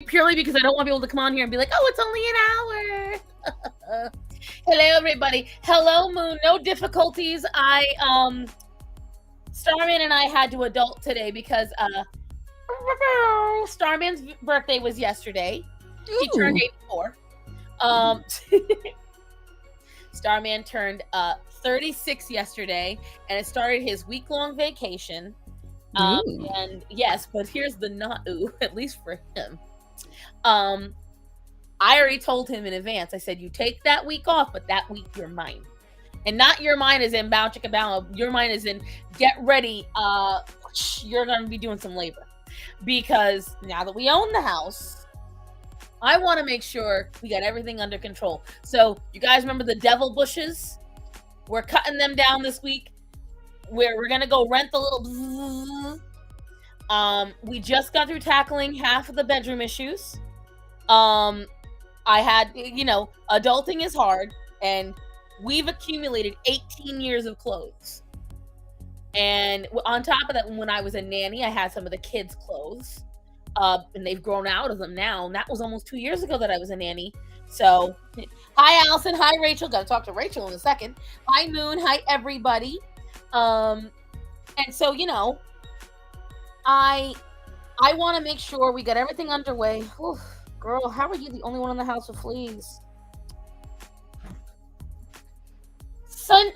purely because I don't want people to come on here and be like, oh, it's only an hour. Hello, everybody. Hello, Moon. No difficulties. Starman and I had to adult today because Starman's birthday was yesterday. He turned 84. Starman turned 36 yesterday, and it started his week-long vacation. And yes, but here's the not ooh, at least for him. I already told him in advance. I said, you take that week off, but that week you're mine. And not your mind is in bow chicka bow. Your mind is in get ready. You're going to be doing some labor. Because now that we own the house, I want to make sure we got everything under control. So you guys remember the devil bushes? We're cutting them down this week. We're going to go rent the little... we just got through tackling half of the bedroom issues. I had, adulting is hard, and we've accumulated 18 years of clothes. And on top of that, when I was a nanny, I had some of the kids' clothes, and they've grown out of them now. And that was almost 2 years ago that I was a nanny. So, hi, Allison. Hi, Rachel. Got to talk to Rachel in a second. Hi, Moon. Hi, everybody. And so, I want to make sure we get everything underway. Oof, girl, how are you the only one in the house with fleas?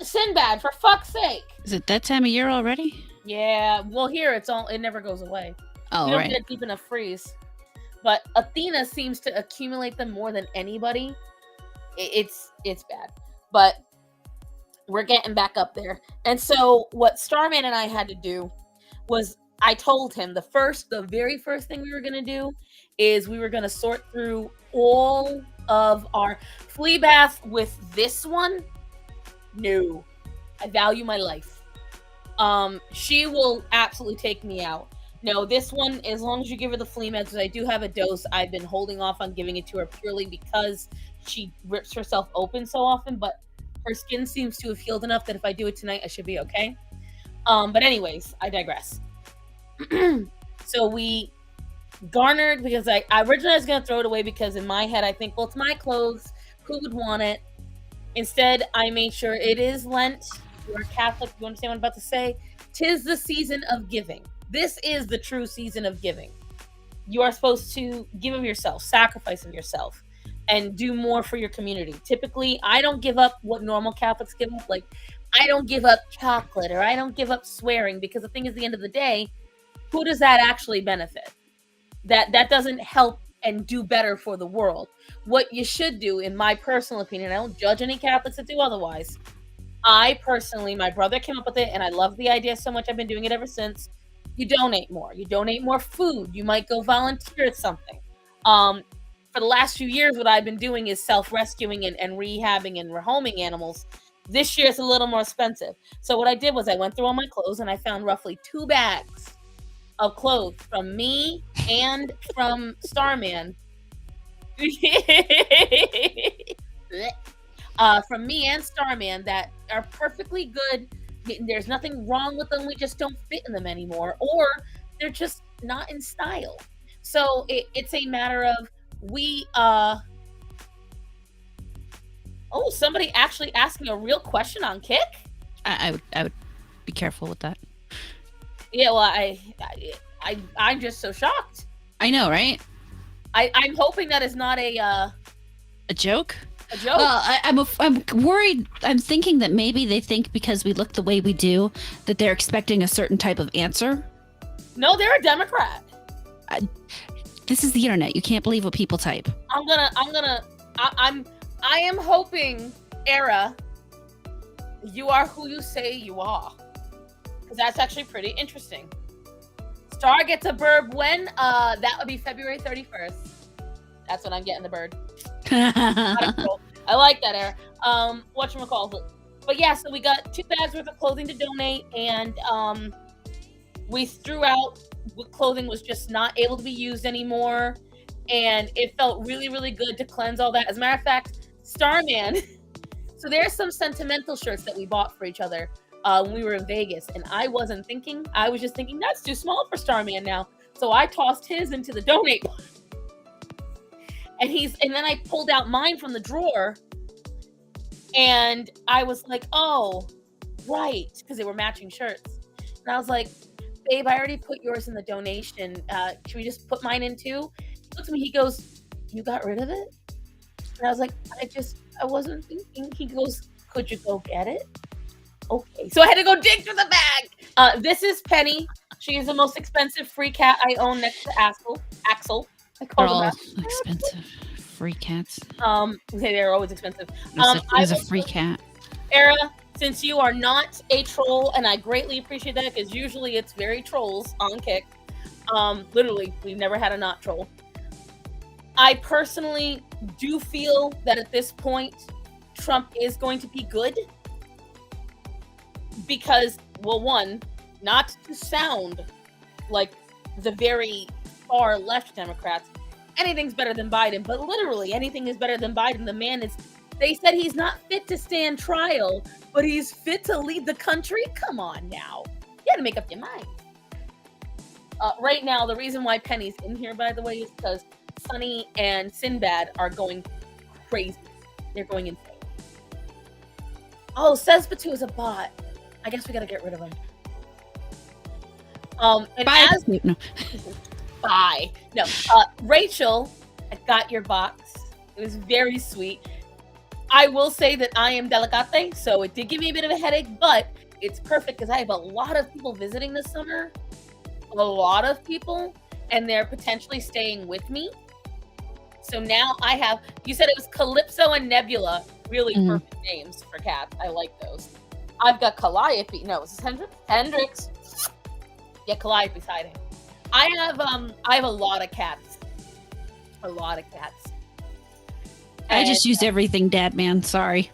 Sinbad, for fuck's sake. Is it that time of year already? Yeah, well, here it never goes away. Oh, you don't right. get a deep enough freeze. But Athena seems to accumulate them more than anybody. It's bad. But we're getting back up there. And so what Starman and I had to do was, I told him the very first thing we were going to do is we were going to sort through all of our flea bath with this one. No, I value my life. She will absolutely take me out. No, this one, as long as you give her the flea meds, because I do have a dose, I've been holding off on giving it to her purely because she rips herself open so often, but her skin seems to have healed enough that if I do it tonight, I should be okay. But anyways, I digress. So we garnered, because I originally was going to throw it away because in my head, I think, well, it's my clothes. Who would want it? Instead, I made sure it is Lent. You're a Catholic. You understand what I'm about to say? 'Tis the season of giving. This is the true season of giving. You are supposed to give of yourself, sacrifice of yourself, and do more for your community. Typically, I don't give up what normal Catholics give up. Like, I don't give up chocolate, or I don't give up swearing, because the thing is, at the end of the day, who does that actually benefit? That doesn't help and do better for the world. What you should do, in my personal opinion, I don't judge any Catholics that do otherwise. I personally, my brother came up with it, and I love the idea so much. I've been doing it ever since. You donate more. You donate more food. You might go volunteer at something. For the last few years, what I've been doing is self-rescuing and rehabbing and rehoming animals. This year it's a little more expensive. So what I did was I went through all my clothes, and I found roughly 2 bags of clothes from me and from Starman. From me and Starman that are perfectly good. There's nothing wrong with them. We just don't fit in them anymore, or they're just not in style. So it's a matter of somebody actually asking a real question on Kick. I would be careful with that. Yeah, well, I'm just so shocked. I know, right? I'm hoping that is not a joke. A joke. Well, I'm worried. I'm thinking that maybe they think because we look the way we do that they're expecting a certain type of answer. No, they're a Democrat. This is the internet. You can't believe what people type. I am hoping, Era, you are who you say you are. Because that's actually pretty interesting. Star gets a burb when? That would be February 31st. That's when I'm getting the bird. I like that, Era. Whatchamacallit. But yeah, so we got 2 bags worth of clothing to donate, and we threw out what clothing was just not able to be used anymore, and it felt really, really good to cleanse all that. As a matter of fact, Starman, so there's some sentimental shirts that we bought for each other when we were in Vegas, and I was just thinking that's too small for Starman now, so I tossed his into the donate one. And then I pulled out mine from the drawer, and I was like, oh, right, because they were matching shirts. And I was like, babe, I already put yours in the donation. Should we just put mine in too? He looks at me, he goes, you got rid of it? And I was like, I wasn't thinking. He goes, could you go get it? Okay. So I had to go dig through the bag. This is Penny. She is the most expensive free cat I own next to Axel. I They're call them all Axel. expensive. Free cats. They're always expensive. It's a free cat. Era, since you are not a troll, and I greatly appreciate that, because usually it's very trolls on Kick. Literally, we've never had a not troll. I personally do feel that at this point, Trump is going to be good. Because, well, one, not to sound like the very far left Democrats, anything's better than Biden, but literally anything is better than Biden. The man is, they said he's not fit to stand trial, but he's fit to lead the country? Come on now. You gotta make up your mind. Right now, the reason why Penny's in here, by the way, is because Sunny and Sinbad are going crazy. They're going insane. Oh, says Batu is a bot. I guess we gotta get rid of him. And Bye. as bye. No, Rachel, I got your box. It was very sweet. I will say that I am delicate, so it did give me a bit of a headache, but it's perfect because I have a lot of people visiting this summer. A lot of people, and they're potentially staying with me. So now I have, you said it was Calypso and Nebula. Really perfect names for cats. I like those. I've got Calliope. No, is this Hendrix? Hendrix. Yeah, Calliope's hiding. I have a lot of cats. A lot of cats. I just use everything, Dad, man. Sorry.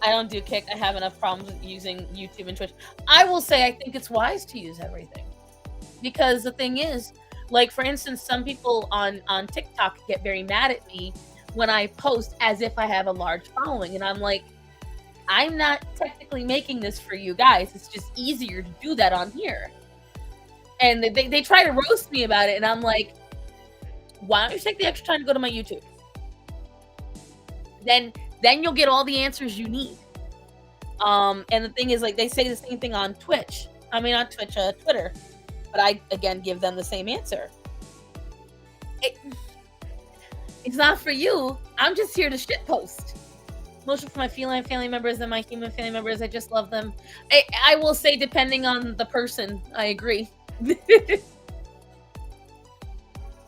I don't do Kick. I have enough problems with using YouTube and Twitch. I will say I think it's wise to use everything. Because the thing is, like, for instance, some people on TikTok get very mad at me when I post as if I have a large following. And I'm like, I'm not technically making this for you guys. It's just easier to do that on here. And they try to roast me about it. And I'm like, why don't you take the extra time to go to my YouTube? Then you'll get all the answers you need. And the thing is, like, they say the same thing on Twitch. I mean, on Twitch, Twitter. But I, again, give them the same answer. It's not for you. I'm just here to shitpost. Mostly for my feline family members and my human family members. I just love them. I will say, depending on the person, I agree.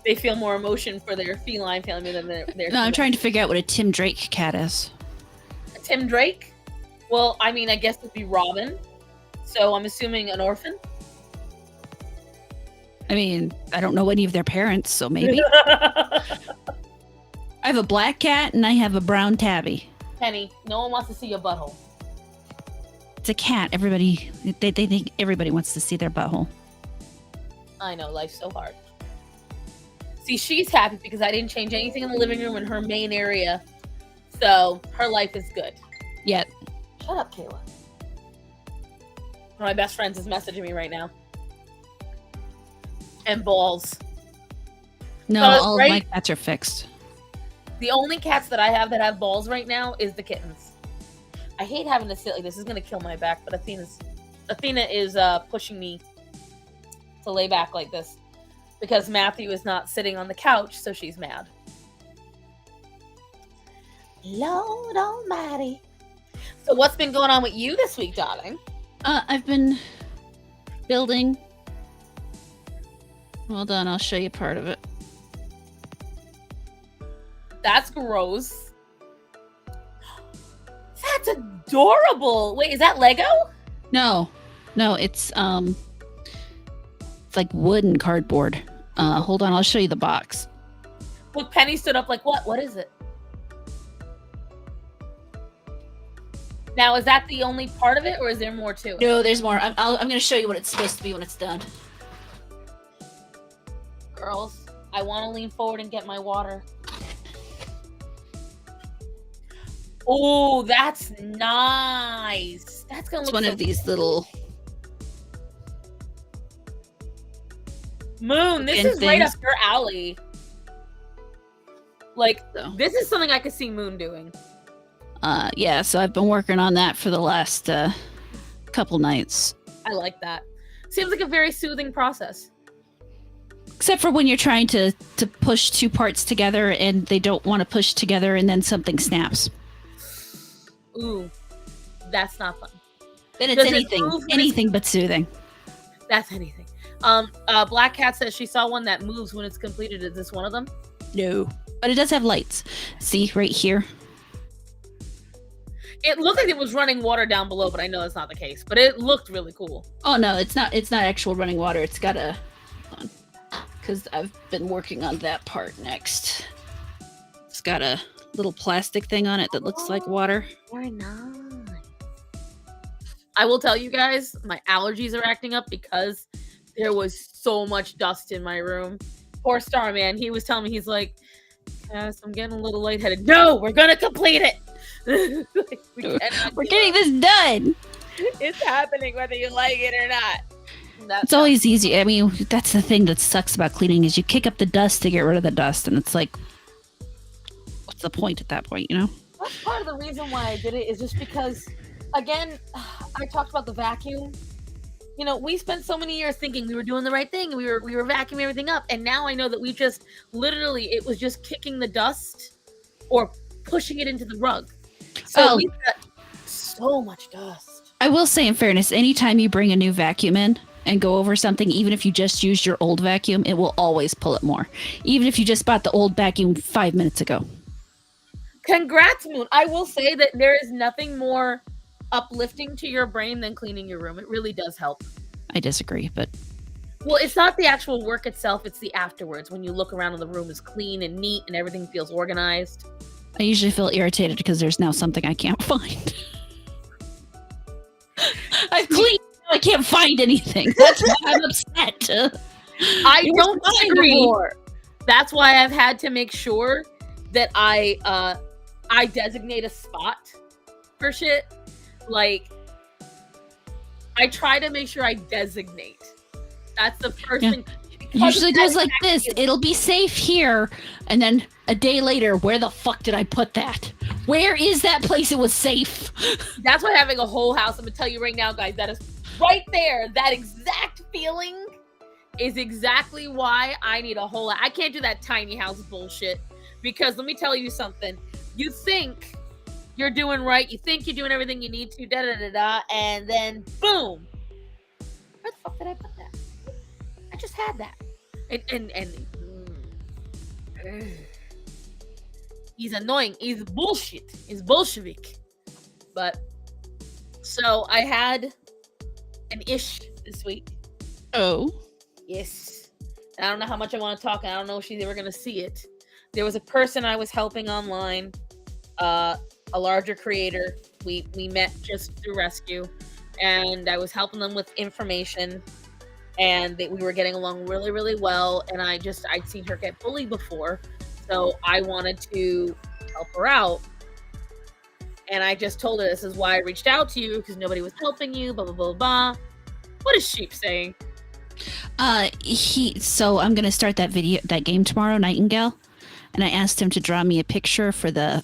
They feel more emotion for their feline family than their No, I'm trying to figure out what a Tim Drake cat is. A Tim Drake? Well, I mean, I guess it'd be Robin. So I'm assuming an orphan. I mean, I don't know any of their parents, so maybe. I have a black cat and I have a brown tabby. Penny, no one wants to see your butthole. It's a cat. Everybody, they think everybody wants to see their butthole. I know, life's so hard. See, she's happy because I didn't change anything in the living room in her main area. So her life is good. Yet. Shut up, Kayla. One of my best friends is messaging me right now. And balls. No, all of my cats are fixed. The only cats that I have that have balls right now is the kittens. I hate having to sit like this. This is going to kill my back, but Athena is pushing me to lay back like this because Matthew is not sitting on the couch, so she's mad. Lord almighty. So what's been going on with you this week, darling? I've been building. Hold on, I'll show you part of it. That's gross. That's adorable. Wait, is that Lego? No, it's like wood and cardboard. Hold on, I'll show you the box. Look, Penny stood up like, what? What is it? Now, is that the only part of it, or is there more to it? No, there's more. I'm going to show you what it's supposed to be when it's done. Girls, I want to lean forward and get my water. Oh, that's nice. That's gonna look. It's one of these little Moon. This is right up your alley. Like, So. this is something I could see Moon doing. Yeah, so I've been working on that for the last couple nights. I like that. Seems like a very soothing process. Except for when you're trying to push two parts together and they don't want to push together and then something snaps. Ooh, that's not fun. Then it's anything but soothing. That's anything. Black Cat says she saw one that moves when it's completed. Is this one of them? No. But it does have lights. See, right here. It looked like it was running water down below, but I know that's not the case. But it looked really cool. Oh no, it's not actual running water. It's got a... Because I've been working on that part next. It's got a little plastic thing on it that looks like water. Very nice. I will tell you guys, my allergies are acting up because there was so much dust in my room. Poor Starman, he was telling me, he's like, yes, I'm getting a little lightheaded. No, we're gonna complete it. We're getting this done. It's happening whether you like it or not. It's always easy. I mean, that's the thing that sucks about cleaning is you kick up the dust to get rid of the dust, and it's like, what's the point at that point, you know? That's part of the reason why I did it is just because, again, I talked about the vacuum. You know, we spent so many years thinking we were doing the right thing, and we were vacuuming everything up, and now I know that we just literally it was just kicking the dust or pushing it into the rug. So we got so much dust. I will say, in fairness, anytime you bring a new vacuum in and go over something, even if you just used your old vacuum, it will always pull it more. Even if you just bought the old vacuum 5 minutes ago. Congrats, Moon. I will say that there is nothing more uplifting to your brain than cleaning your room. It really does help. I disagree, but... Well, it's not the actual work itself, it's the afterwards. When you look around and the room is clean and neat and everything feels organized. I usually feel irritated because there's now something I can't find. I've cleaned, I can't find anything. That's why I'm upset. I don't disagree. That's why I've had to make sure that I designate a spot for shit. Like, I try to make sure I designate. That's the first thing. Usually goes like this. It'll be safe here. And then a day later, where the fuck did I put that? Where is that place it was safe? That's why having a whole house, I'm going to tell you right now, guys, that is right there. That exact feeling is exactly why I need a whole... I can't do that tiny house bullshit. Because let me tell you something. You think you're doing right. You think you're doing everything you need to. Da-da-da-da. And then, boom. Where the fuck did I put that? I just had that. He's annoying. He's bullshit. He's Bolshevik. But so I had an ish this week. Oh. Yes. I don't know how much I want to talk. I don't know if she's ever going to see it. There was a person I was helping online, a larger creator. We met just through rescue, and I was helping them with information. And we were getting along really, really well. And I'd seen her get bullied before. So I wanted to help her out. And I just told her, this is why I reached out to you, because nobody was helping you, blah, blah, blah, blah. What is Sheep saying? So I'm going to start that game tomorrow, Nightingale. And I asked him to draw me a picture for the,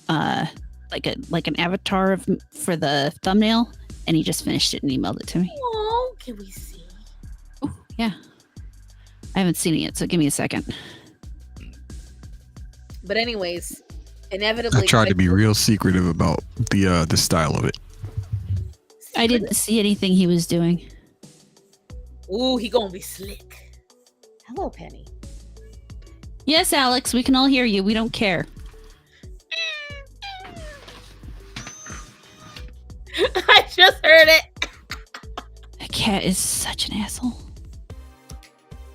like an avatar for the thumbnail. And he just finished it and emailed it to me. Oh, can we see? Yeah. I haven't seen it yet, so give me a second. But anyways, inevitably... I tried to be real secretive about the style of it. I didn't see anything he was doing. Ooh, he gonna be slick. Hello, Penny. Yes, Alex, we can all hear you. We don't care. I just heard it. That cat is such an asshole.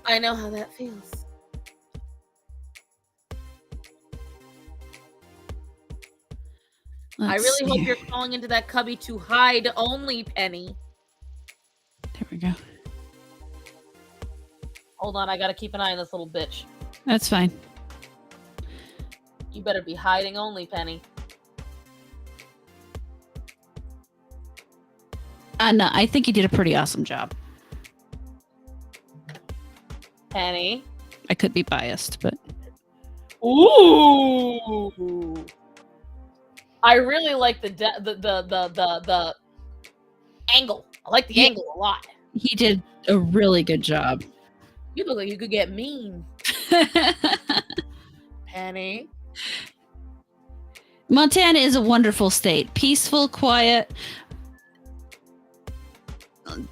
I know how that feels. I really hope you're crawling into that cubby to hide only, Penny. There we go. Hold on, I gotta keep an eye on this little bitch. That's fine. You better be hiding only, Penny. No, I think he did a pretty awesome job. Penny? I could be biased, but... Ooh. I really like the angle. I like the Yeah. angle a lot. He did a really good job. You look like you could get mean, Penny. Montana is a wonderful state. Peaceful, quiet.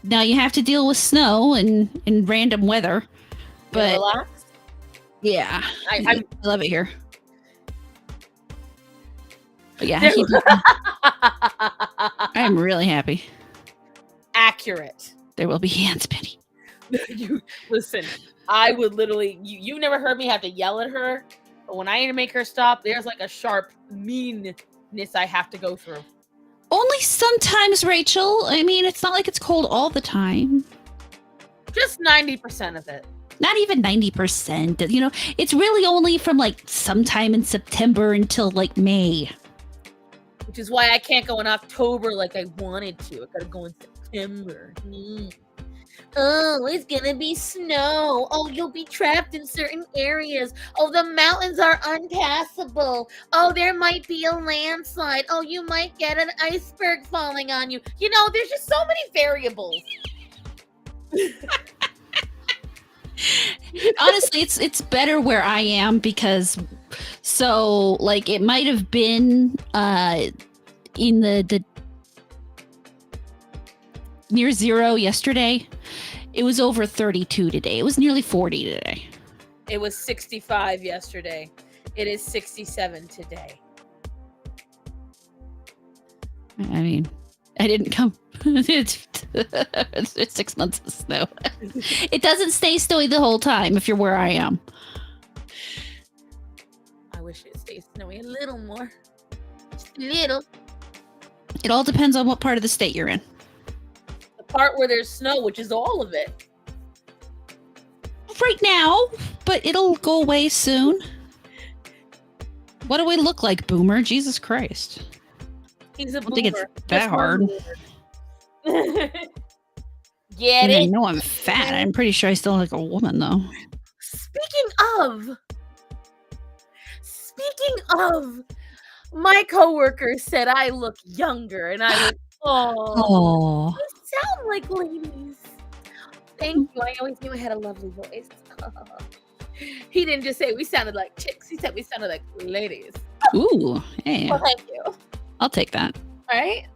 Now you have to deal with snow and random weather. But Relax. yeah, I love it here. But yeah, I'm really happy. Accurate. There will be hands, Penny. You listen. I would literally. You never heard me have to yell at her, but when I need to make her stop, there's like a sharp meanness I have to go through. Only sometimes, Rachel. I mean, it's not like it's cold all the time. Just 90% of it. Not even 90%. You know, it's really only from like sometime in September until like May. Which is why I can't go in October like I wanted to. I gotta go in September. Oh, it's gonna be snow. Oh, you'll be trapped in certain areas. Oh, the mountains are unpassable. Oh, there might be a landslide. Oh, you might get an iceberg falling on you. You know, there's just so many variables. Honestly, it's better where I am because like it might have been in the near zero yesterday. It was over 32 today. It was nearly 40 today. It was 65 yesterday. It is 67 today. I mean, I didn't come. It's 6 months of snow. It doesn't stay snowy the whole time if you're where I am. I wish it stayed snowy a little more. Just a little. It all depends on what part of the state you're in. The part where there's snow, which is all of it. Right now, but it'll go away soon. What do we look like, Boomer? Jesus Christ. He's a boomer. I don't think it's that hard. Get it? I know I'm fat. I'm pretty sure I still look like a woman, though. Speaking of, my coworker said I look younger, and I went, oh, you sound like ladies. Thank you. I always knew I had a lovely voice. He didn't just say we sounded like chicks. He said we sounded like ladies. Ooh, hey. Well, thank you. I'll take that. All right.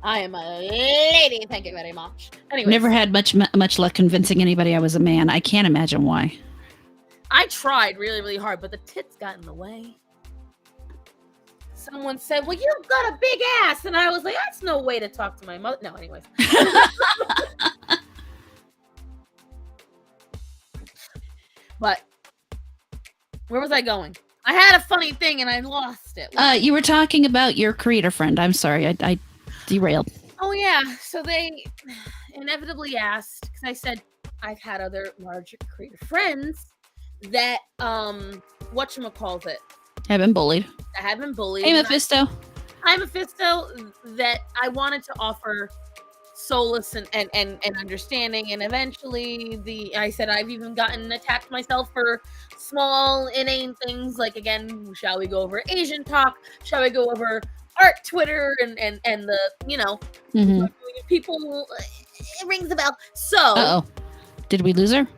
I am a lady. Thank you very much. Anyway, Never had much luck convincing anybody I was a man. I can't imagine why. I tried really, really hard, but the tits got in the way. Someone said, well, you've got a big ass. And I was like, that's no way to talk to my mother. No, anyways. But where was I going? I had a funny thing and I lost it. You were talking about your creator friend. I'm sorry. I derailed. Oh, yeah. So they inevitably asked, because I said I've had other larger creator friends that, whatchamacallit, I've been bullied. I have been bullied. Hey, Mephisto. I'm Mephisto, that I wanted to offer solace and understanding, and eventually I said I've even gotten attacked myself for small inane things, like, again, shall we go over Asian talk? Shall we go over art Twitter and the, you know, people, it rings a bell. So Uh-oh. Did we lose her?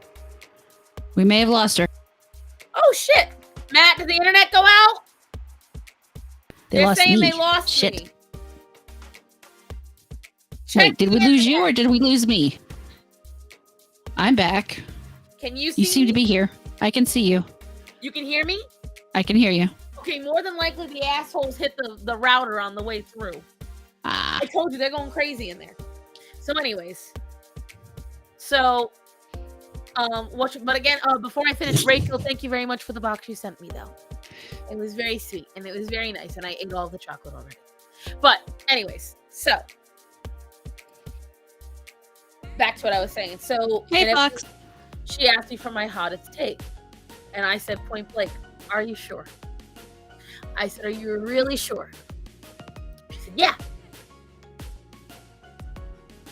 We may have lost her. Oh shit. Matt, did the internet go out? They're saying me. They lost Shit. me. Wait, did we lose you or did we lose me? I'm back. Can you see You seem me? to be here. I can see you. You can hear me? I can hear you. Okay, more than likely the assholes hit the router on the way through. Ah. I told you, they're going crazy in there. So anyways. So, but again, before I finish, Rachel, thank you very much for the box you sent me, though. It was very sweet, and it was very nice, and I ate all the chocolate already. But anyways, so back to what I was saying. So, Hey, Fox. She asked me for my hottest take, and I said point blank, "Are you sure?" I said, "Are you really sure?" She said, "Yeah."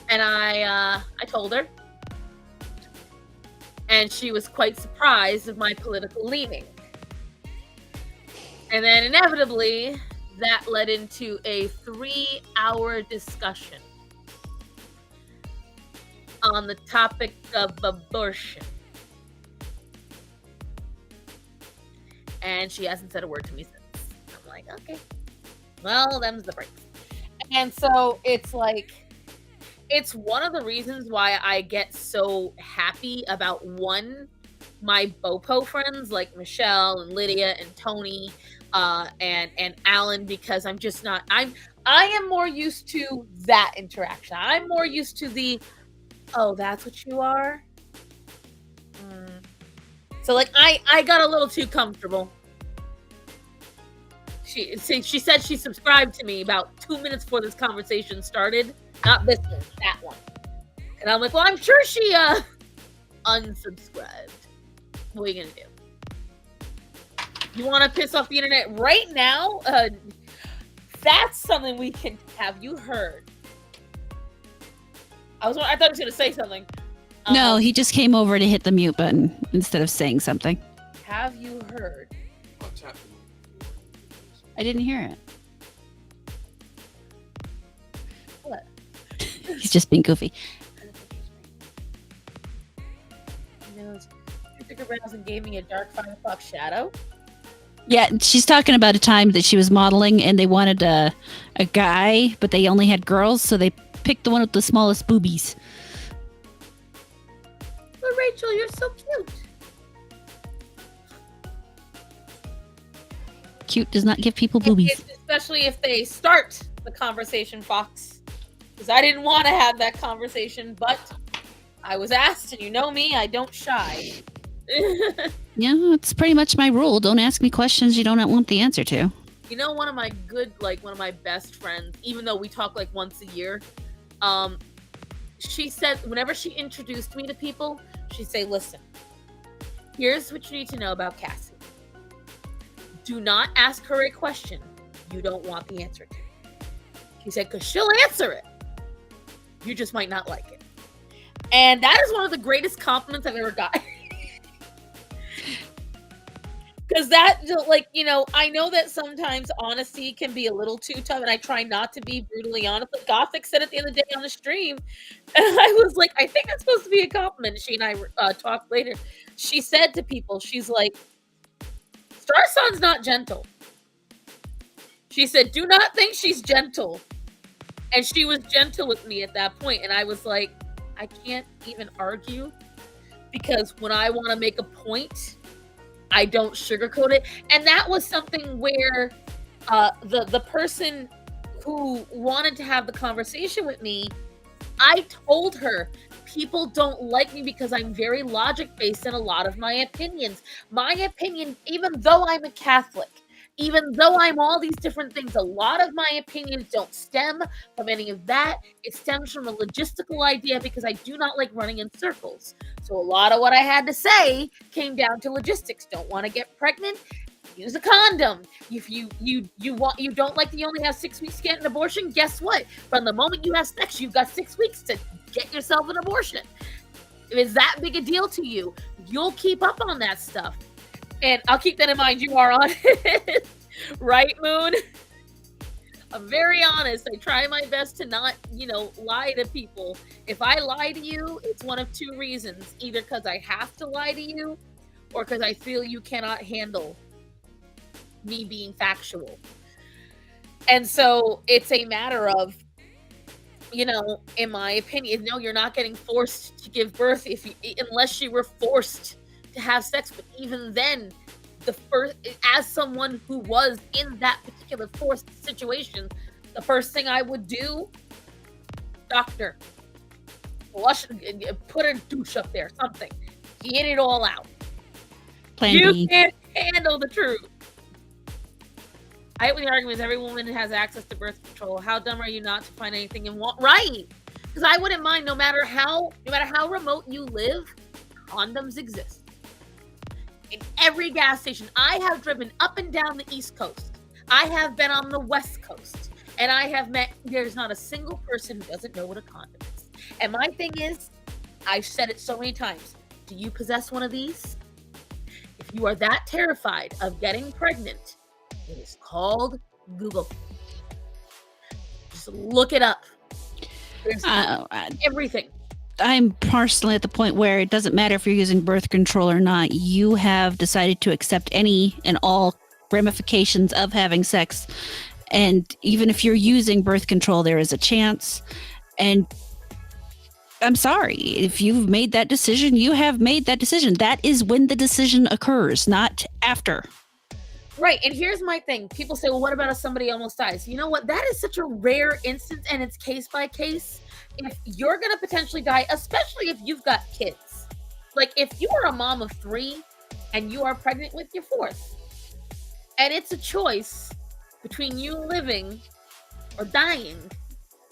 And I told her, and she was quite surprised of my political leaning. And then inevitably, that led into a 3-hour discussion on the topic of abortion. And she hasn't said a word to me since. I'm like, okay, well, them's the breaks. And so it's like, it's one of the reasons why I get so happy about my BOPO friends like Michelle and Lydia and Tony and Alan, because I'm just not, I am more used to that interaction. I'm more used to the, oh, that's what you are? So like I got a little too comfortable. She said she subscribed to me about 2 minutes before this conversation started. Not this one, that one. And I'm like, well, I'm sure she unsubscribed. What are you gonna do? You want to piss off the internet right now? That's something we can. Have you heard? I thought I was gonna say something. No, he just came over to hit the mute button instead of saying something. Have you heard? What's happening? I didn't hear it. What? He's just being goofy. She took her brows and gave me a dark 5 o'clock shadow. Yeah, she's talking about a time that she was modeling and they wanted a guy, but they only had girls, so they picked the one with the smallest boobies. But Rachel, you're so cute. Cute does not give people boobies. Especially if they start the conversation, Fox. Because I didn't want to have that conversation, but I was asked, and you know me, I don't shy. Yeah, it's pretty much my rule. Don't ask me questions you don't want the answer to. You know, one of my best friends, even though we talk like once a year, she said, whenever she introduced me to people, she'd say, listen, here's what you need to know about Cassie. Do not ask her a question you don't want the answer to. She said, because she'll answer it. You just might not like it. And that is one of the greatest compliments I've ever gotten. Because that, like, you know, I know that sometimes honesty can be a little too tough, and I try not to be brutally honest. But Gothic said it the other day on the stream, and I was like, I think that's supposed to be a compliment. She and I talked later. She said to people, she's like, Star Sun's not gentle. She said, do not think she's gentle. And she was gentle with me at that point, and I was like, I can't even argue, because when I want to make a point, I don't sugarcoat it. And that was something where the person who wanted to have the conversation with me, I told her, people don't like me because I'm very logic-based in a lot of my opinions. My opinion, even though I'm a Catholic, even though I'm all these different things, a lot of my opinions don't stem from any of that. It stems from a logistical idea, because I do not like running in circles. So a lot of what I had to say came down to logistics. Don't want to get pregnant? Use a condom. If you don't like that you only have 6 weeks to get an abortion, guess what? From the moment you have sex, you've got 6 weeks to get yourself an abortion. If it's that big a deal to you, you'll keep up on that stuff. And I'll keep that in mind. You are on it. Right, Moon? I'm very honest. I try my best to not, lie to people. If I lie to you, it's one of 2 reasons. Either because I have to lie to you, or because I feel you cannot handle me being factual. And so it's a matter of, in my opinion, no, you're not getting forced to give birth unless you were forced to have sex. But even then, as someone who was in that particular forced situation, the first thing I would do, doctor, put a douche up there, something, get it all out. Plan you B. Can't handle the truth. I hate when the argument is every woman has access to birth control. How dumb are you not to find anything and want right? Because I wouldn't mind, no matter how remote you live, condoms exist. In every gas station. I have driven up and down the East Coast. I have been on the West Coast. And I have there's not a single person who doesn't know what a condom is. And my thing is, I've said it so many times, Do you possess one of these? If you are that terrified of getting pregnant, it is called Google. Just look it up. There's everything. I'm personally at the point where it doesn't matter if you're using birth control or not. You have decided to accept any and all ramifications of having sex. And even if you're using birth control, there is a chance. And I'm sorry, if you've made that decision, you have made that decision. That is when the decision occurs, not after. Right. And here's my thing. People say, well, what about if somebody almost dies? You know what? That is such a rare instance, and it's case by case. If you're going to potentially die, especially if you've got kids, like if you are a mom of 3 and you are pregnant with your 4th, and it's a choice between you living or dying,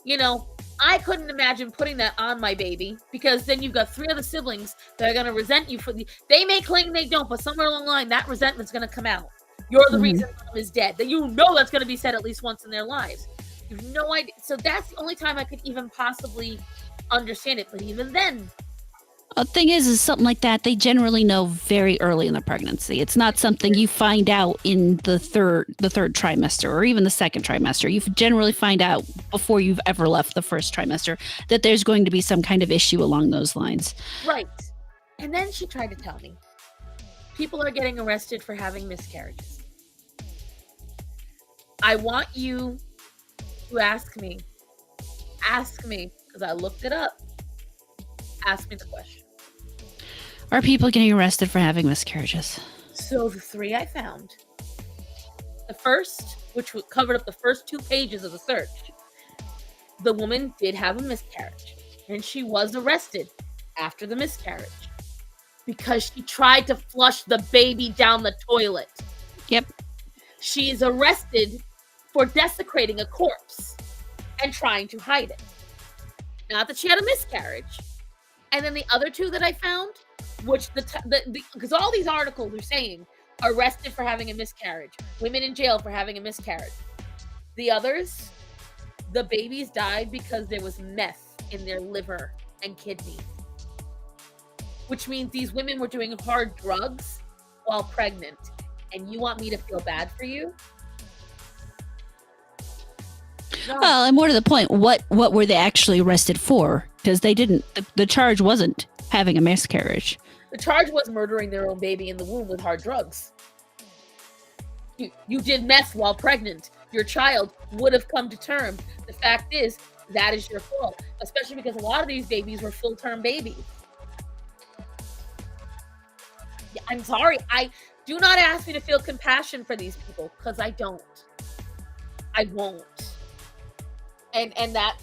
you know, I couldn't imagine putting that on my baby, because then you've got 3 other siblings that are going to resent you for they may claim they don't, but somewhere along the line, that resentment's going to come out. You're the reason mom is dead. That you know that's going to be said at least once in their lives. You have no idea. So that's the only time I could even possibly understand it. But even then, the thing is something like that, they generally know very early in the pregnancy. It's not something you find out in the third trimester or even the second trimester. You generally find out before you've ever left the first trimester that there's going to be some kind of issue along those lines. Right. And then she tried to tell me people are getting arrested for having miscarriages. I want you to ask me, because I looked it up. Ask me the question. Are people getting arrested for having miscarriages? So the 3 I found, the first, which covered up the first 2 pages of the search, the woman did have a miscarriage, and she was arrested after the miscarriage because she tried to flush the baby down the toilet. Yep. She is arrested for desecrating a corpse and trying to hide it. Not that she had a miscarriage. And then the other 2 that I found, which because all these articles are saying arrested for having a miscarriage, women in jail for having a miscarriage. The others, the babies died because there was meth in their liver and kidney, which means these women were doing hard drugs while pregnant. And you want me to feel bad for you? No. Well, and more to the point, what were they actually arrested for? Because they didn't. The charge wasn't having a miscarriage. The charge was murdering their own baby in the womb with hard drugs. You did meth while pregnant. Your child would have come to term. The fact is, that is your fault, especially because a lot of these babies were full-term babies. I'm sorry. Do not ask me to feel compassion for these people, because I don't. I won't. And that,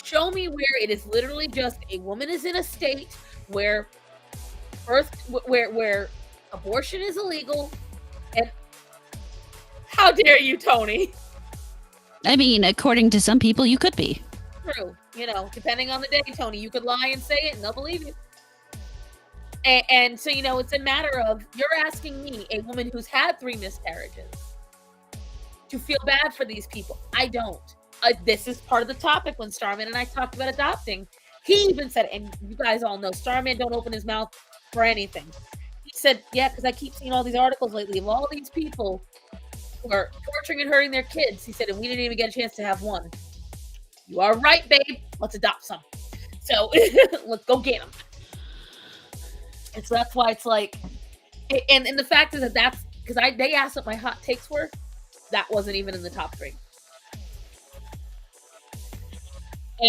show me where it is literally just a woman is in a state where where abortion is illegal. And how dare you, Tony? I mean, according to some people, you could be. True. You know, depending on the day, Tony, you could lie and say it and they'll believe you. And so, you know, it's a matter of, you're asking me, a woman who's had 3 miscarriages, to feel bad for these people. I don't. This is part of the topic when Starman and I talked about adopting. He even said, and you guys all know, Starman don't open his mouth for anything. He said, yeah, because I keep seeing all these articles lately of all these people who are torturing and hurting their kids. He said, and we didn't even get a chance to have one. You are right, babe. Let's adopt some. So let's go get them. And so that's why it's like, and the fact is that's because they asked what my hot takes were. That wasn't even in the top 3.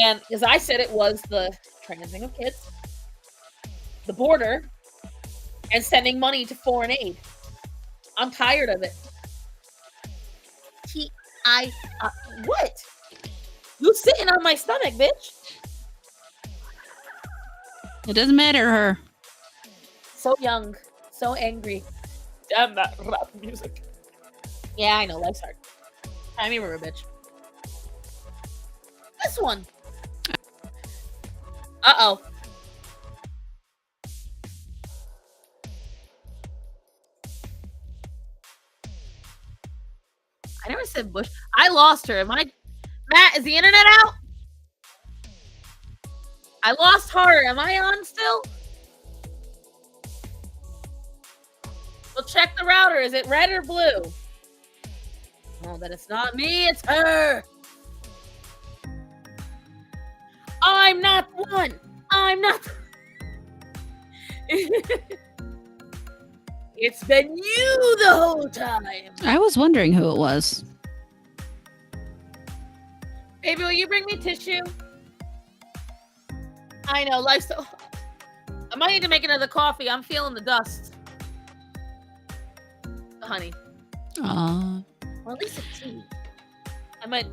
And as I said, it was the transing of kids, the border, and sending money to foreign aid. I'm tired of it. What? You sitting on my stomach, bitch. It doesn't matter to her. So young, so angry. Damn that rap music. Yeah, I know, life's hard. Time me river, bitch. This one. Uh-oh. I never said Bush. I lost her. Matt, is the internet out? I lost her. Am I on still? check the router. Is it red or blue? Oh, then it's not me, it's her. I'm not the one. I'm not. It's been you the whole time. I was wondering who it was. Baby, will you bring me tissue? I know, life's so... I might need to make another coffee. I'm feeling the dust. Honey. Aw. Or at least a tea. I meant...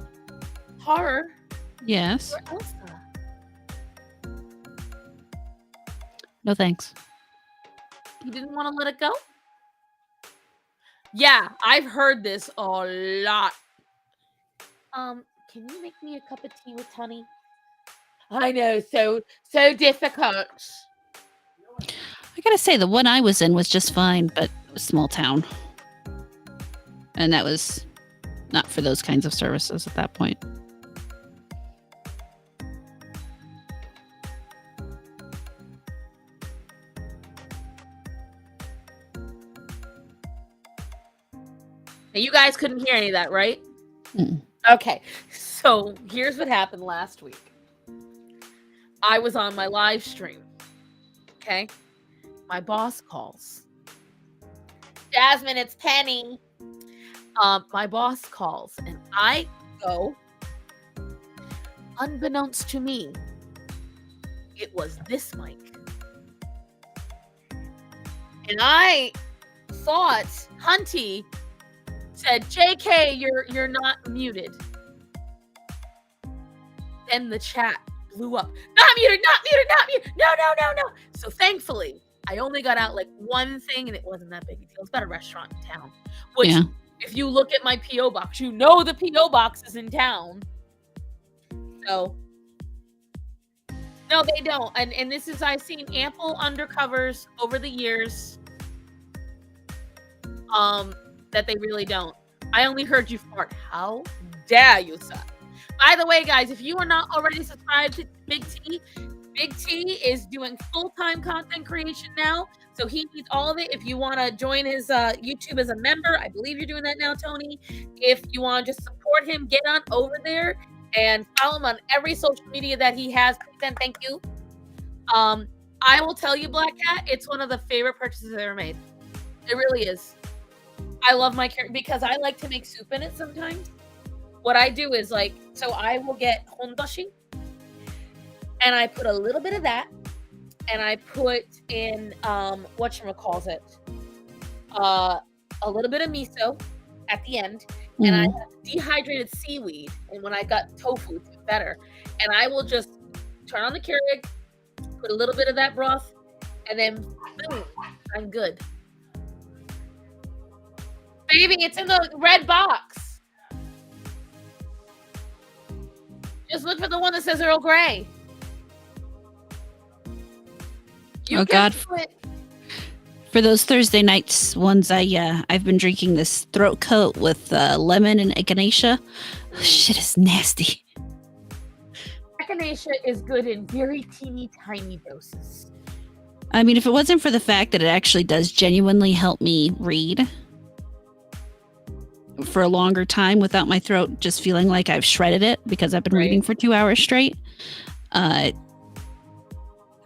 Horror. Yes. Where Elsa? No thanks. You didn't want to let it go? Yeah, I've heard this a lot. Can you make me a cup of tea with honey? I know, so difficult. I gotta say, the one I was in was just fine, but it was a small town. And that was not for those kinds of services at that point. Now, you guys couldn't hear any of that, right? Mm. Okay, so here's what happened last week. I was on my live stream. Okay, my boss calls. Jasmine, it's Penny. My boss calls, and I go. Unbeknownst to me, it was this mic, and I thought Hunty said, "JK, you're not muted." Then the chat blew up. Not muted, not muted, not muted. No. So thankfully, I only got out like one thing, and it wasn't that big a deal. It's about a restaurant in town. Which, Yeah. if you look at my P.O. box, you know the P.O. box is in town. So, no, they don't. And this is, I've seen ample undercovers over the years that they really don't. I only heard you fart. How dare you, sir? By the way, guys, if you are not already subscribed to Big T is doing full-time content creation now. So he needs all of it. If you want to join his YouTube as a member, I believe you're doing that now, Tony. If you want to just support him, get on over there and follow him on every social media that he has. Then thank you. I will tell you, Black Cat, it's one of the favorite purchases I've ever made. It really is. I love my carrot because I like to make soup in it sometimes. What I do is so I will get hondashi and I put a little bit of that and I put in whatchamacallit, a little bit of miso at the end, and I have dehydrated seaweed, and when I got tofu, it's better. And I will just turn on the Keurig, put a little bit of that broth, and then boom, I'm good. Baby, it's in the red box. Just look for the one that says Earl Grey. Oh God! For those Thursday nights ones, I've been drinking this throat coat with lemon and echinacea. Shit is nasty. Echinacea is good in very teeny tiny doses. I mean, if it wasn't for the fact that it actually does genuinely help me read for a longer time without my throat just feeling like I've shredded it because I've been reading for 2 hours straight, I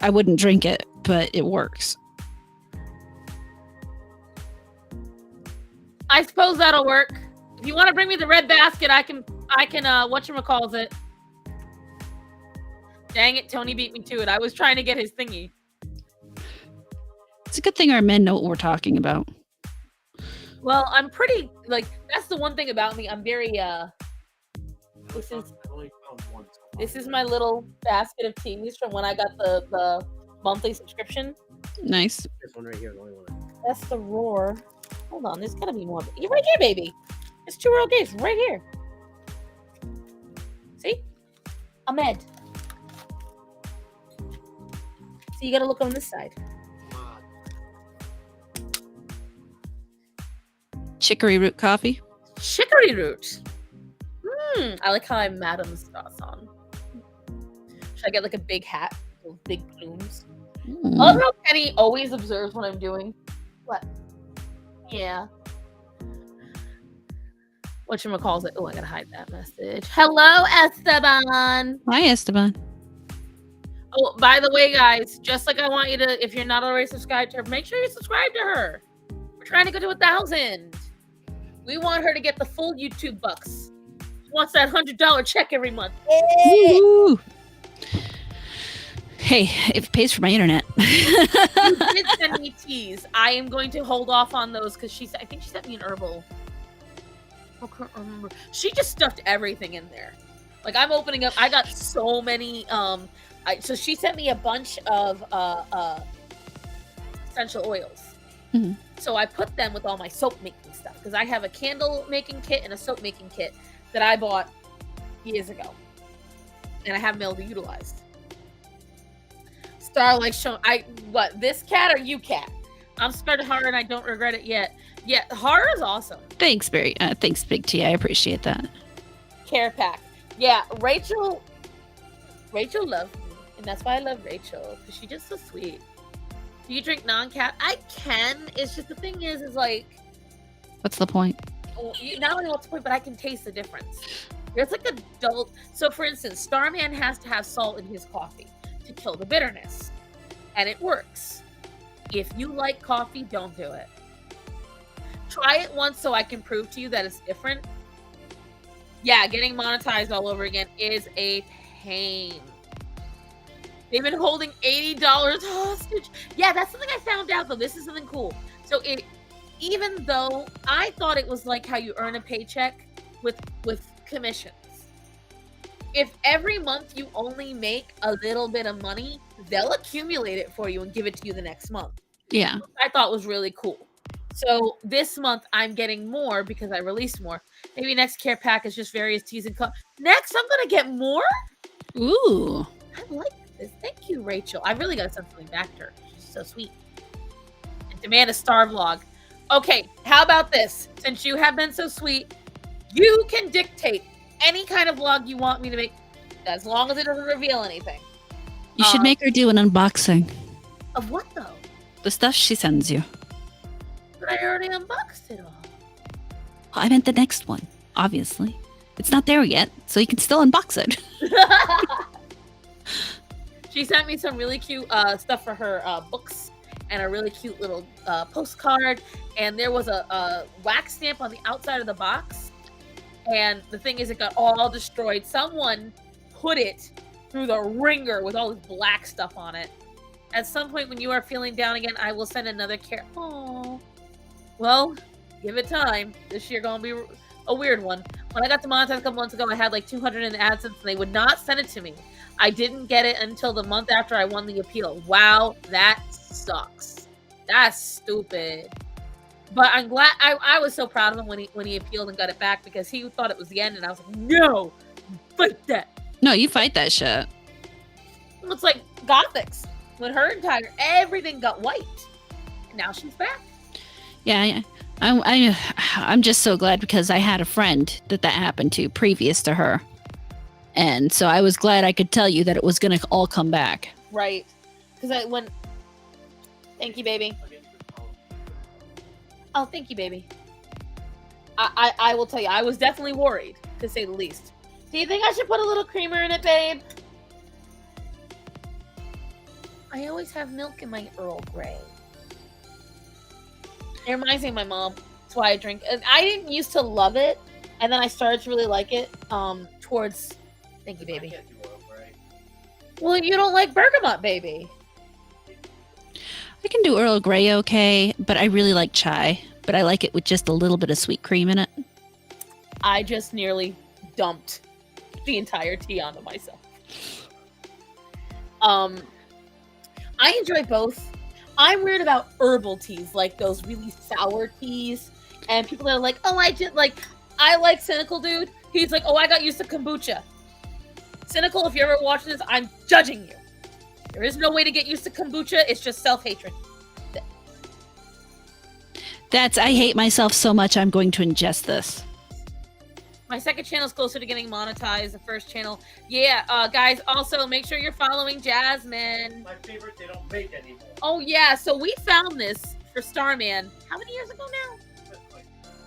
wouldn't drink it, but it works. I suppose that'll work. If you want to bring me the red basket, I can whatchamacallit. Dang it, Tony beat me to it. I was trying to get his thingy. It's a good thing our men know what we're talking about. Well, I'm pretty, that's the one thing about me. I'm very, this is my little basket of teas from when I got the monthly subscription. Nice. This one right here, the only one. That's the Roar. Hold on, there's gotta be more. You're right here, baby. There's 2 Earl Greys right here. See? Ahmed. So you gotta look on this side. Chicory root coffee. Chicory root. I like how I have Madam's sauce on. Should I get a big hat with big plumes? I love how Penny always observes what I'm doing. What? Yeah. Whatchamacalls it? Oh, I gotta hide that message. Hello, Esteban. Hi, Esteban. Oh, by the way, guys, just like I want you to, if you're not already subscribed to her, make sure you subscribe to her. We're trying to go to 1,000. We want her to get the full YouTube bucks. She wants that $100 check every month. Woo-hoo. Hey, if it pays for my internet. You did send me teas. I am going to hold off on those because I think she sent me an herbal. I can't remember. She just stuffed everything in there. Like, I'm opening up. I got so many. So she sent me a bunch of essential oils. Mm-hmm. So I put them with all my soap making stuff because I have a candle making kit and a soap making kit that I bought years ago, and I haven't been able to utilize. Starlight show. What, this cat or you cat? I'm scared of horror and I don't regret it yet. Yeah, horror is awesome. Thanks, Barry. Thanks, Big T. I appreciate that. Care pack. Yeah, Rachel loved me, and that's why I love Rachel, because she's just so sweet. Do you drink non-cap? I can. It's just the thing is like, What's the point? well, not only what's the point, but I can taste the difference. There's like adult. So, for instance, Starman has to have salt in his coffee to kill the bitterness, and it works. If you like coffee, don't do it. Try it once so I can prove to you that it's different. Yeah, getting monetized all over again is a pain. They've been holding $80 hostage. Yeah, that's something I found out, though. This is something cool. So even though I thought it was like how you earn a paycheck with commissions. If every month you only make a little bit of money, they'll accumulate it for you and give it to you the next month. Yeah. Which I thought was really cool. So this month I'm getting more because I released more. Maybe next care pack is just various teas and next I'm gonna get more. Ooh. I like this. Thank you, Rachel. I really gotta send something back to her. She's so sweet. And demand a star vlog. Okay, how about this? Since you have been so sweet, you can dictate any kind of vlog you want me to make, as long as it doesn't reveal anything. You should make her do an unboxing. Of what though? The stuff she sends you. But I already unboxed it all. I meant the next one, obviously. It's not there yet, so you can still unbox it. She sent me some really cute stuff for her books and a really cute little postcard. And there was a wax stamp on the outside of the box. And the thing is, it got all destroyed. Someone put it through the ringer with all this black stuff on it. At some point when you are feeling down again, I will send another care. Oh, well, give it time. This year gonna be a weird one. When I got demonetized a couple months ago, I had like 200 in AdSense, and they would not send it to me. I didn't get it until the month after I won the appeal. Wow, that sucks. That's stupid. But I'm glad. I was so proud of him when he appealed and got it back, because he thought it was the end, and I was like, no, fight that. No, you fight that shit. It's like Gothix. When her entire everything got wiped, and now she's back. Yeah, I'm just so glad, because I had a friend that happened to previous to her, and so I was glad I could tell you that it was gonna all come back. Right, because thank you, baby. Oh, thank you, baby. I will tell you, I was definitely worried, to say the least. Do you think I should put a little creamer in it, babe? I always have milk in my Earl Grey. It reminds me of my mom. That's why I drink. And I didn't used to love it, and then I started to really like it. Towards, thank you, baby. Well, you don't like bergamot, baby. I can do Earl Grey okay, but I really like chai. But I like it with just a little bit of sweet cream in it. I just nearly dumped the entire tea onto myself. I enjoy both. I'm weird about herbal teas, like those really sour teas. And people that are like, oh, I like Cynical Dude. He's like, oh, I got used to kombucha. Cynical, if you're ever watching this, I'm judging you. There is no way to get used to kombucha. It's just self-hatred. I hate myself so much, I'm going to ingest this. My second channel is closer to getting monetized. The first channel, yeah. Guys, also make sure you're following Jasmine. My favorite, they don't make anymore. Oh yeah, so we found this for Starman. How many years ago now?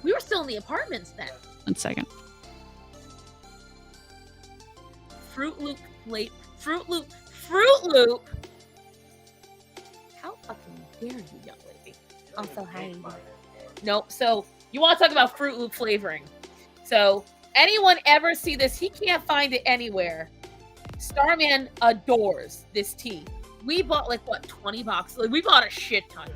We were still in the apartments then. 1 second. Fruit Loop. Fruit Loop. How fucking dare you, young lady? Also, hi. Nope. So you want to talk about Fruit Loop flavoring? So anyone ever see this? He can't find it anywhere. Starman adores this tea. We bought like what, 20 boxes? Like, we bought a shit ton.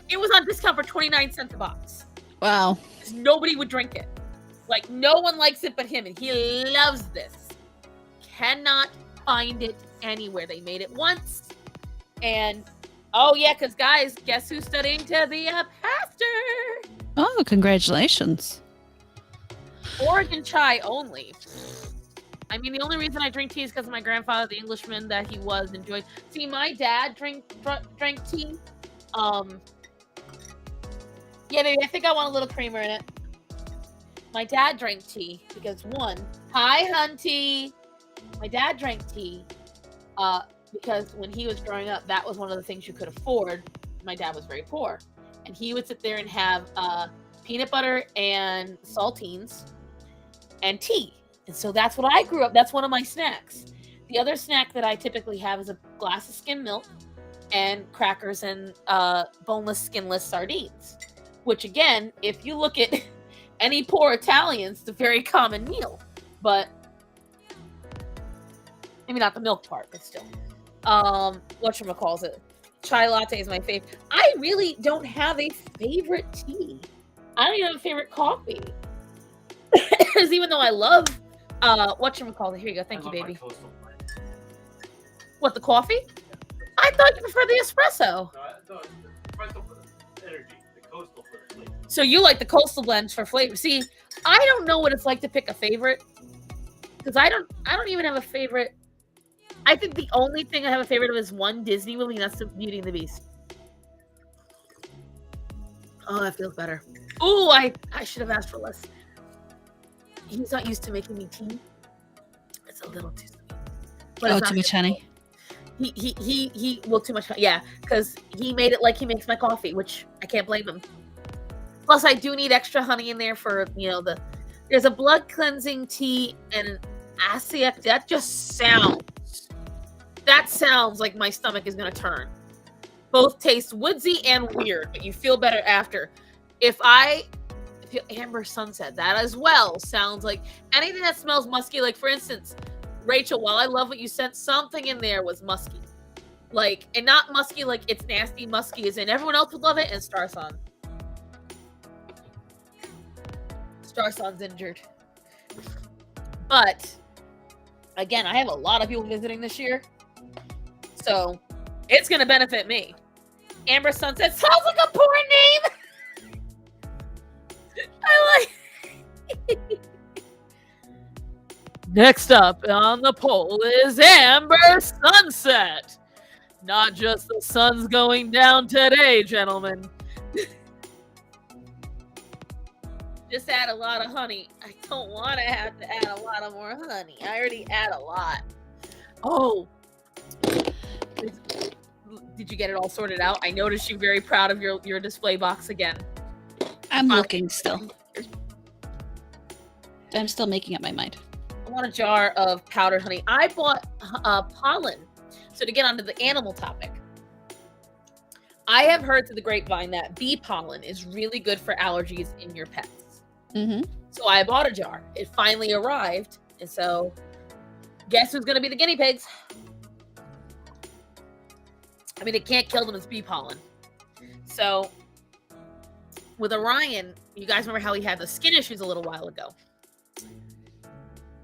It was on discount for 29 cents a box. Wow. Nobody would drink it. Like, no one likes it but him, and he loves this. Cannot find it anywhere. They made it once, and oh yeah, because guys, guess who's studying to be a pastor? Oh, congratulations. Oregon chai only. I mean, the only reason I drink tea is because of my grandfather, the Englishman that he was, enjoyed. See, my dad drank tea. Yeah, baby, I think I want a little creamer in it. My dad drank tea because one, hi, Hunty. My dad drank tea because when he was growing up, that was one of the things you could afford. My dad was very poor, and he would sit there and have peanut butter and saltines and tea. And so that's what I grew up. That's one of my snacks. The other snack that I typically have is a glass of skim milk and crackers and boneless, skinless sardines, which again, if you look at any poor Italians, it's a very common meal. But maybe not the milk part, but still. Whatchamacallit? Chai latte is my favorite. I really don't have a favorite tea. I don't even have a favorite coffee. Because even though I love whatchamacallit, here you go. Thank you, baby. What, the coffee? I thought you preferred the espresso. No, espresso for the energy, the coastal for the flavor. So you like the coastal blends for flavor. See, I don't know what it's like to pick a favorite. Because I don't even have a favorite. I think the only thing I have a favorite of is one Disney movie, and that's the Beauty and the Beast. Oh, that feels better. Ooh, I should have asked for less. He's not used to making me tea. It's a little too sweet. Oh, too much honey. He well, too much. Yeah, because he made it like he makes my coffee, which I can't blame him. Plus, I do need extra honey in there for, there's a blood cleansing tea and an Asiac. That sounds like my stomach is going to turn. Both taste woodsy and weird, but you feel better after. Amber Sunset, that as well sounds like anything that smells musky. Like, for instance, Rachel, while I love what you sent, something in there was musky. Like, and not musky like it's nasty, musky as in everyone else would love it, and Starson. Starson's injured. But, again, I have a lot of people visiting this year. So, it's going to benefit me. Amber Sunset sounds like a porn name! I like... Next up on the poll is Amber Sunset. Not just the sun's going down today, gentlemen. Just add a lot of honey. I don't want to have to add a lot of more honey. I already add a lot. Oh. Did you get it all sorted out? I noticed you're very proud of your display box again. I'm looking still. I'm still making up my mind. I want a jar of powdered honey. I bought pollen. So to get onto the animal topic, I have heard through the grapevine that bee pollen is really good for allergies in your pets. Mm-hmm. So I bought a jar. It finally arrived. And so guess who's going to be the guinea pigs? I mean, it can't kill them as bee pollen. So with Orion, you guys remember how he had the skin issues a little while ago?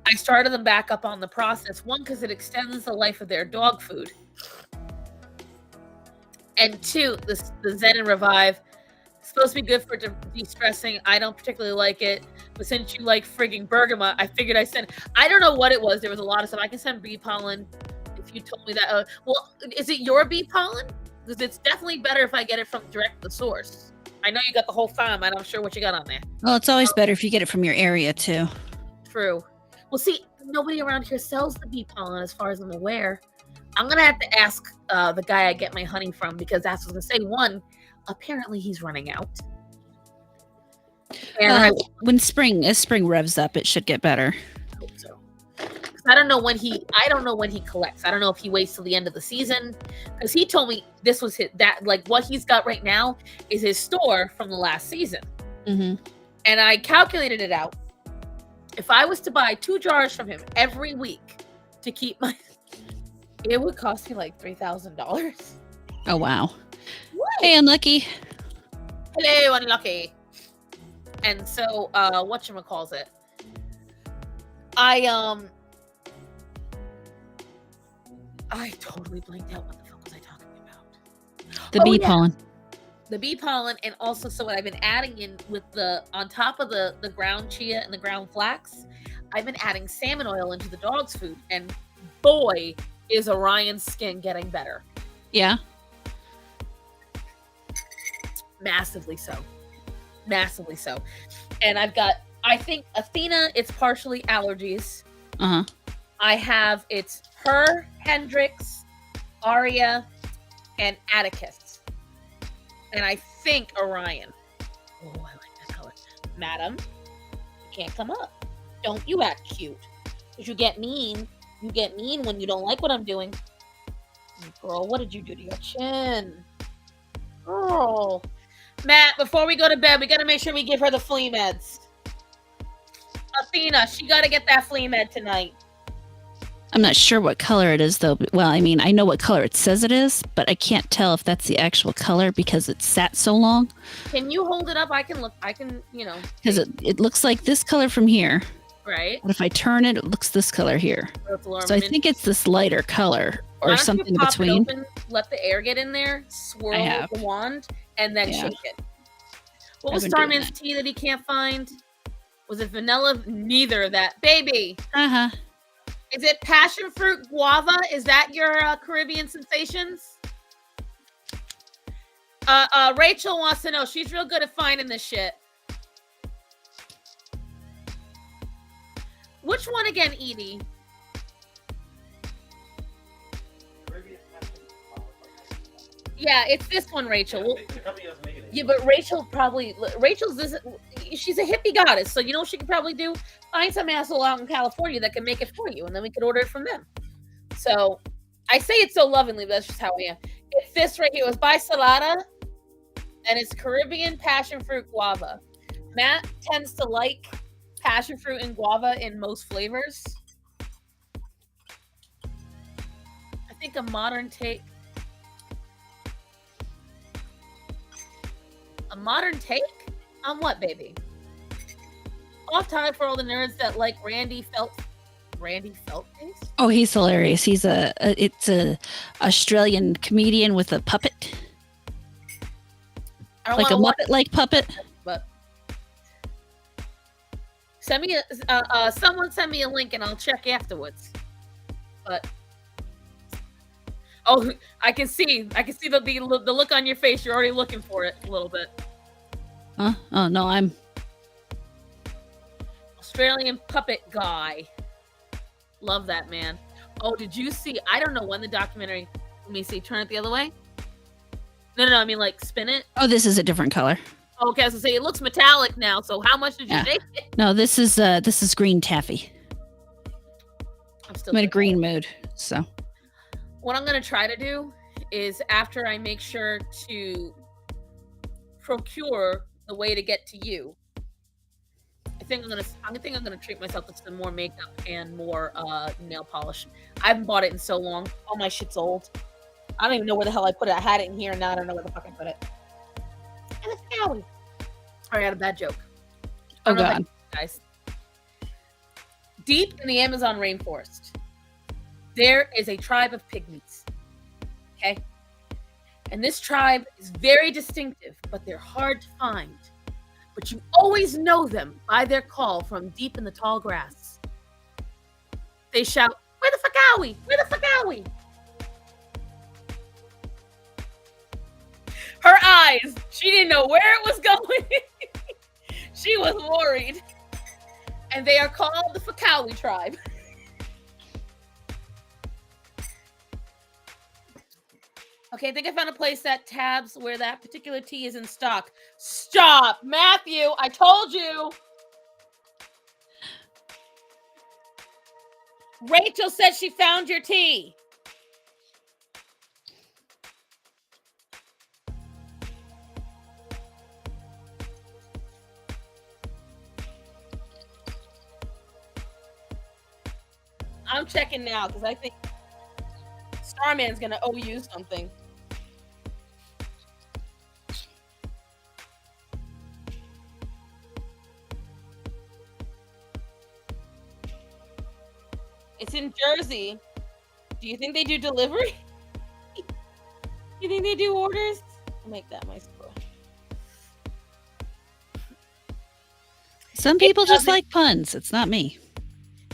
I started them back up on the process. One, because it extends the life of their dog food. And two, the Zen and Revive. It's supposed to be good for de-stressing. I don't particularly like it. But since you like frigging bergamot, I figured I send... I don't know what it was. There was a lot of stuff. I can send bee pollen if you told me that. Well, is it your bee pollen? Because it's definitely better if I get it from direct the source. I know you got the whole farm. I'm not sure what you got on there. Well, it's always better if you get it from your area, too. True. Well, see, nobody around here sells the bee pollen as far as I'm aware. I'm going to have to ask the guy I get my honey from, because that's what I was going to say. One, apparently he's running out. And When spring revs up, it should get better. I hope so. 'Cause I don't know when he collects. I don't know if he waits till the end of the season, because he told me this was what he's got right now is his store from the last season. Mm-hmm. And I calculated it out. If I was to buy 2 jars from him every week to keep it would cost me like $3,000. Oh wow! What? Hey, unlucky. Hello, unlucky. And so, whatchamacallit? I totally blanked out. What the fuck was I talking about? The bee pollen. The bee pollen, and also so what I've been adding in with on top of the ground chia and the ground flax, I've been adding salmon oil into the dog's food, and boy, is Orion's skin getting better. Yeah. Massively so. Massively so. And I think Athena, it's partially allergies. Uh-huh. I have, it's her, Hendrix, Aria, and Atticus. And I think Orion. Oh, I like that color. Madam, you can't come up. Don't you act cute. Because you get mean. You get mean when you don't like what I'm doing. Girl, what did you do to your chin? Girl. Matt, before we go to bed, we got to make sure we give her the flea meds. Athena, she got to get that flea med tonight. I'm not sure what color it is, though. Well, I mean, I know what color it says it is, but I can't tell if that's the actual color because it sat so long. Can you hold it up? I can look. I can, Because it looks like this color from here. Right. But if I turn it, it looks this color here. So I think it's this lighter color or something in between. It open, let the air get in there, swirl the wand, and then shake it. What was Starman's tea that he can't find? Was it vanilla? Neither of that. Baby. Uh-huh. Is it passion fruit guava? Is that your Caribbean sensations? Rachel wants to know. She's real good at finding this shit. Which one again, Edie? Yeah, it's this one, Rachel. Yeah, but she's a hippie goddess, so you know what she could probably do? Find some asshole out in California that can make it for you, and then we could order it from them. So, I say it so lovingly, but that's just how we am. It's this right here. It was by Salada, and it's Caribbean passion fruit guava. Matt tends to like passion fruit and guava in most flavors. I think a modern take. A modern take? On what, baby? Off topic for all the nerds that like Randy Felt face? Oh, he's hilarious. He's it's a Australian comedian with a puppet. Like a Muppet-like puppet. But send me someone send me a link and I'll check afterwards. But oh, I can see the look on your face. You're already looking for it a little bit. Huh? Oh no, I'm Australian puppet guy. Love that man. Oh, did you see? I don't know when the documentary. Let me see. Turn it the other way. No. I mean, like spin it. Oh, this is a different color. Okay, I was gonna say it looks metallic now. So how much did you shake it? No, this is green taffy. I'm in a green mood, so. What I'm gonna try to do is after I make sure to procure the way to get to you. I think I'm gonna treat myself to some more makeup and more nail polish. I haven't bought it in so long. All my shit's old. I don't even know where the hell I put it. I had it in here and now I don't know where the fuck I put it. And it's Howie. I got a bad joke. Oh god. Guys. Deep in the Amazon rainforest, there is a tribe of pygmies. Okay? And this tribe is very distinctive, but they're hard to find. But you always know them by their call from deep in the tall grass. They shout, "Where the fuck are we? Where the fuck are we?" Her eyes, she didn't know where it was going. She was worried. And they are called the Fakawi tribe. Okay, I think I found a place that tabs where that particular tea is in stock. Stop, Matthew! I told you. Rachel said she found your tea. I'm checking now because I think Starman's gonna owe you something. It's in Jersey. Do you think they do delivery? You think they do orders? I'll make that my score. Some people just like puns. It's not me.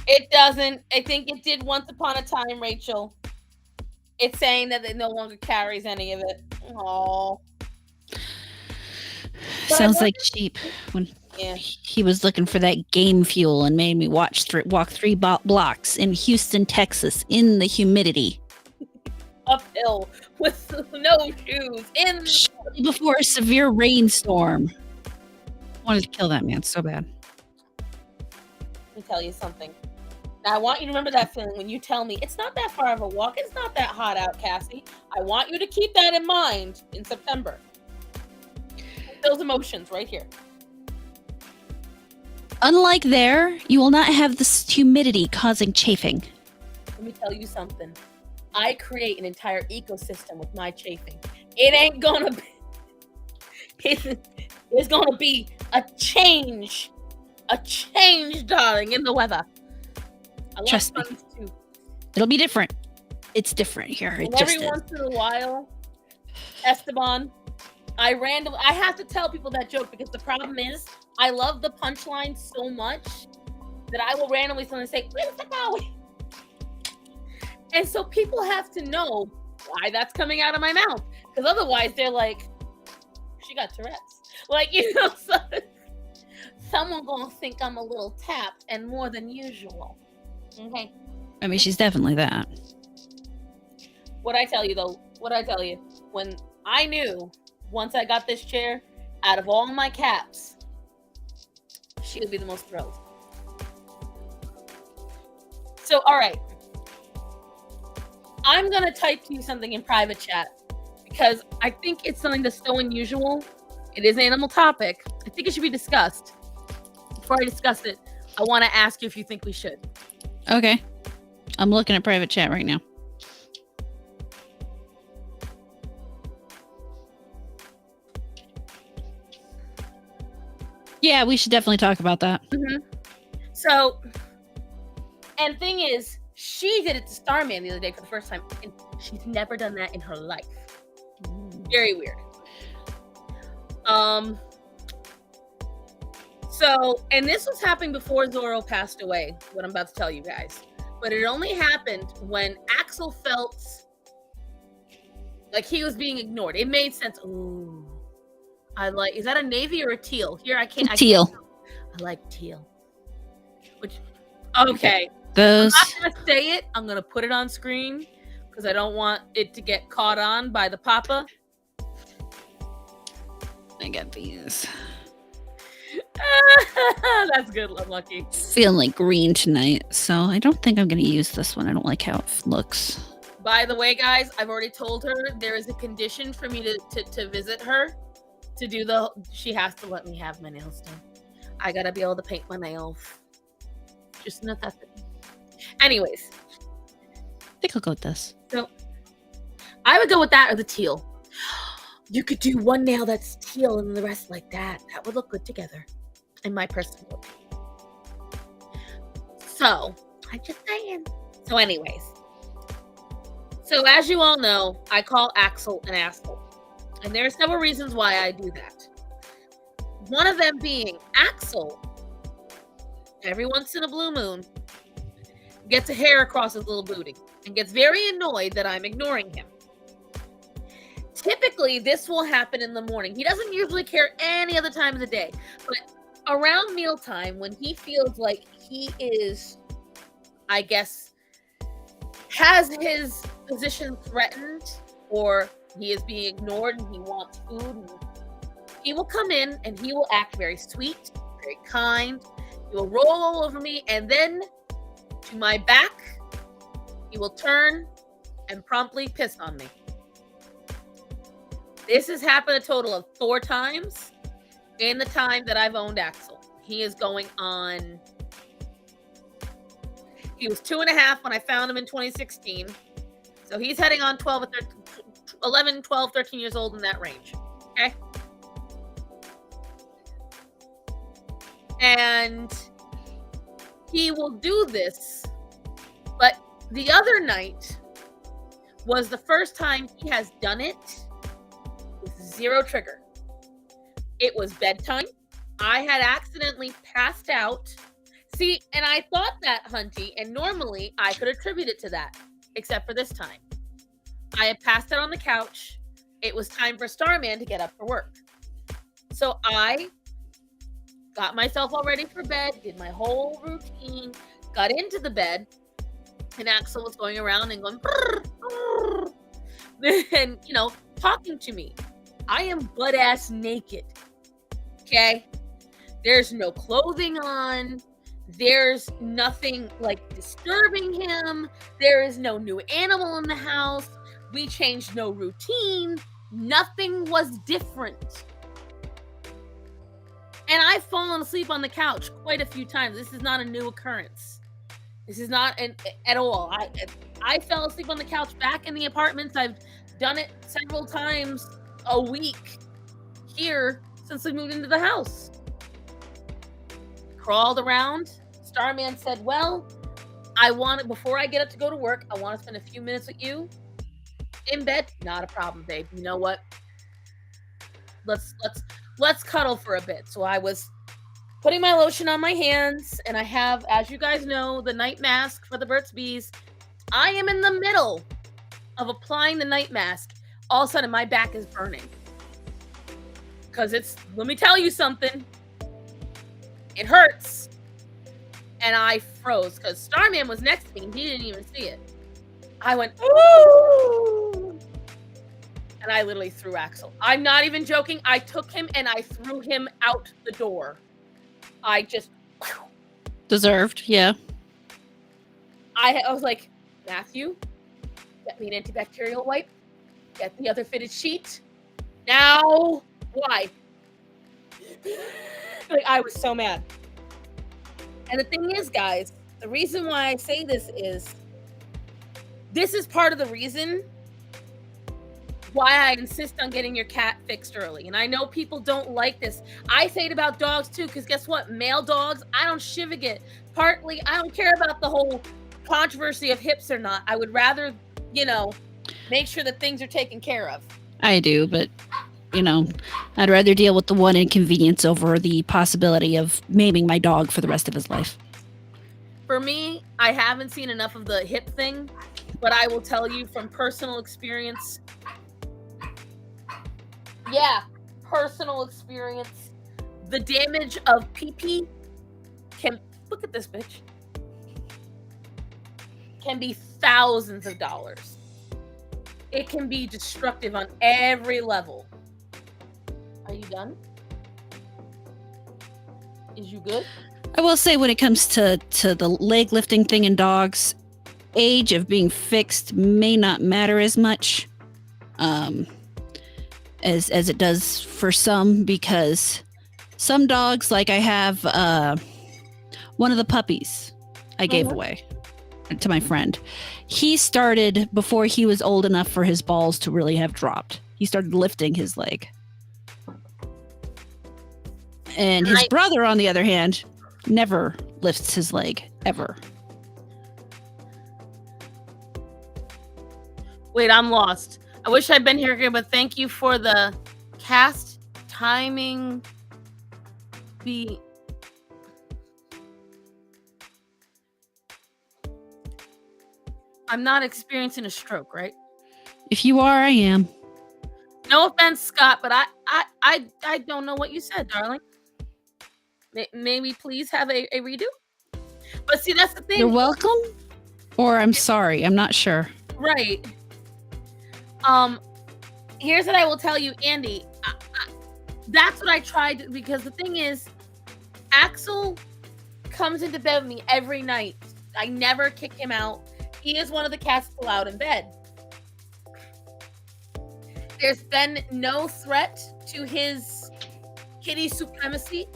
It doesn't. I think it did once upon a time, Rachel. It's saying that it no longer carries any of it. Oh. Sounds like cheap when Yeah. he was looking for that game fuel and made me walk 3 blocks in Houston, Texas, in the humidity. Uphill with no shoes in Before a severe rainstorm. Wanted to kill that man so bad. Let me tell you something. Now, I want you to remember that feeling when you tell me it's not that far of a walk. It's not that hot out, Cassie. I want you to keep that in mind in September. Those emotions right here. Unlike there, you will not have this humidity causing chafing. Let me tell you something. I create an entire ecosystem with my chafing. It ain't gonna be. There's gonna be a change, darling, in the weather. Trust me. Too. It'll be different. It's different here. It And just every is. once in a while, Esteban, I have to tell people that joke because the problem is I love the punchline so much that I will randomly suddenly say, "Where's the cow?" And so people have to know why that's coming out of my mouth, because otherwise they're like, "She got Tourette's," like, you know. So someone gonna think I'm a little tapped and more than usual. Okay. I mean, she's definitely that. What I tell you though, when I knew once I got this chair, out of all my cats, she would be the most thrilled. So, all right. I'm going to type to you something in private chat because I think it's something that's so unusual. It is an animal topic. I think it should be discussed. Before I discuss it, I want to ask you if you think we should. Okay. I'm looking at private chat right now. Yeah, we should definitely talk about that. Mm-hmm. So, and thing is, she did it to Starman the other day for the first time, and she's never done that in her life. Very weird. So, and this was happening before Zorro passed away, what I'm about to tell you guys. But it only happened when Axel felt like he was being ignored. It made sense. Ooh. Is that a navy or a teal? Here, Teal. I like teal. Which, okay. Those. I'm not gonna say it. I'm gonna put it on screen because I don't want it to get caught on by the papa. I got these. That's good, Lucky. Feeling like green tonight, so I don't think I'm going to use this one. I don't like how it looks. By the way, guys, I've already told her there is a condition for me to visit her to do she has to let me have my nails done. I gotta be able to paint my nails. Just not that. Anyways, I think I'll go with this. So I would go with that or the teal. You could do one nail that's teal and the rest like that. That would look good together, in my personal opinion. So, I'm just saying. So anyways. So as you all know, I call Axel an asshole. And there are several reasons why I do that. One of them being Axel, every once in a blue moon, gets a hair across his little booty and gets very annoyed that I'm ignoring him. Typically, this will happen in the morning. He doesn't usually care any other time of the day. But around mealtime, when he feels like he is, has his position threatened or He is being ignored and he wants food. And he will come in and he will act very sweet, very kind. He will roll all over me, and then to my back, he will turn and promptly piss on me. This has happened a total of 4 times in the time that I've owned Axel. He is going on. He was 2.5 when I found him in 2016. So he's heading on 11, 12, 13 years old in that range. Okay. And he will do this. But the other night was the first time he has done it with 0 trigger. It was bedtime. I had accidentally passed out. See, and I thought that, Hunty, and normally I could attribute it to that, except for this time. I had passed out on the couch. It was time for Starman to get up for work. So I got myself all ready for bed, did my whole routine, got into the bed, and Axel was going around and going, brr, brr, and, talking to me. I am butt-ass naked, okay? There's no clothing on. There's nothing, disturbing him. There is no new animal in the house. We changed no routine. Nothing was different. And I've fallen asleep on the couch quite a few times. This is not a new occurrence. This is not at all. I fell asleep on the couch back in the apartments. I've done it several times a week here since we moved into the house. Crawled around. Starman said, well, before I get up to go to work, I want to spend a few minutes with you in bed. Not a problem, babe. You know what? Let's cuddle for a bit. So I was putting my lotion on my hands, and I have, as you guys know, the night mask for the Burt's Bees. I am in the middle of applying the night mask. All of a sudden, my back is burning. Because let me tell you something. It hurts. And I froze because Starman was next to me and he didn't even see it. I went, ooh. And I literally threw Axel. I'm not even joking. I took him and I threw him out the door. I just... Deserved, yeah. I was like, Matthew, get me an antibacterial wipe. Get the other fitted sheet. Now, why? I was so mad. And the thing is, guys, the reason why I say this is part of the reason why I insist on getting your cat fixed early. And I know people don't like this. I say it about dogs too, because guess what? Male dogs, I don't shivagate. Partly, I don't care about the whole controversy of hips or not. I would rather, make sure that things are taken care of. I do, but I'd rather deal with the one inconvenience over the possibility of maiming my dog for the rest of his life. For me, I haven't seen enough of the hip thing, but I will tell you from personal experience. Yeah, personal experience. The damage of pee-pee look at this bitch, can be thousands of dollars. It can be destructive on every level. Are you done? Is you good? I will say when it comes to the leg lifting thing in dogs, age of being fixed may not matter as much as it does for some, because some dogs, like I have one of the puppies I gave away to my friend. He started before he was old enough for his balls to really have dropped. He started lifting his leg. And his brother, on the other hand, never lifts his leg, ever. Wait, I'm lost. I wish I'd been here, but thank you for the cast timing. I'm not experiencing a stroke, right? If you are, I am. No offense, Scott, but I don't know what you said, darling. May we please have a redo? But see, that's the thing. You're welcome? Or I'm sorry, I'm not sure. Right. here's what I will tell you, Andy. That's what I tried, because the thing is, Axel comes into bed with me every night. I never kick him out. He is one of the cats allowed in bed. There's been no threat to his kitty supremacy.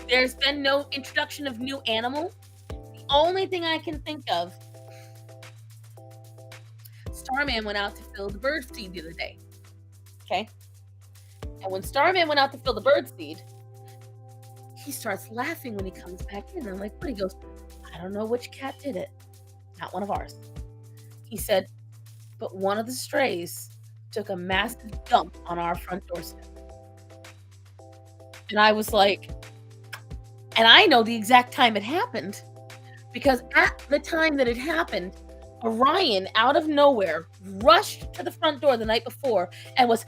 There's been no introduction of new animal. The only thing I can think of, Starman went out to fill the bird seed the other day. Okay? And when Starman went out to fill the bird seed, he starts laughing when he comes back in. I'm like, what? He goes, I don't know which cat did it. Not one of ours. He said, but one of the strays took a massive dump on our front doorstep. And I was like, and I know the exact time it happened, because at the time that it happened, Orion, out of nowhere, rushed to the front door the night before and was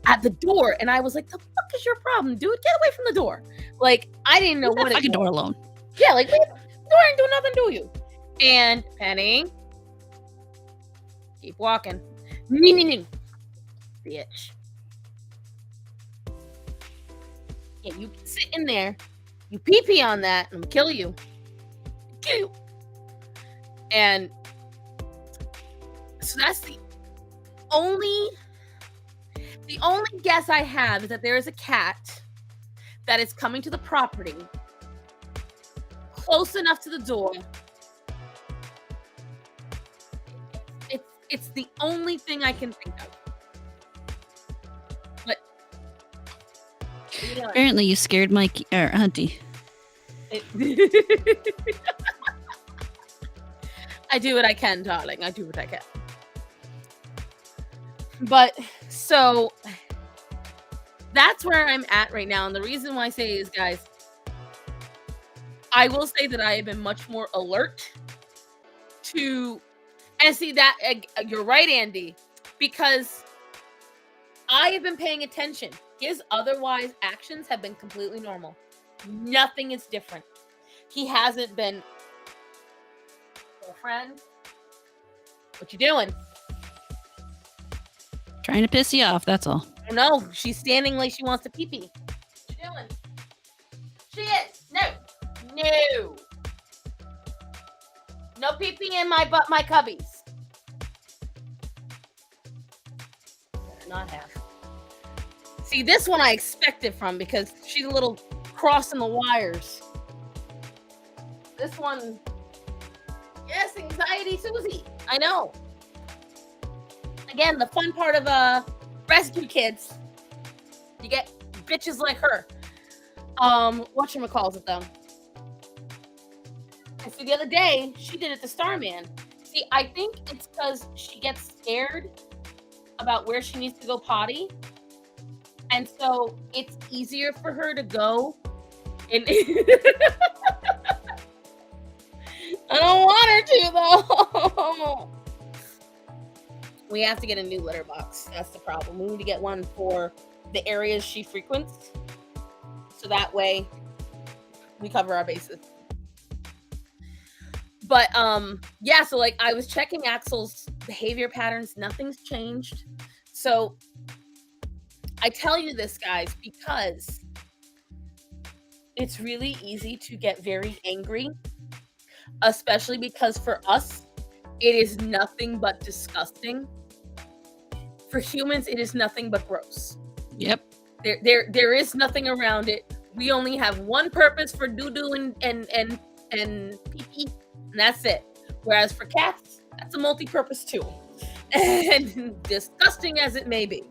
at the door. And I was like, the fuck is your problem, dude? Get away from the door. Like, I didn't know Leave what that it fucking was. door alone. Yeah, like, leave the door ain't do nothing to you. And Penny, keep walking. Bitch. Yeah, you can sit in there. You pee on that, and I'm gonna kill you. Kill you. And so that's the only guess I have, is that there is a cat that is coming to the property close enough to the door. It's the only thing I can think of. But you know, Apparently, you scared Mikey or Auntie. I do what I can, darling. I do what I can. But so that's where I'm at right now. And the reason why I say is, guys, I will say that I have been much more alert to, and see that you're right, Andy, because I have been paying attention. His otherwise actions have been completely normal. Nothing is different. He hasn't been, girlfriend, what you doing? Trying to piss you off, that's all. No, she's standing like she wants to pee pee. What you doing? She is. No. No pee pee in my butt, my cubbies. Better not have. See, this one I expected from, because she's a little crossing the wires. This one, yes, anxiety Susie. I know. Again, the fun part of rescue kids, you get bitches like her. Whatchamacallit though. And so the other day, she did it to Starman. See, I think it's because she gets scared about where she needs to go potty. And so it's easier for her to go. And I don't want her to, though. We have to get a new litter box. That's the problem. We need to get one for the areas she frequents, so that way we cover our bases. But yeah, so like I was checking Axel's behavior patterns. Nothing's changed. So I tell you this, guys, because it's really easy to get very angry, especially because for us, it is nothing but disgusting. For humans, it is nothing but gross. Yep. There is nothing around it. We only have one purpose for doo-doo and pee-pee, and that's it. Whereas for cats, that's a multi-purpose tool. And disgusting as it may be.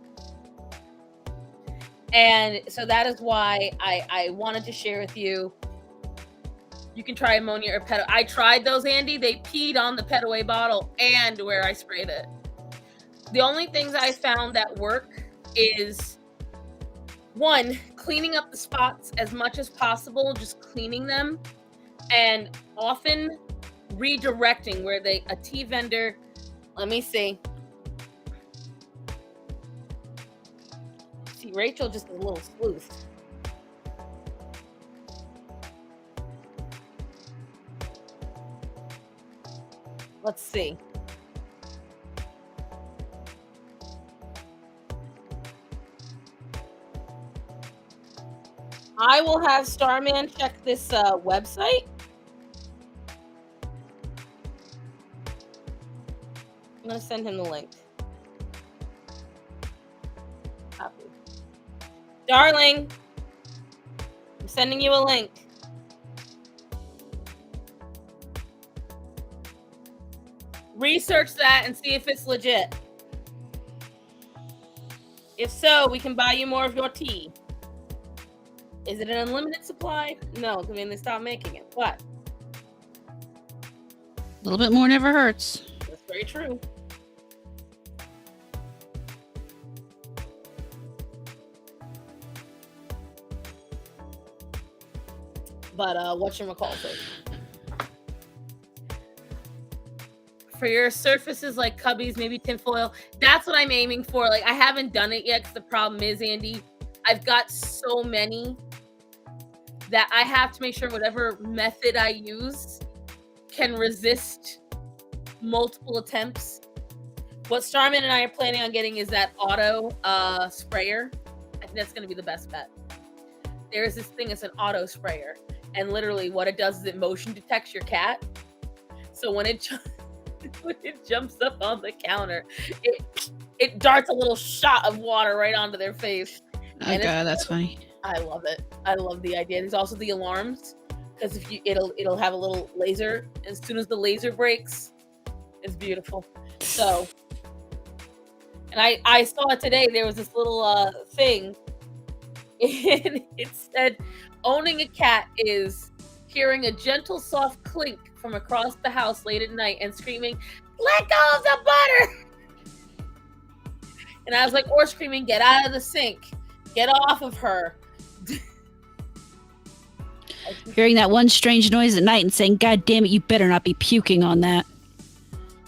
And so that is why I wanted to share with you. You can try ammonia or pet. I tried those, Andy. They peed on the Petaway bottle and where I sprayed it. The only things I found that work is, one, cleaning up the spots as much as possible, just cleaning them, and often redirecting where a tea vendor, let me see. See, Rachel just is a little sleuth. Let's see. I will have Starman check this website. I'm gonna send him the link. Copy. Darling, I'm sending you a link. Research that and see if it's legit. If so, we can buy you more of your tea. Is it an unlimited supply? No, I mean they stopped making it. But A little bit more never hurts. that's very true. But whatchamacallit? For your surfaces like cubbies, maybe tinfoil. That's what I'm aiming for. Like, I haven't done it yet because the problem is, Andy, I've got so many that I have to make sure whatever method I use can resist multiple attempts. What Starman and I are planning on getting is that auto sprayer. I think that's going to be the best bet. There's this thing, it's an auto sprayer. And literally what it does is it motion detects your cat. So when it jumps up on the counter, it darts a little shot of water right onto their face. Oh god, that's funny. I love it. I love the idea. There's also the alarms, because if you it'll have a little laser. As soon as the laser breaks, it's beautiful. So, and I saw it today. There was this little thing, and it said, "Owning a cat is hearing a gentle, soft clink from across the house late at night and screaming, 'Let go of the butter!'" And I was like, or screaming, "Get out of the sink. Get off of her." Hearing that one strange noise at night and saying, "God damn it, you better not be puking on that."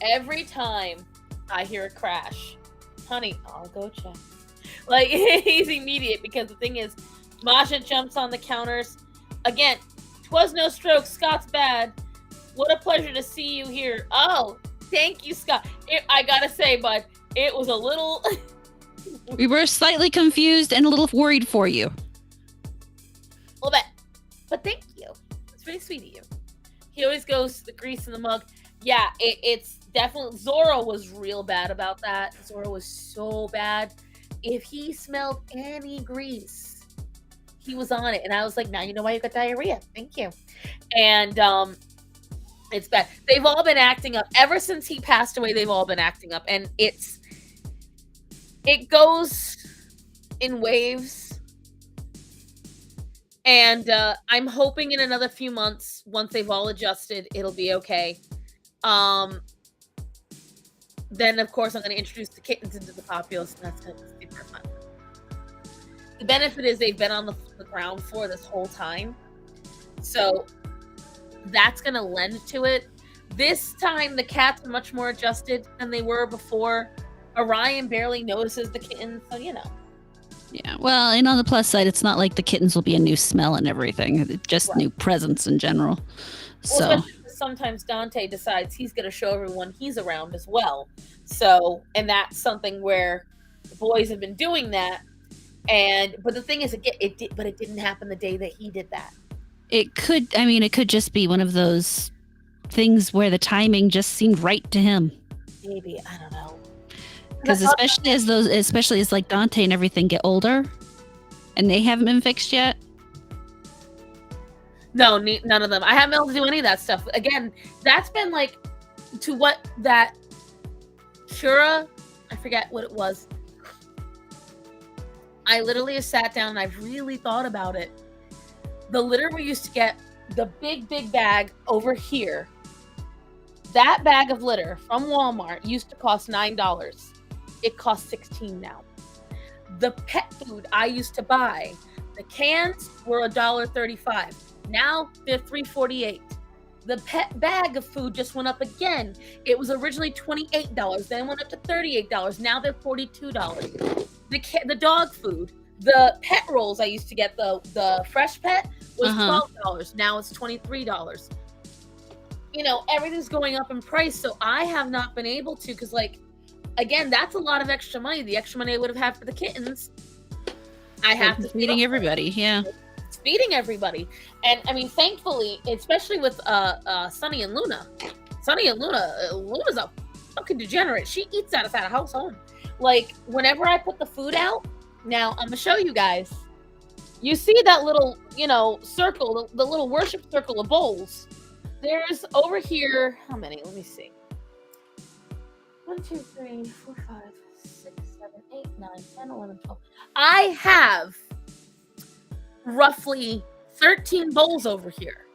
Every time I hear a crash, honey, I'll go check. Like, he's immediate, because the thing is, Masha jumps on the counters. Again, 'twas no stroke, Scott's bad. What a pleasure to see you here. Oh, thank you, Scott. I gotta say, bud, it was a little... We were slightly confused and a little worried for you. Well, but thank you. It's very sweet of you. He always goes to the grease in the mug. Yeah, it's definitely... Zoro was real bad about that. Zoro was so bad. If he smelled any grease, he was on it. And I was like, now you know why you got diarrhea. Thank you. And it's bad. They've all been acting up. Ever since he passed away, they've all been acting up. And it goes in waves. And I'm hoping in another few months, once they've all adjusted, it'll be okay. Then, of course, I'm going to introduce the kittens into the populace, and that's going to be super fun. The benefit is they've been on the ground floor this whole time. So that's going to lend to it. This time, the cats are much more adjusted than they were before. Orion barely notices the kittens, so you know. Yeah, well, and on the plus side, it's not like the kittens will be a new smell and everything. Just Right. new presence in general. So, Well, sometimes Dante decides he's going to show everyone he's around as well. So, and that's something where the boys have been doing that. But the thing is, it didn't happen the day that he did that. it could just be one of those things where the timing just seemed right to him. Maybe, I don't know. Because especially as like Dante and everything get older, and they haven't been fixed yet. No, none of them. I haven't been able to do any of that stuff. Again, that's been like to what that Shura, I forget what it was. I literally have sat down and I've really thought about it. The litter we used to get, the big bag over here, that bag of litter from Walmart used to cost $9. It costs $16 now. The pet food I used to buy, the cans were $1.35. Now they're $3.48. The pet bag of food just went up again. It was originally $28, then went up to $38. Now they're $42. The dog food, the pet rolls I used to get, the fresh pet was $12. Now it's $23. You know, everything's going up in price, so I have not been able to, because like, again, that's a lot of extra money. The extra money I would have had for the kittens, I have to feeding everybody. Yeah, it's feeding everybody. And I mean, thankfully, especially with Sunny and Luna. Luna's a fucking degenerate. She eats out of that house home. Like, whenever I put the food out, now I'm gonna show you guys. You see that little, circle, the little worship circle of bowls. There's over here, how many? Let me see. 1, 2, 3, 4, 5, 6, 7, 8, 9, 10, 11, 12. I have roughly 13 bowls over here.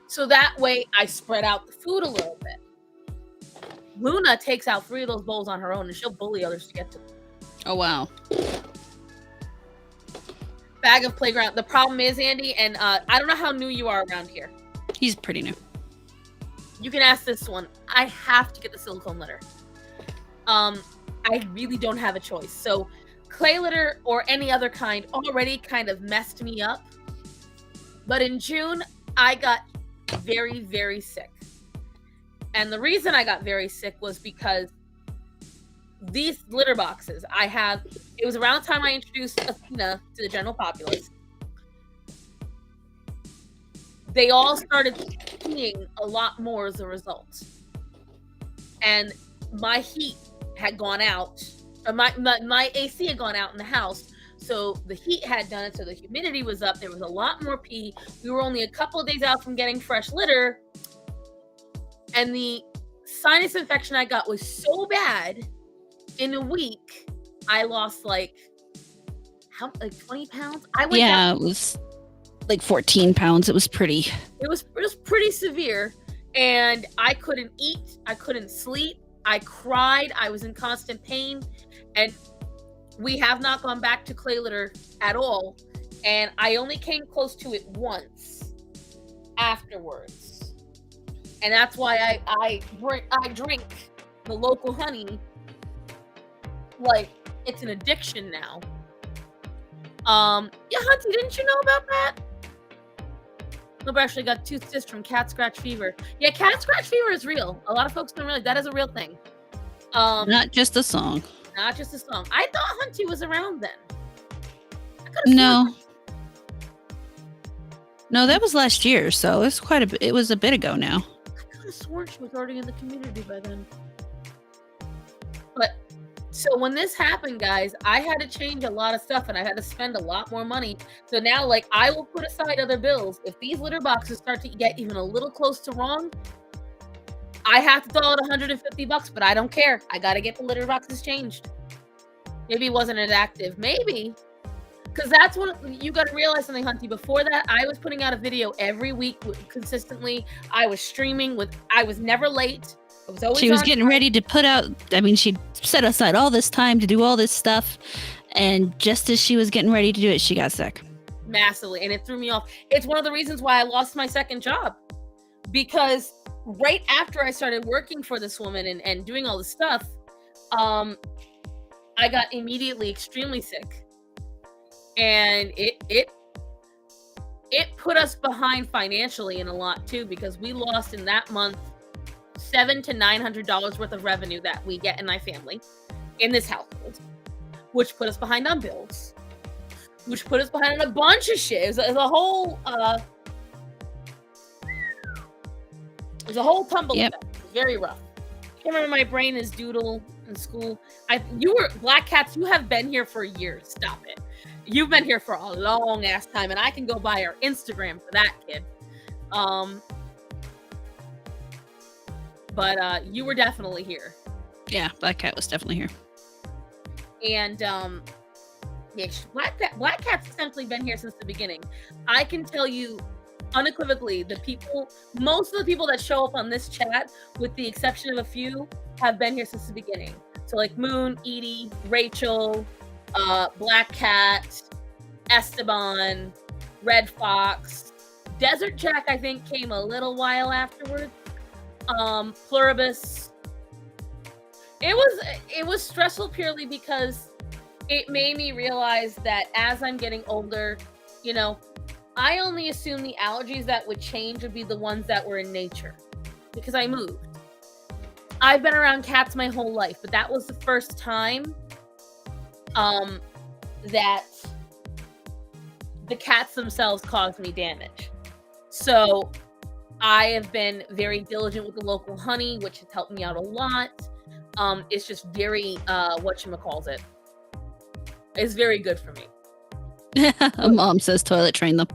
So that way I spread out the food a little bit. Luna takes out 3 of those bowls on her own and she'll bully others to get to them. Oh, wow. Bag of playground. The problem is, Andy, and I don't know how new you are around here. He's pretty new. You can ask this one. I have to get the silicone litter. I really don't have a choice. So clay litter or any other kind already kind of messed me up. But in June, I got very, very sick. And the reason I got very sick was because these litter boxes it was around the time I introduced Athena to the general populace. They all started peeing a lot more as a result. And my heat had gone out. My AC had gone out in the house. So the heat had done it. So the humidity was up. There was a lot more pee. We were only a couple of days out from getting fresh litter. And the sinus infection I got was so bad. In a week, I lost like 20 pounds. It was like 14 pounds. It was pretty. It was pretty severe, and I couldn't eat. I couldn't sleep. I cried. I was in constant pain, and we have not gone back to clay litter at all. And I only came close to it once afterwards, and that's why I drink the local honey. Like, it's an addiction now. Yeah, Hunty, didn't you know about that? Nope, actually got tooth cyst from cat scratch fever. Yeah, cat scratch fever is real. A lot of folks don't realize that is a real thing. Not just a song. Not just a song. I thought Hunty was around then. No. No, that was last year, so it's it was a bit ago now. I could have sworn she was already in the community by then. But so when this happened, guys, I had to change a lot of stuff and I had to spend a lot more money. So now, like, I will put aside other bills. If these litter boxes start to get even a little close to wrong, I have to throw out $150, but I don't care. I got to get the litter boxes changed. Maybe it wasn't as active. Maybe. Because that's when you got to realize something, Hunty. Before that, I was putting out a video every week consistently. I was streaming I was never late. She was getting ready to put out, she'd set aside all this time to do all this stuff. And just as she was getting ready to do it, she got sick. Massively. And it threw me off. It's one of the reasons why I lost my second job. Because right after I started working for this woman and doing all this stuff, I got immediately extremely sick. And it put us behind financially in a lot too, because we lost in that month $700 to $900 worth of revenue that we get in my family in this household, which put us behind on bills, which put us behind on a bunch of shit. It was a whole tumble. Yep. Very rough. I remember my brain is doodle in school. Black Cats, you have been here for years. Stop it. You've been here for a long ass time, and I can go by our Instagram for that, kid. But you were definitely here. Yeah, Black Cat was definitely here. And yeah, Black Cat's essentially been here since the beginning. I can tell you unequivocally, most of the people that show up on this chat, with the exception of a few, have been here since the beginning. So like Moon, Edie, Rachel, Black Cat, Esteban, Red Fox, Desert Jack, I think came a little while afterwards. Pluribus. It was stressful purely because it made me realize that as I'm getting older, I only assumed the allergies that would change would be the ones that were in nature, because I moved. I've been around cats my whole life, but that was the first time that the cats themselves cause me damage. So I have been very diligent with the local honey, which has helped me out a lot. It's just very whatchamacallit. It's very good for me. Mom says toilet train them.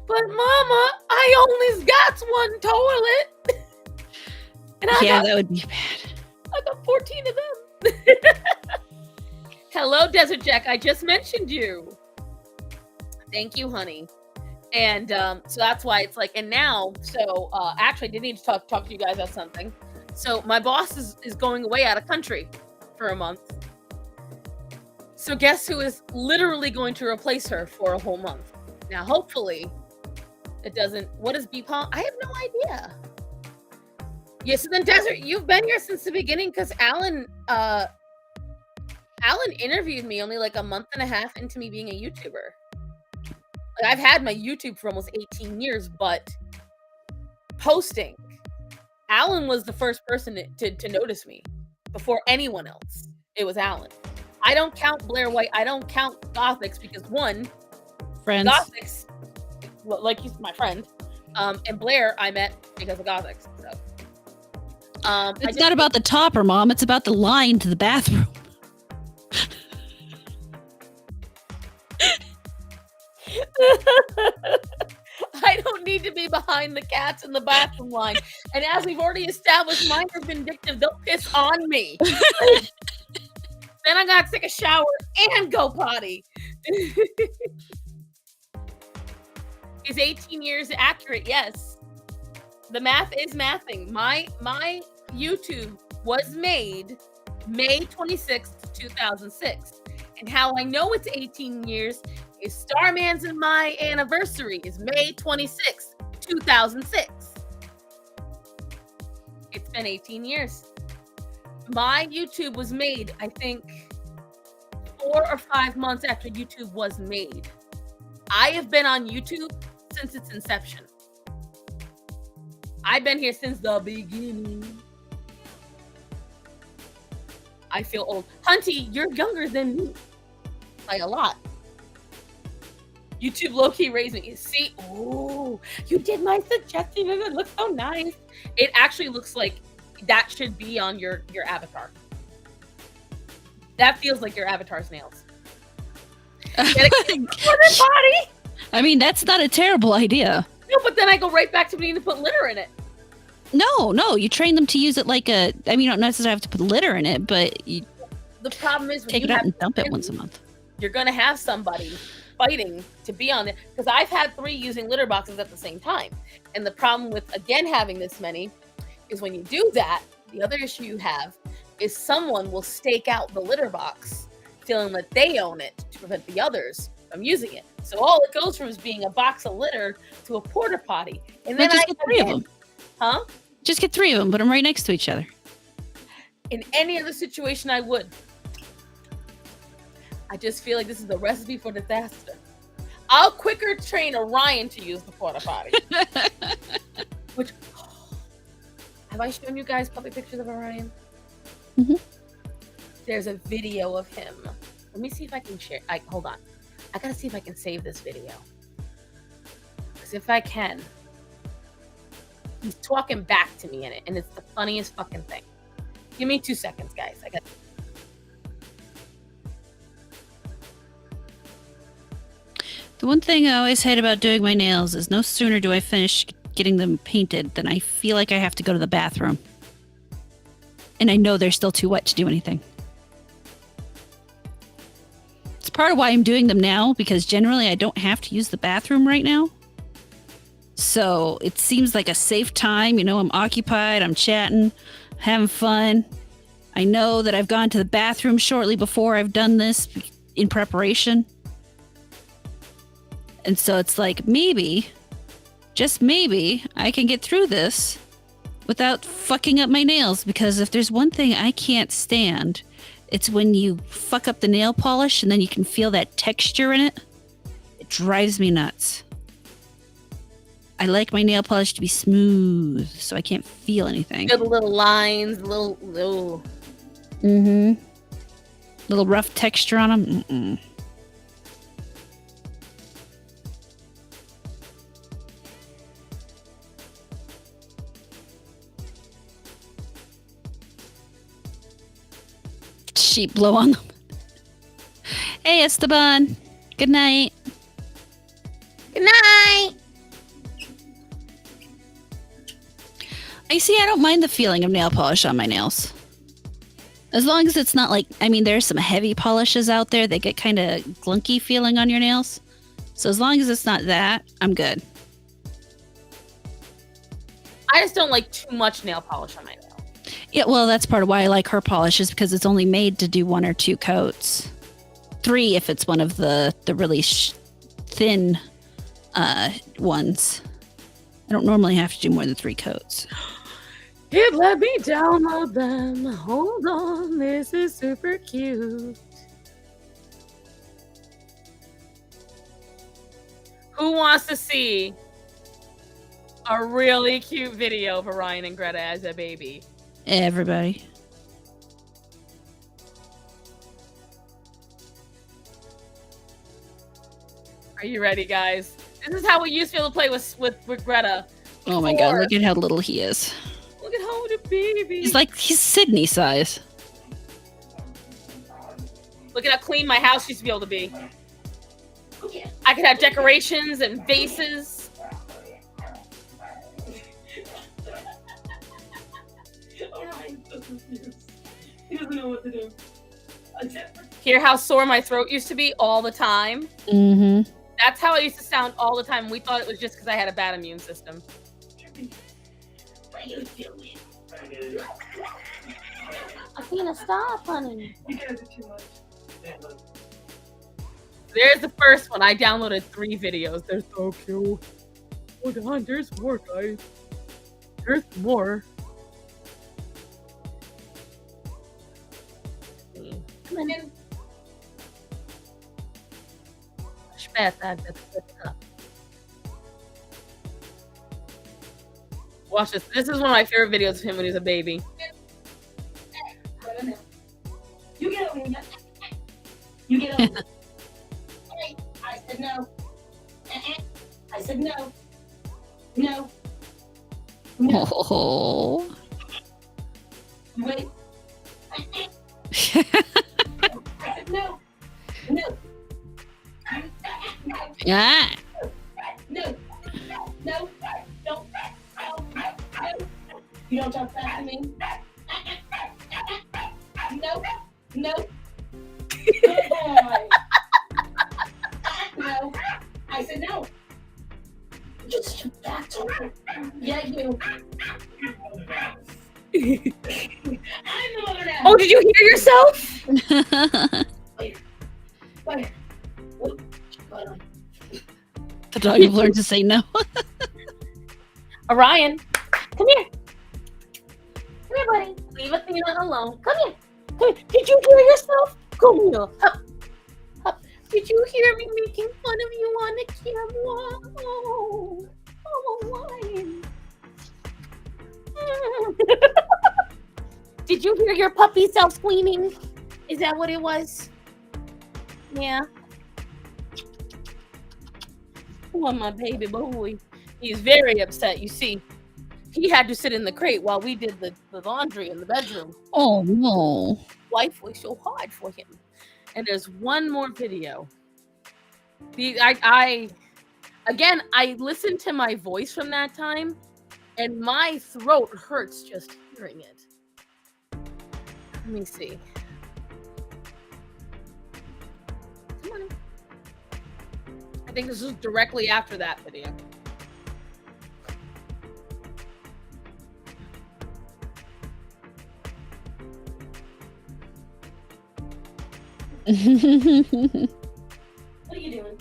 But Mama, I only got one toilet. And That would be bad. I got 14 of them. Hello, Desert Jack. I just mentioned you. Thank you, honey. And so that's why it's like, and now, so actually I did need to talk to you guys about something. So my boss is going away out of country for a month. So guess who is literally going to replace her for a whole month? Now, hopefully it doesn't, what is BPOM? I have no idea. Yeah, so then Desert, you've been here since the beginning because Alan interviewed me only like a month and a half into me being a YouTuber. Like, I've had my YouTube for almost 18 years, but posting, Alan was the first person to notice me before anyone else. It was Alan. I don't count Blair White. I don't count Gothics because one, Friends. Gothics, well, like he's my friend, and Blair I met because of Gothics. So, it's not about the topper, Mom. It's about the line to the bathroom. I don't need to be behind the cats in the bathroom line. And as we've already established, mine are vindictive. They'll piss on me. Then I gotta take a shower and go potty. Is 18 years accurate? Yes. The math is mathing. My YouTube was made May 26th, 2006. And how I know it's 18 years is Starman's and my anniversary is May 26th, 2006. It's been 18 years. My YouTube was made, I think, 4 or 5 months after YouTube was made. I have been on YouTube since its inception. I've been here since the beginning. I feel old. Hunty, you're younger than me. Like a lot. YouTube low-key raised me. See, oh, you did my suggestion and it looks so nice. It actually looks like that should be on your avatar. That feels like your avatar's nails. Body. I mean, that's not a terrible idea. No, but then I go right back to needing to put litter in it. No, you train them to use it like a. I mean, you don't necessarily have to put litter in it, but you. The problem is when take it out and dump it once a month. You're gonna have somebody fighting to be on it because I've had 3 using litter boxes at the same time, and the problem with again having this many is when you do that, the other issue you have is someone will stake out the litter box, feeling that they own it to prevent the others from using it. So all it goes from is being a box of litter to a porta potty, and then just get 3 of them. Huh? Just get 3 of them, put them right next to each other. In any other situation, I would. I just feel like this is the recipe for disaster. I'll quicker train Orion to use the porta potty. Which, have I shown you guys public pictures of Orion? Mm-hmm. There's a video of him. Let me see if I can share. Hold on. I gotta see if I can save this video. Because if I can, he's talking back to me in it, and it's the funniest fucking thing. Give me 2 seconds, guys. The one thing I always hate about doing my nails is no sooner do I finish getting them painted than I feel like I have to go to the bathroom. And I know they're still too wet to do anything. It's part of why I'm doing them now, because generally I don't have to use the bathroom right now. So it seems like a safe time. You know, I'm occupied, I'm chatting, having fun. I know that I've gone to the bathroom shortly before I've done this in preparation. And so it's like, maybe, just maybe, I can get through this without fucking up my nails. Because if there's one thing I can't stand, it's when you fuck up the nail polish and then you can feel that texture in it. It drives me nuts. I like my nail polish to be smooth, so I can't feel anything. Feel the little lines, little. Mm-hmm. Little rough texture on them. Mm-mm. sheep blow on them. Hey, Esteban. Good night. Good night. I see. I don't mind the feeling of nail polish on my nails. As long as it's not like, I mean, there's some heavy polishes out there that get kind of glunky feeling on your nails. So as long as it's not that, I'm good. I just don't like too much nail polish on my nail. Yeah, well, that's part of why I like her polish is because it's only made to do 1 or 2 coats. 3 if it's one of the really thin ones. I don't normally have to do more than 3 coats. It let me download them. Hold on, this is super cute. Who wants to see a really cute video of Orion and Greta as a baby? Everybody. Are you ready, guys? This is how we used to be able to play with Greta. Oh my god, look at how little he is. Look at how the baby. He's Sydney size. Look at how clean my house used to be able to be. I could have decorations and vases. He doesn't know what to do. Hear how sore my throat used to be all the time? Mm-hmm. That's how I used to sound all the time. We thought it was just because I had a bad immune system. What are you doing? Athena, stop, honey. You guys are too much. There's the first one. I downloaded 3 videos. They're so cute. Hold on, there's more, guys. There's more. Come on in. Watch this. This is one of my favorite videos of him when he was a baby. You get over here. You get over here. Hey, I said no. I said no. No. No. Oh. Wait. I said no. No. Ah. No. No. No. No. You don't talk back to me. No. No. Good boy. No. I said no. Just shoot back to her. Yeah, you. I'm the mother now. Oh, did you hear yourself? Wait. The dog have learned to say no. Orion, come here. Come here, buddy. Leave Athena alone. Come here. Come here. Did you hear yourself? Come here. Hup. Hup. Did you hear me making fun of you on the camera? Oh, Orion. Did you hear your puppy self screaming? Is that what it was? Yeah. Oh, my baby boy. He's very upset. You see, he had to sit in the crate while we did the laundry in the bedroom. Oh no. Life was so hard for him. And there's one more video. I listened to my voice from that time, and my throat hurts just hearing it. Let me see. Come on. I think this was directly after that video. What are you doing?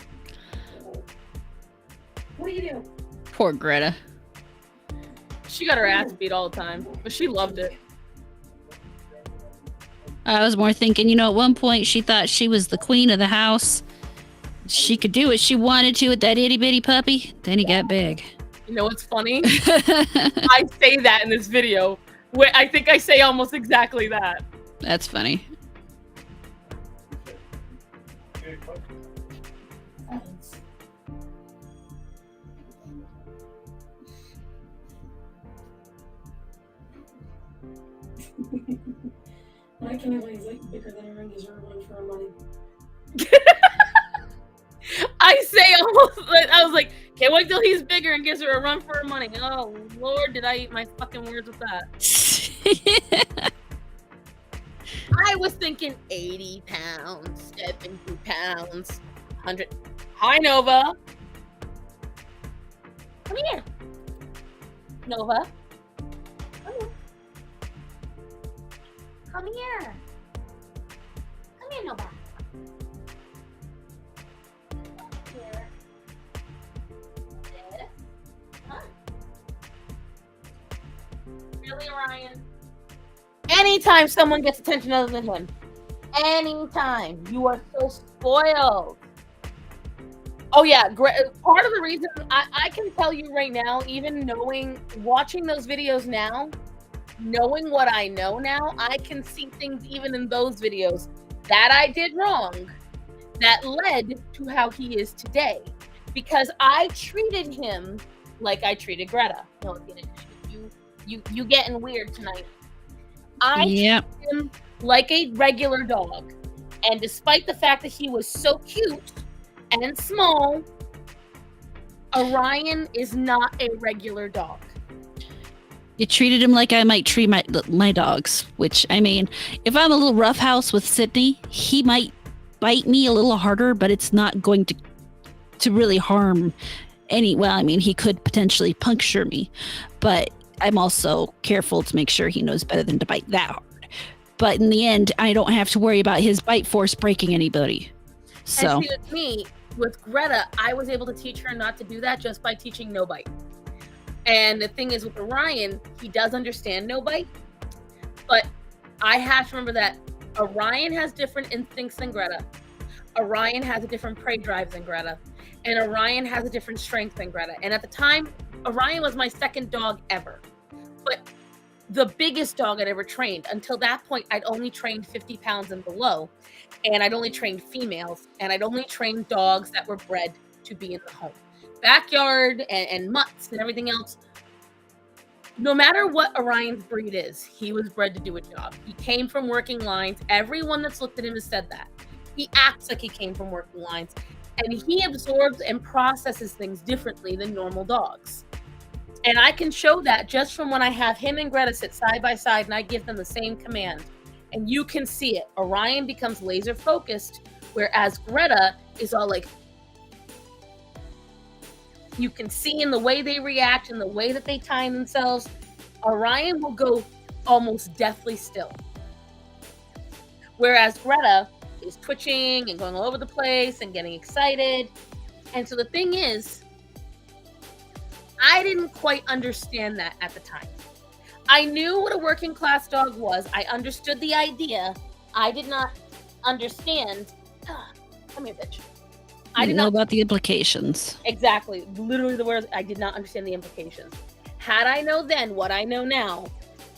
What are you doing? Poor Greta. She got her ass beat all the time, but she loved it. I was more thinking, at one point she thought she was the queen of the house. She could do what she wanted to with that itty bitty puppy. Then he got big. You know what's funny? I say that in this video. I think I say almost exactly that. That's funny. Why can't anybody's like bigger than her and gives her a run for her money? I say almost. I was like, can't wait till he's bigger and gives her a run for her money. Oh Lord, did I eat my fucking words with that? I was thinking 80 pounds, 70 pounds, 100. Hi, Nova. Come here. Nova. Come here. Come here. Come here, Nova. Here. This. Huh. Really, Ryan? Anytime someone gets attention other than him. Anytime. You are so spoiled. Oh yeah, part of the reason I can tell you right now, even watching those videos now, knowing what I know now, I can see things even in those videos that I did wrong that led to how he is today. Because I treated him like I treated Greta. No, you getting weird tonight. I treated him like a regular dog. And despite the fact that he was so cute and small, Orion is not a regular dog. You treated him like I might treat my dogs, which, I mean, if I'm a little roughhouse with Sydney, he might bite me a little harder, but it's not going to really harm well, I mean, he could potentially puncture me, but I'm also careful to make sure he knows better than to bite that hard. But in the end, I don't have to worry about his bite force breaking anybody. So, and see, with me, with Greta, I was able to teach her not to do that just by teaching no bite. And the thing is with Orion, he does understand no bite, but I have to remember that Orion has different instincts than Greta. Orion has a different prey drive than Greta. And Orion has a different strength than Greta. And at the time, Orion was my second dog ever. But the biggest dog I'd ever trained. Until that point, I'd only trained 50 pounds and below. And I'd only trained females. And I'd only trained dogs that were bred to be in the home. Backyard and mutts and everything else. No matter what Orion's breed is, he was bred to do a job. He came from working lines. Everyone that's looked at him has said that. He acts like he came from working lines. And he absorbs and processes things differently than normal dogs. And I can show that just from when I have him and Greta sit side by side and I give them the same command. And you can see it. Orion becomes laser focused, whereas Greta is all like, you can see in the way they react and the way that they time themselves, Orion will go almost deathly still. Whereas Greta is twitching and going all over the place and getting excited. And so the thing is, I didn't quite understand that at the time. I knew what a working class dog was. I understood the idea. I did not understand. Come here, bitch. I didn't know about the implications. Exactly. Literally the words, I did not understand the implications. Had I known then what I know now,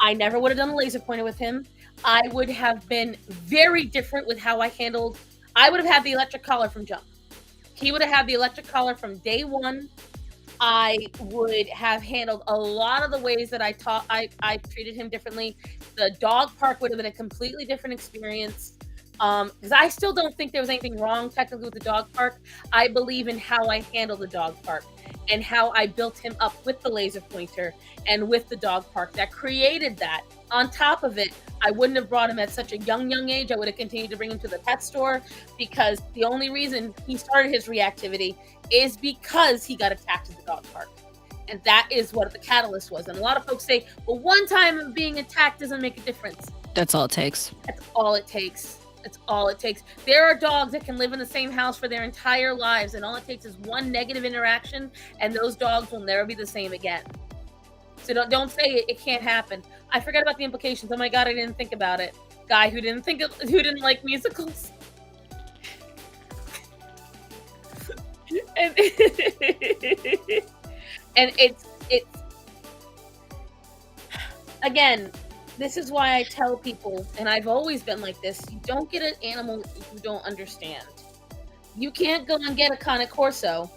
I never would have done a laser pointer with him. I would have been very different with how I handled. I would have had the electric collar from jump. He would have had the electric collar from day one. I would have handled a lot of the ways that I treated him differently. The dog park would have been a completely different experience. Because I still don't think there was anything wrong technically with the dog park. I believe in how I handle the dog park and how I built him up with the laser pointer and with the dog park that created that. On top of it, I wouldn't have brought him at such a young age. I would have continued to bring him to the pet store because the only reason he started his reactivity is because he got attacked at the dog park. And that is what the catalyst was. And a lot of folks say, well, one time of being attacked doesn't make a difference. That's all it takes. That's all it takes. That's all it takes. There are dogs that can live in the same house for their entire lives, and all it takes is one negative interaction, and those dogs will never be the same again. So don't say it can't happen. I forgot about the implications. Oh my god, I didn't think about it. Guy who didn't like musicals. and it's again. This is why I tell people, and I've always been like this, you don't get an animal you don't understand. You can't go and get a Cane Corso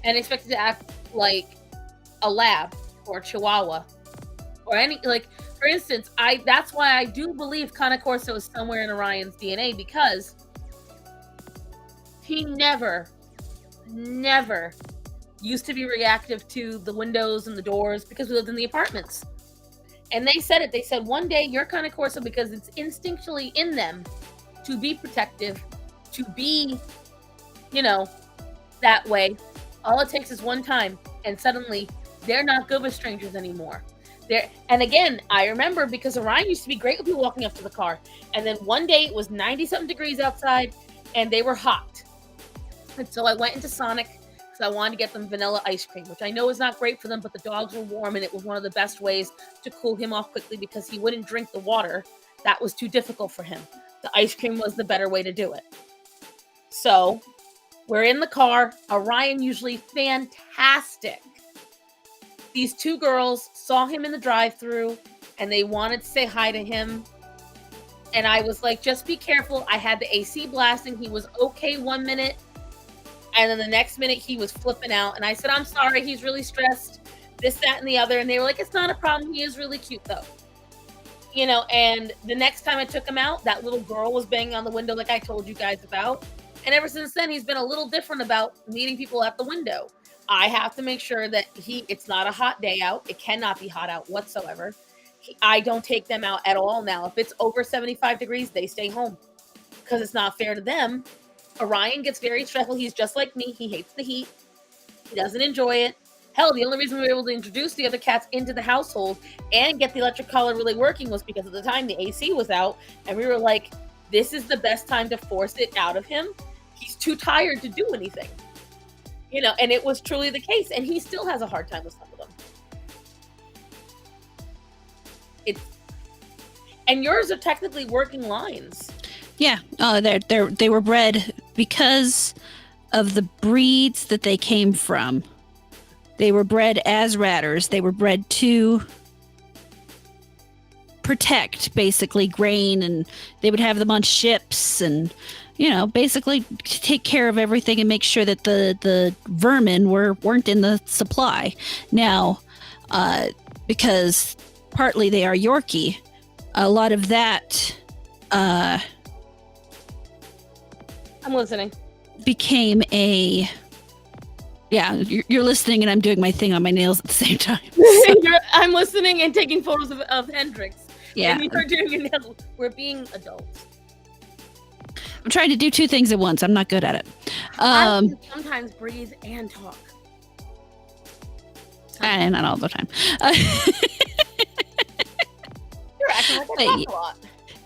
and expect it to act like a lab or a Chihuahua or any, like, for for instance, that's why I do believe Cane Corso is somewhere in Orion's DNA, because he never used to be reactive to the windows and the doors because we lived in the apartments. And they said it. They said one day you're Cane Corso because it's instinctually in them to be protective, to be, that way. All it takes is one time, and suddenly they're not good with strangers anymore. And again, I remember because Orion used to be great with people walking up to the car. And then one day it was 90-something degrees outside, and they were hot. And so I went into Sonic because I wanted to get them vanilla ice cream, which I know is not great for them, but the dogs were warm, and it was one of the best ways to cool him off quickly because he wouldn't drink the water. That was too difficult for him. The ice cream was the better way to do it. So we're in the car. Orion, usually fantastic. These two girls saw him in the drive-thru, and they wanted to say hi to him. And I was like, just be careful. I had the AC blasting. He was okay 1 minute. And then the next minute he was flipping out. And I said, I'm sorry. He's really stressed. This, that, and the other. And they were like, it's not a problem. He is really cute, though. And the next time I took him out, that little girl was banging on the window like I told you guys about. And ever since then, he's been a little different about meeting people at the window. I have to make sure that it's not a hot day out. It cannot be hot out whatsoever. I don't take them out at all now. If it's over 75 degrees, they stay home because it's not fair to them. Orion gets very stressful. He's just like me. He hates the heat. He doesn't enjoy it. Hell, the only reason we were able to introduce the other cats into the household and get the electric collar really working was because at the time the AC was out, and we were like, this is the best time to force it out of him. He's too tired to do anything. And it was truly the case, and he still has a hard time with some of them. And yours are technically working lines. Yeah, they were bred because of the breeds that they came from. They were bred as ratters. They were bred to protect, basically, grain, and they would have them on ships and, basically take care of everything and make sure that the vermin weren't in the supply. Now, because partly they are Yorkie, a lot of that I'm listening. became a... Yeah, you're listening and I'm doing my thing on my nails at the same time. I'm listening and taking photos of Hendrix. Yeah. And you're doing your nails. We're being adults. I'm trying to do two things at once. I'm not good at it. I can sometimes breathe and talk. Not all the time. You're acting like I talk a lot.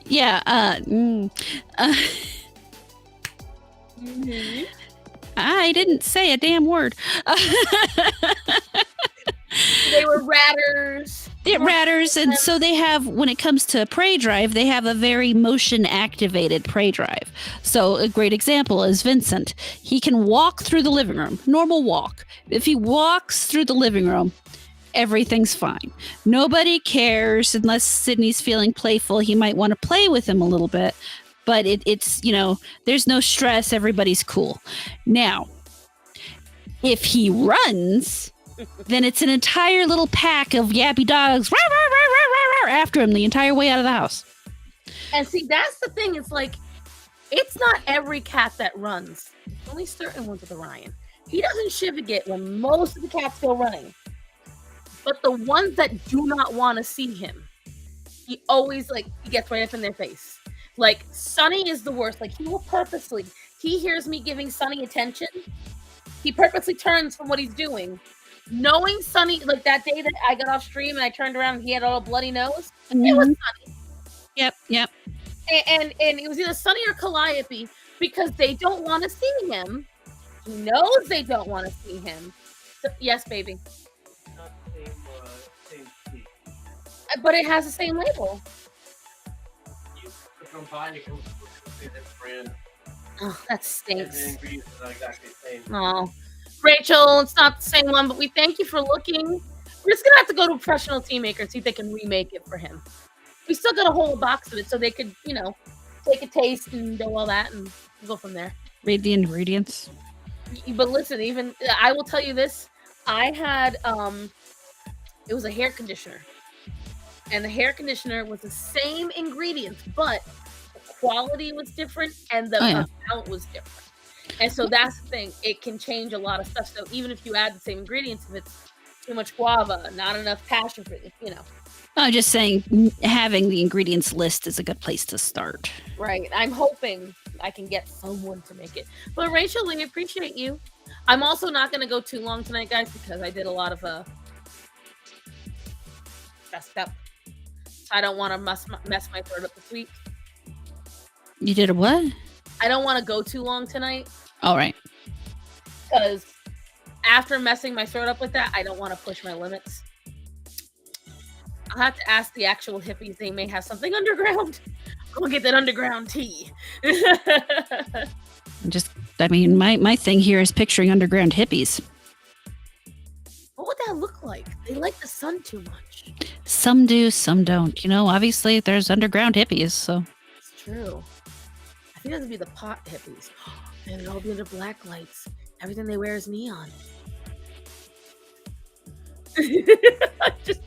Yeah. Mm-hmm. I didn't say a damn word. They were ratters. They're ratters, and so they have, when it comes to prey drive, they have a very motion-activated prey drive. So a great example is Vincent. He can walk through the living room, normal walk. If he walks through the living room, everything's fine. Nobody cares unless Sydney's feeling playful. He might want to play with him a little bit, but it's there's no stress. Everybody's cool. Now, if he runs, then it's an entire little pack of yappy dogs after him the entire way out of the house. And see, that's the thing. It's like, it's not every cat that runs. It's only certain ones with Orion. He doesn't shivagate when most of the cats go running. But the ones that do not want to see him, he always, he gets right up in their face. Like, Sunny is the worst. Like, he will purposely, he hears me giving Sunny attention. He purposely turns from what he's doing. Knowing Sunny, like that day that I got off stream and I turned around and he had all a bloody nose, it was Sunny. Yep. And it was either Sunny or Calliope because they don't want to see him. He knows they don't want to see him. So, yes, baby. Not the same speed. But it has the same label. You from buying it comes with this brand. Oh, that And the stinks. ingredients are not exactly the same. Oh, Rachel, it's not the same one, but we thank you for looking. We're just gonna have to go to a professional team maker and see if they can remake it for him. We still got a whole box of it, so they could, take a taste and do all that and go from there. Read the ingredients. But listen, even I will tell you this: I had it was a hair conditioner, and the hair conditioner was the same ingredients, but the quality was different and the amount was different. And so that's the thing. It can change a lot of stuff. So even if you add the same ingredients, if it's too much guava, not enough passion fruit, I'm just saying having the ingredients list is a good place to start. Right. I'm hoping I can get someone to make it. But Rachel, we appreciate you. I'm also not going to go too long tonight, guys, because I did a lot of messed up. I don't want to mess my throat up this week. You did a what? I don't want to go too long tonight. All right. Because after messing my throat up with that, I don't want to push my limits. I'll have to ask the actual hippies. They may have something underground. Go get that underground tea. My thing here is picturing underground hippies. What would that look like? They like the sun too much. Some do, some don't. Obviously there's underground hippies, so. It's true. I think that would be the pot hippies. They would all be under black lights. Everything they wear is neon. Just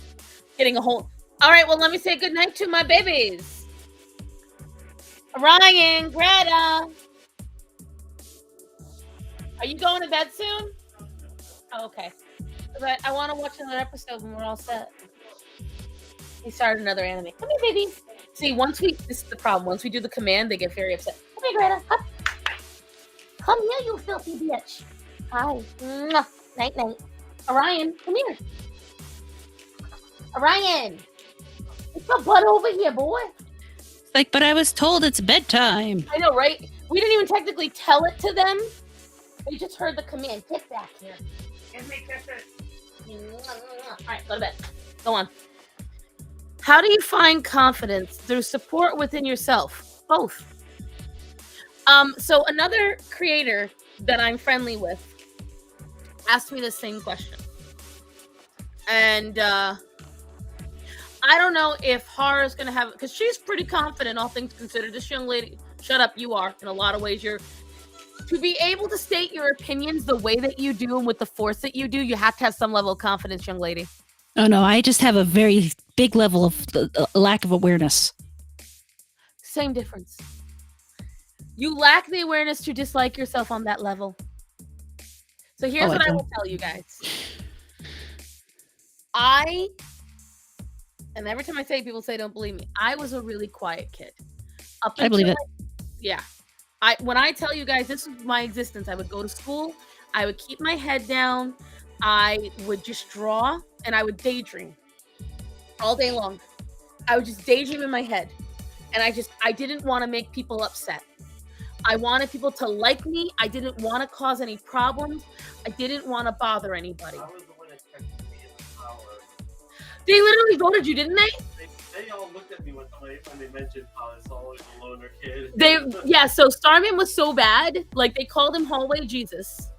getting a whole. All right, well, let me say goodnight to my babies. Ryan, Greta. Are you going to bed soon? Oh, okay. But I want to watch another episode when we're all set. We started another anime. Come here, babies. See, this is the problem. Once we do the command, they get very upset. Come here, Greta. Come here, you filthy bitch. Hi. Mwah. Night, night. Orion, come here. Orion. Get your butt over here, boy. But I was told it's bedtime. I know, right? We didn't even technically tell it to them. They just heard the command. Get back here. Give me kisses. All right, go to bed. Go on. How do you find confidence through support within yourself? Both. So another creator that I'm friendly with asked me the same question. And I don't know if Hara's going to have, because she's pretty confident, all things considered. This young lady, shut up, you are. In a lot of ways, to be able to state your opinions the way that you do and with the force that you do, you have to have some level of confidence, young lady. Oh, no, I just have a very big level of lack of awareness. Same difference. You lack the awareness to dislike yourself on that level. So here's what I will tell you guys. And every time I say it, people say don't believe me. I was a really quiet kid. I believe it. Yeah. When I tell you guys this is my existence, I would go to school, I would keep my head down, I would just draw, and I would daydream all day long. I would just daydream in my head. And I didn't want to make people upset. I wanted people to like me. I didn't want to cause any problems. I didn't want to bother anybody. I was the one that expected to be in the power. They literally voted you, didn't they? They all looked at me when they mentioned how it's always a loner kid. So Starman was so bad, like they called him Hallway Jesus.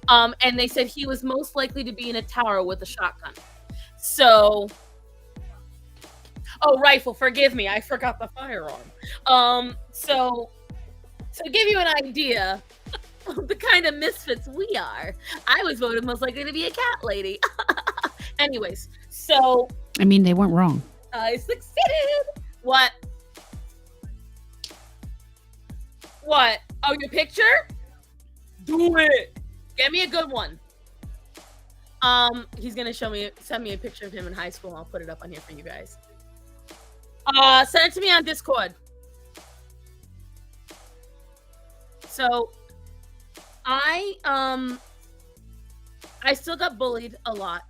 And they said he was most likely to be in a tower with a shotgun. So rifle, forgive me, I forgot the firearm. So to give you an idea of the kind of misfits we are, I was voted most likely to be a cat lady. Anyways, so I mean, they weren't wrong. I succeeded. What? Oh, your picture? Do it. Get me a good one. He's gonna send me a picture of him in high school. I'll put it up on here for you guys. Send it to me on Discord. So, I still got bullied a lot.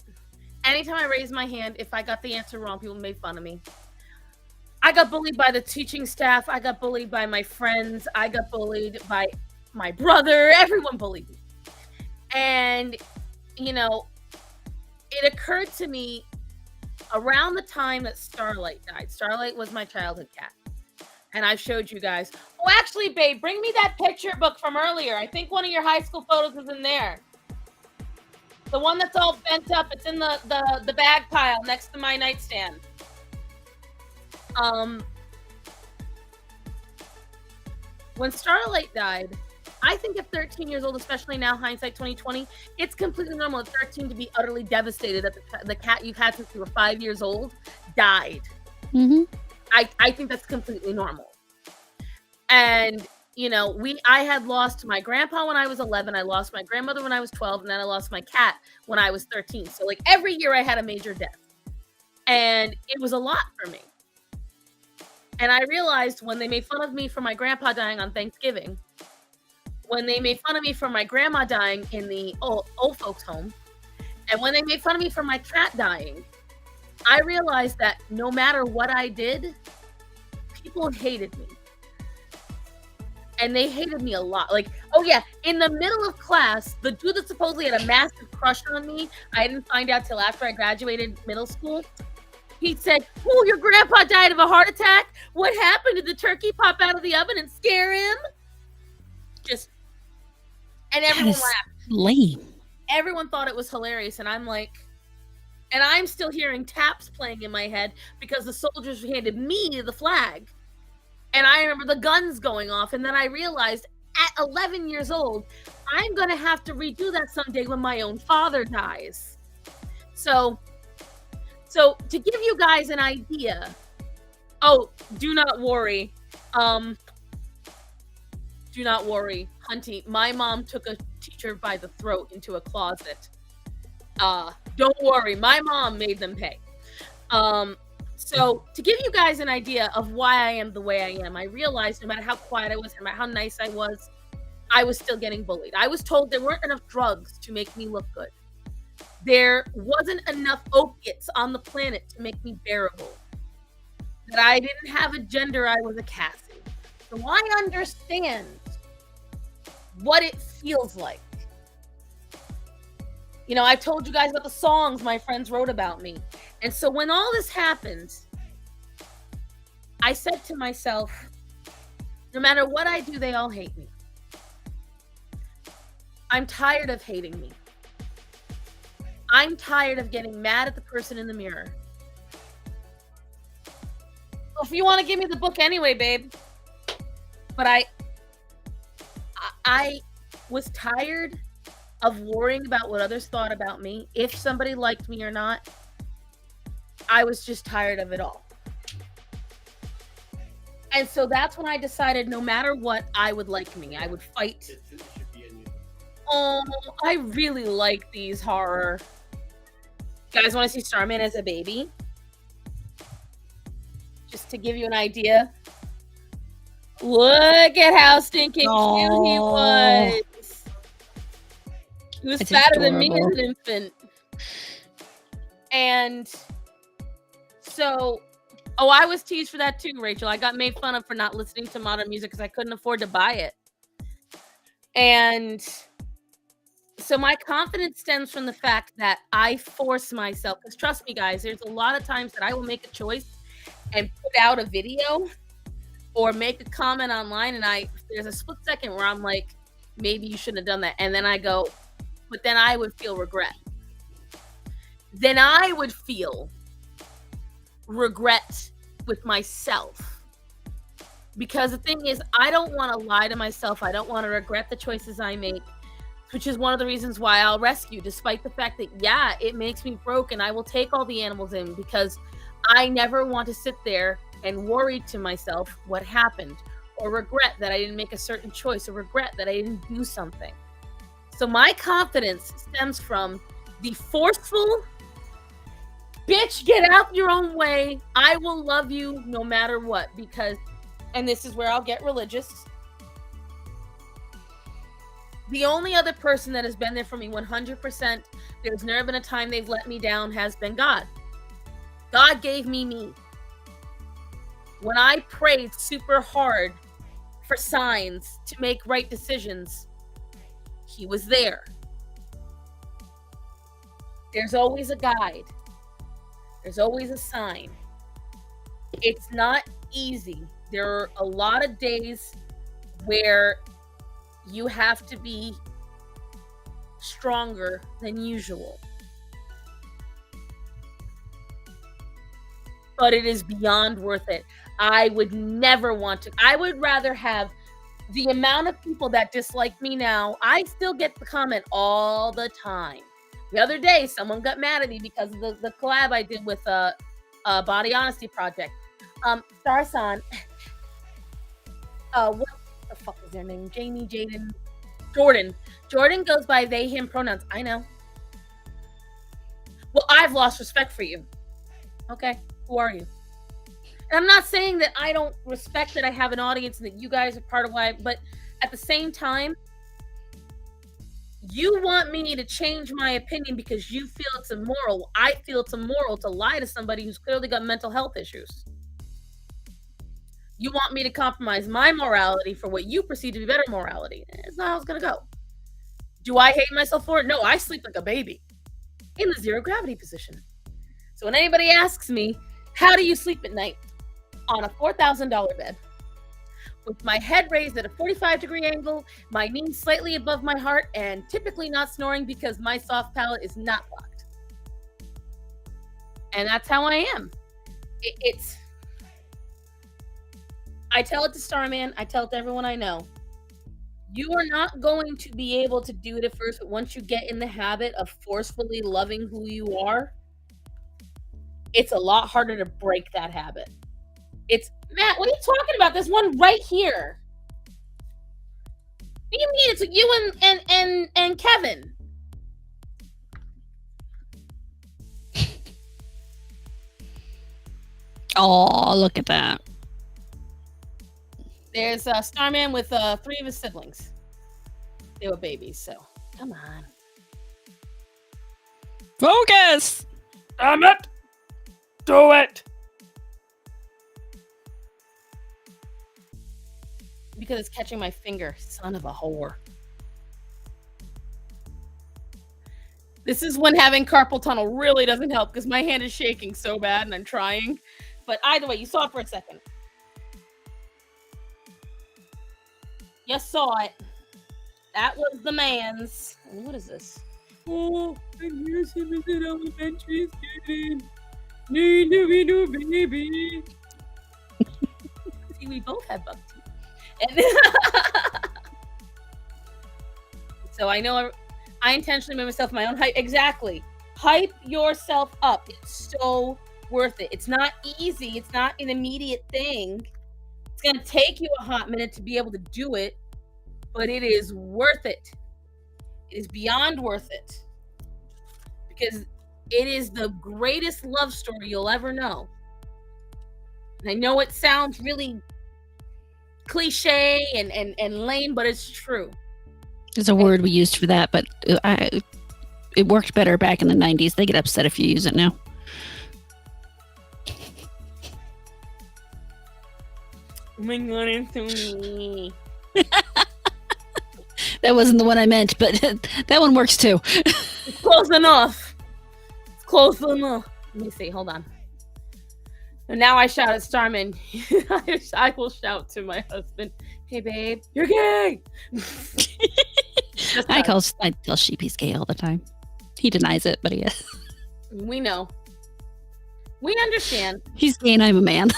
Anytime I raised my hand, if I got the answer wrong, people made fun of me. I got bullied by the teaching staff. I got bullied by my friends. I got bullied by my brother. Everyone bullied me. And, it occurred to me around the time that Starlight died. Starlight was my childhood cat. And I showed you guys. Oh, actually, babe, bring me that picture book from earlier. I think one of your high school photos is in there. The one that's all bent up. It's in the bag pile next to my nightstand. When Starlight died, I think at 13 years old, especially now, hindsight 2020, it's completely normal at 13 to be utterly devastated that the cat you've had since you were 5 years old died. Mm-hmm. I think that's completely normal. And I had lost my grandpa when I was 11, I lost my grandmother when I was 12, and then I lost my cat when I was 13. So like every year I had a major death. And it was a lot for me. And I realized when they made fun of me for my grandpa dying on Thanksgiving, when they made fun of me for my grandma dying in the old folks home, and when they made fun of me for my cat dying, I realized that no matter what I did, people hated me. And they hated me a lot. Like, oh yeah, in the middle of class, the dude that supposedly had a massive crush on me, I didn't find out till after I graduated middle school. He said, "Oh, your grandpa died of a heart attack? What happened? Did the turkey pop out of the oven and scare him?" And everyone laughed. Lame. Everyone thought it was hilarious, and I'm like, and I'm still hearing taps playing in my head because the soldiers handed me the flag. And I remember the guns going off, and then I realized at 11 years old, I'm going to have to redo that someday when my own father dies. So to give you guys an idea, do not worry. Do not worry, Hunty. My mom took a teacher by the throat into a closet. Don't worry, my mom made them pay. So to give you guys an idea of why I am the way I am, I realized no matter how quiet I was, no matter how nice I was still getting bullied. I was told there weren't enough drugs to make me look good. There wasn't enough opiates on the planet to make me bearable. That I didn't have a gender, I was a Cassie. So I understand what it feels like. I've told you guys about the songs my friends wrote about me. And so when all this happened, I said to myself, no matter what I do, they all hate me. I'm tired of hating me. I'm tired of getting mad at the person in the mirror. Well, if you want to give me the book anyway, babe. But I was tired of worrying about what others thought about me, if somebody liked me or not. I was just tired of it all. And so that's when I decided no matter what, I would like me. I would fight. It should be a new. Oh, I really like these horror. You guys want to see Starman as a baby? Just to give you an idea. Look at how stinking cute he was. He was It's fatter than me as adorable. an infant. And so, I was teased for that too, Rachel. I got made fun of for not listening to modern music because I couldn't afford to buy it. And so my confidence stems from the fact that I force myself, because trust me, guys, there's a lot of times that I will make a choice and put out a video or make a comment online, and there's a split second where I'm like, maybe you shouldn't have done that. And then I go, but then I would feel regret. Then I would feel regret with myself. Because the thing is, I don't want to lie to myself. I don't want to regret the choices I make, which is one of the reasons why I'll rescue, despite the fact that, yeah, it makes me broke and I will take all the animals in, because I never want to sit there and worry to myself what happened, or regret that I didn't make a certain choice, or regret that I didn't do something. So my confidence stems from the forceful, bitch, get out your own way. I will love you no matter what, because, and this is where I'll get religious, the only other person that has been there for me 100%, there's never been a time they've let me down, has been God. God gave me me. When I prayed super hard for signs to make right decisions, he was there. There's always a guide. There's always a sign. It's not easy. There are a lot of days where you have to be stronger than usual. But it is beyond worth it. I would never want to. I would rather have the amount of people that dislike me now, I still get the comment all the time. The other day, someone got mad at me because of the collab I did with Body Honesty Project. Starson, what the fuck is their name? Jamie, Jaden, Jordan. Jordan goes by they, him pronouns. I know. Well, I've lost respect for you. Okay, who are you? And I'm not saying that I don't respect that I have an audience and that you guys are part of why, but at the same time, you want me to change my opinion because you feel it's immoral. I feel it's immoral to lie to somebody who's clearly got mental health issues. You want me to compromise my morality for what you perceive to be better morality. It's not how it's going to go. Do I hate myself for it? No, I sleep like a baby in the zero gravity position. So when anybody asks me, how do you sleep at night? On a $4,000 bed, with my head raised at a 45-degree angle, my knees slightly above my heart, and typically not snoring because my soft palate is not locked. And that's how I am. I tell it to Starman, I tell it to everyone I know. You are not going to be able to do it at first, but once you get in the habit of forcefully loving who you are, it's a lot harder to break that habit. It's Matt, what are you talking about? There's one right here. What do you mean? It's you and Kevin. Oh, look at that. There's Starman with 3 of his siblings. They were babies, so come on. Focus! Damn it! Do it! Because it's catching my finger, son of a whore. This is when having carpal tunnel really doesn't help because my hand is shaking so bad and I'm trying. But either way, you saw it for a second. You saw it. That was the man's. What is this? Oh, and here's him as an elementary student. Need to be no baby. See, we both have buck teeth. And so I know I intentionally made myself my own hype. Exactly. Hype yourself up. It's so worth it. It's not easy. It's not an immediate thing. It's going to take you a hot minute to be able to do it, but it is worth it. It is beyond worth it. Because it is the greatest love story you'll ever know. And I know it sounds really cliche and lame, but it's true. There's a word we used for that, but it worked better back in the 90s. They get upset if you use it now. Oh my god, it's so me. That wasn't the one I meant, but that one works too. It's close enough. It's close enough. Let me see. Hold on. And now I shout at Starman. I will shout to my husband, "Hey, babe, you're gay." I tell Sheep he's gay all the time. He denies it, but he is. We know. We understand. He's gay and I'm a man.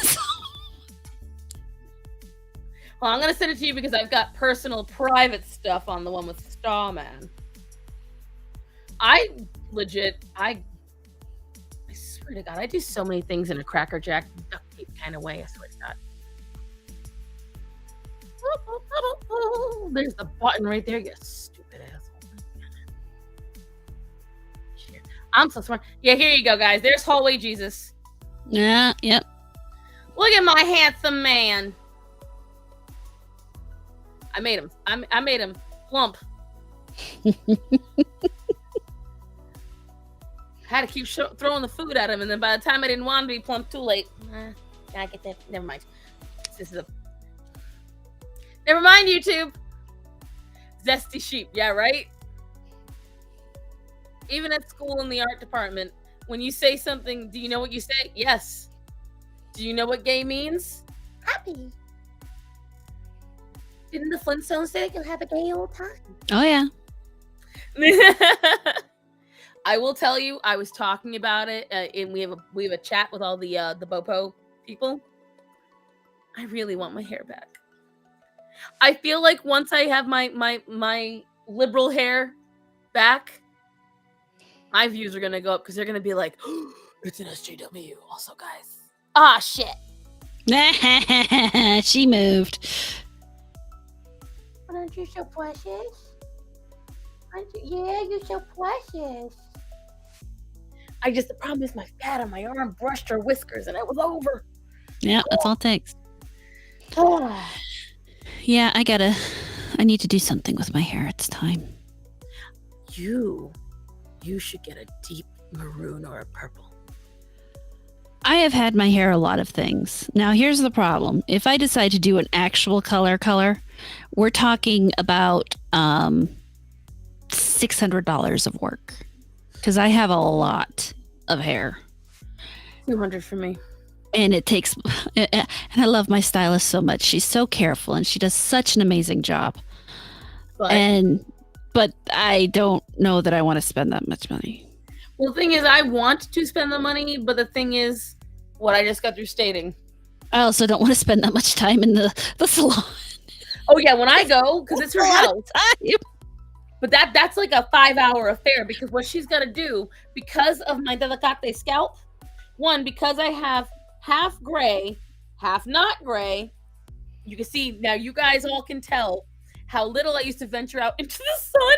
Well, I'm going to send it to you because I've got personal, private stuff on the one with Starman. I swear to God, I do so many things in a Cracker Jack duct tape kind of way. I swear to God. There's the button right there, you stupid asshole. I'm so smart. Yeah, here you go, guys. There's Hallway Jesus. Yeah, yep. Look at my handsome man. I made him. I made him plump. Had to keep throwing the food at him, and then by the time I didn't want him to be plump, too late. I get that. Never mind. This is a. Never mind, YouTube. Zesty sheep. Yeah, right. Even at school in the art department, when you say something, do you know what you say? Yes. Do you know what gay means? Happy. Didn't the Flintstones say you'll have a gay old time? Oh, yeah. I will tell you, I was talking about it, and we have a chat with all the Bopo people. I really want my hair back. I feel like once I have my liberal hair back, my views are gonna go up because they're gonna be like, oh, it's an SJW. Also, guys. Ah, shit. She moved. Aren't you so precious? Yeah, you're so precious. The problem is my fat on my arm brushed her whiskers and it was over. Yeah, that's all it takes. Oh. Yeah, I need to do something with my hair. It's time. You should get a deep maroon or a purple. I have had my hair a lot of things. Now, here's the problem. If I decide to do an actual color, we're talking about $600 of work. Because I have a lot of hair. $200 for me. And it takes, and I love my stylist so much. She's so careful and she does such an amazing job. But I don't know that I want to spend that much money. Well, the thing is, I want to spend the money, but the thing is, what I just got through stating. I also don't want to spend that much time in the salon. Oh yeah, when I go, because it's her house. But that's like a 5-hour affair because what she's got to do, because of my delicate scalp, one, because I have half gray, half not gray, you can see, now you guys all can tell how little I used to venture out into the sun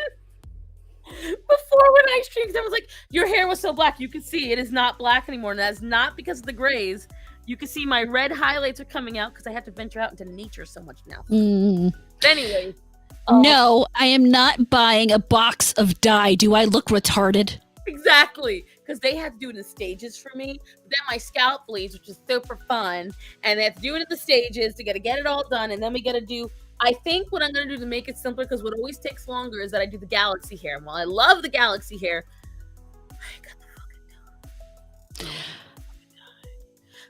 before when I streamed. I was like, your hair was so black. You can see it is not black anymore. And that's not because of the grays. You can see my red highlights are coming out because I have to venture out into nature so much now. But anyway. No, I am not buying a box of dye. Do I look retarded? Exactly. Because they have to do it in stages for me. But then my scalp bleeds, which is super fun. And they have to do it in the stages. They got to get it all done. And then we got to do, I think what I'm going to do to make it simpler, because what always takes longer is that I do the galaxy hair. And while I love the galaxy hair, I got the fucking dye.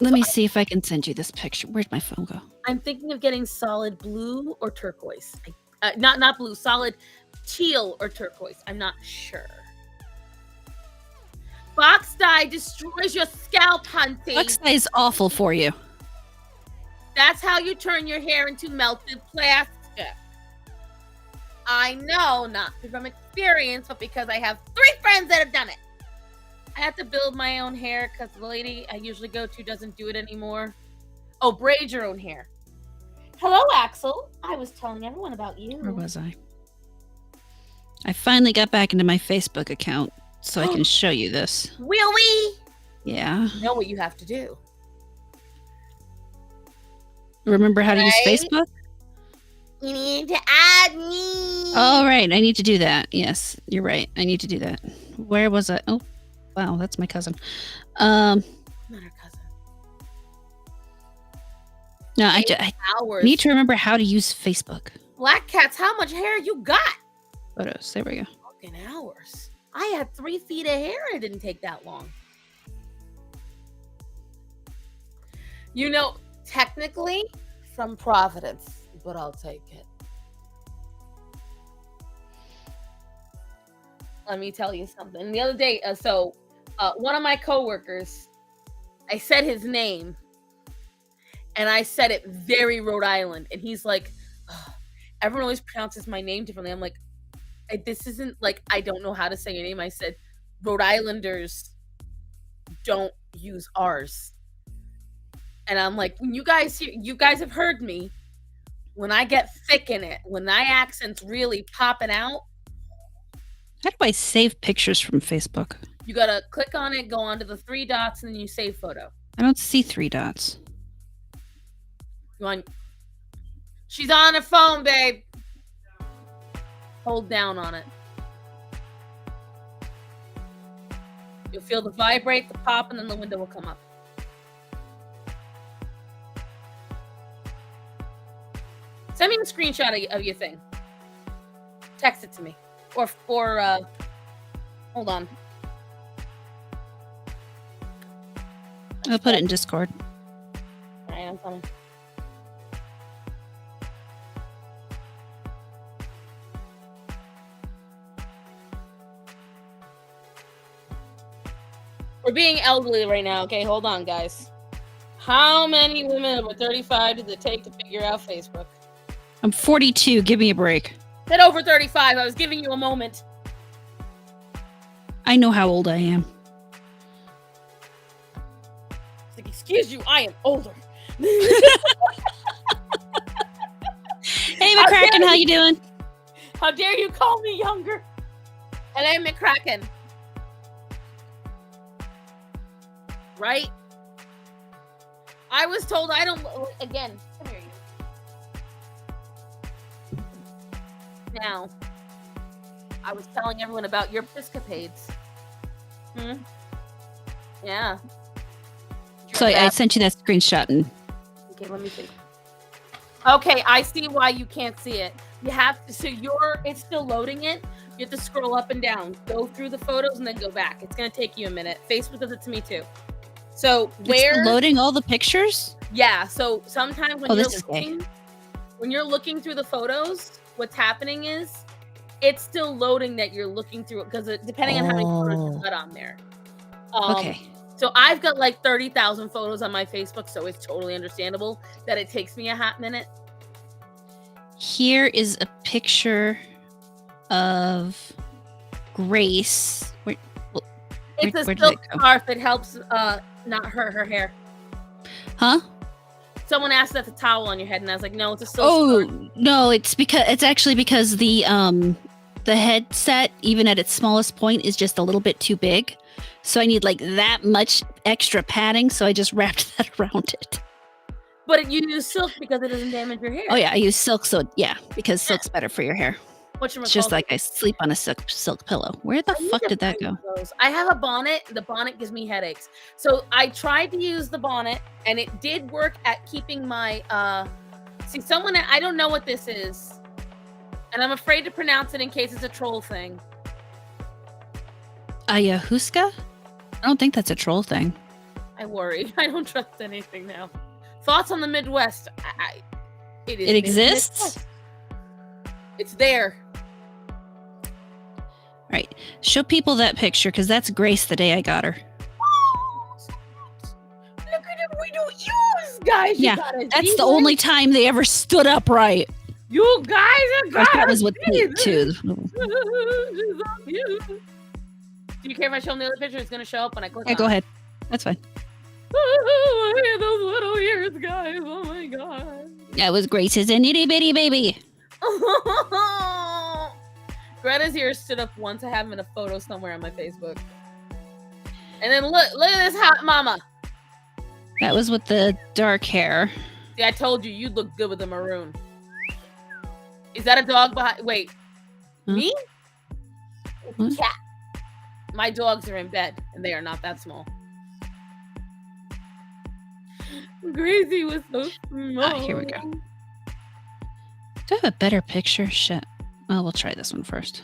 Let me see if I can send you this picture. Where'd my phone go? I'm thinking of getting solid blue or turquoise. Not blue, solid teal or turquoise. I'm not sure. Box dye destroys your scalp, hunty. Box dye is awful for you. That's how you turn your hair into melted plastic. I know, not from experience, but because I have 3 friends that have done it. I have to build my own hair because the lady I usually go to doesn't do it anymore. Oh, braid your own hair. Hello, Axel. I was telling everyone about you. Where was I? I finally got back into my Facebook account so I can show you this. Will we? Yeah. You know what you have to do. Remember how to use Facebook? You need to add me. Oh, right. I need to do that. Yes, you're right. I need to do that. Where was I? Oh, wow. That's my cousin. Not her cousin. No, I need to remember how to use Facebook. Black Cats, how much hair you got? Photos. There we go. Fucking hours. I had 3 feet of hair and it didn't take that long. You know, technically from Providence, but I'll take it. Let me tell you something. The other day, one of my coworkers, I said his name, and I said it very Rhode Island, and he's like, oh, everyone always pronounces my name differently. I'm like, this isn't like, I don't know how to say your name. I said, Rhode Islanders don't use R's. And I'm like, when you guys have heard me, when I get thick in it, when my accent's really popping out. How do I save pictures from Facebook? You gotta click on it, go onto the 3 dots, and then you save photo. I don't see 3 dots. She's on her phone, babe. Hold down on it. You'll feel the vibrate, the pop, and then the window will come up. Send me a screenshot of your thing. Text it to me. Or hold on. I'll put it in Discord. All right, I'm coming. We're being elderly right now. Okay, hold on, guys. How many women over 35 does it take to figure out Facebook? I'm 42. Give me a break. Hit over 35. I was giving you a moment. I know how old I am. It's like, excuse you, I am older. Hey, McCracken, how you doing? How dare you call me younger? Hello, McCracken. Right? I was told I don't. Again, come here, you. Now, I was telling everyone about your escapades. Yeah. So I sent you that screenshot and Okay, let me see. Okay, I see why you can't see it. You have to. So it's still loading it. You have to scroll up and down, go through the photos, and then go back. It's gonna take you a minute. Facebook does it to me too. So it's loading all the pictures? Yeah. So sometimes when when you're looking through the photos, what's happening is it's still loading that you're looking through it because depending on how many photos you've got on there. Okay. So I've got like 30,000 photos on my Facebook, so it's totally understandable that it takes me a hot minute. Here is a picture of Grace. It's a silk scarf. It helps not hurt her hair. Huh? Someone asked if that's a towel on your head, and I was like, no, it's a silk scarf. No, it's actually because the headset, even at its smallest point, is just a little bit too big. So I need like that much extra padding, so I just wrapped that around it. But you use silk because it doesn't damage your hair. Oh yeah, I use silk, so yeah, because silk's better for your hair. It's just like I sleep on a silk pillow. Where the fuck did that go? I have a bonnet. The bonnet gives me headaches. So I tried to use the bonnet, and it did work at keeping my I don't know what this is, and I'm afraid to pronounce it in case it's a troll thing. Ayahuasca? I don't think that's a troll thing. I worry. I don't trust anything now. Thoughts on the Midwest? It exists? It's there. All right. Show people that picture, because that's Grace the day I got her. Look at it. We don't use, guys. Yeah, that's the only time they ever stood upright. You guys are guys. That was with Pete, too. Do you care if I show them the other picture? It's going to show up when I click on it. Go ahead. That's fine. Oh, look at those little ears, guys. Oh, my God. That was Grace's itty bitty baby. Greta's ears stood up once. I have them in a photo somewhere on my Facebook. And then look at this hot mama. That was with the dark hair. See, I told you, you'd look good with the maroon. Is that a dog behind? Wait. Huh? Me? Huh? Cat. My dogs are in bed, and they are not that small. Gracie was so small. Here we go. Do I have a better picture? Shit. Well, we'll try this one first.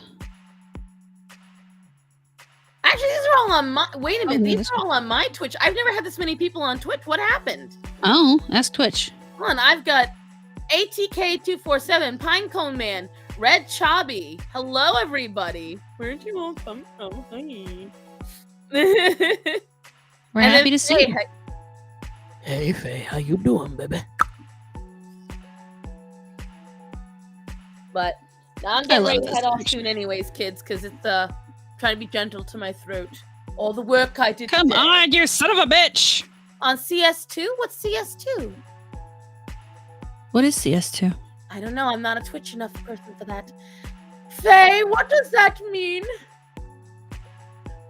Actually, these are all on my... Wait a minute. maybe These are all on my Twitch. I've never had this many people on Twitch. What happened? Oh, ask Twitch. Hold on. I've got ATK247, Pinecone Man, Red Chobby. Hello, everybody. Where'd you all come from? Hi. We're happy to see you. Hey, Faye, how you doing, baby? But now I'm getting ready to head off soon anyways, kids, because it's trying to be gentle to my throat. All the work I did Come today. on, you son of a bitch! On CS2? What's CS2? What is CS2? I don't know. I'm not a Twitch enough person for that. Faye, what does that mean?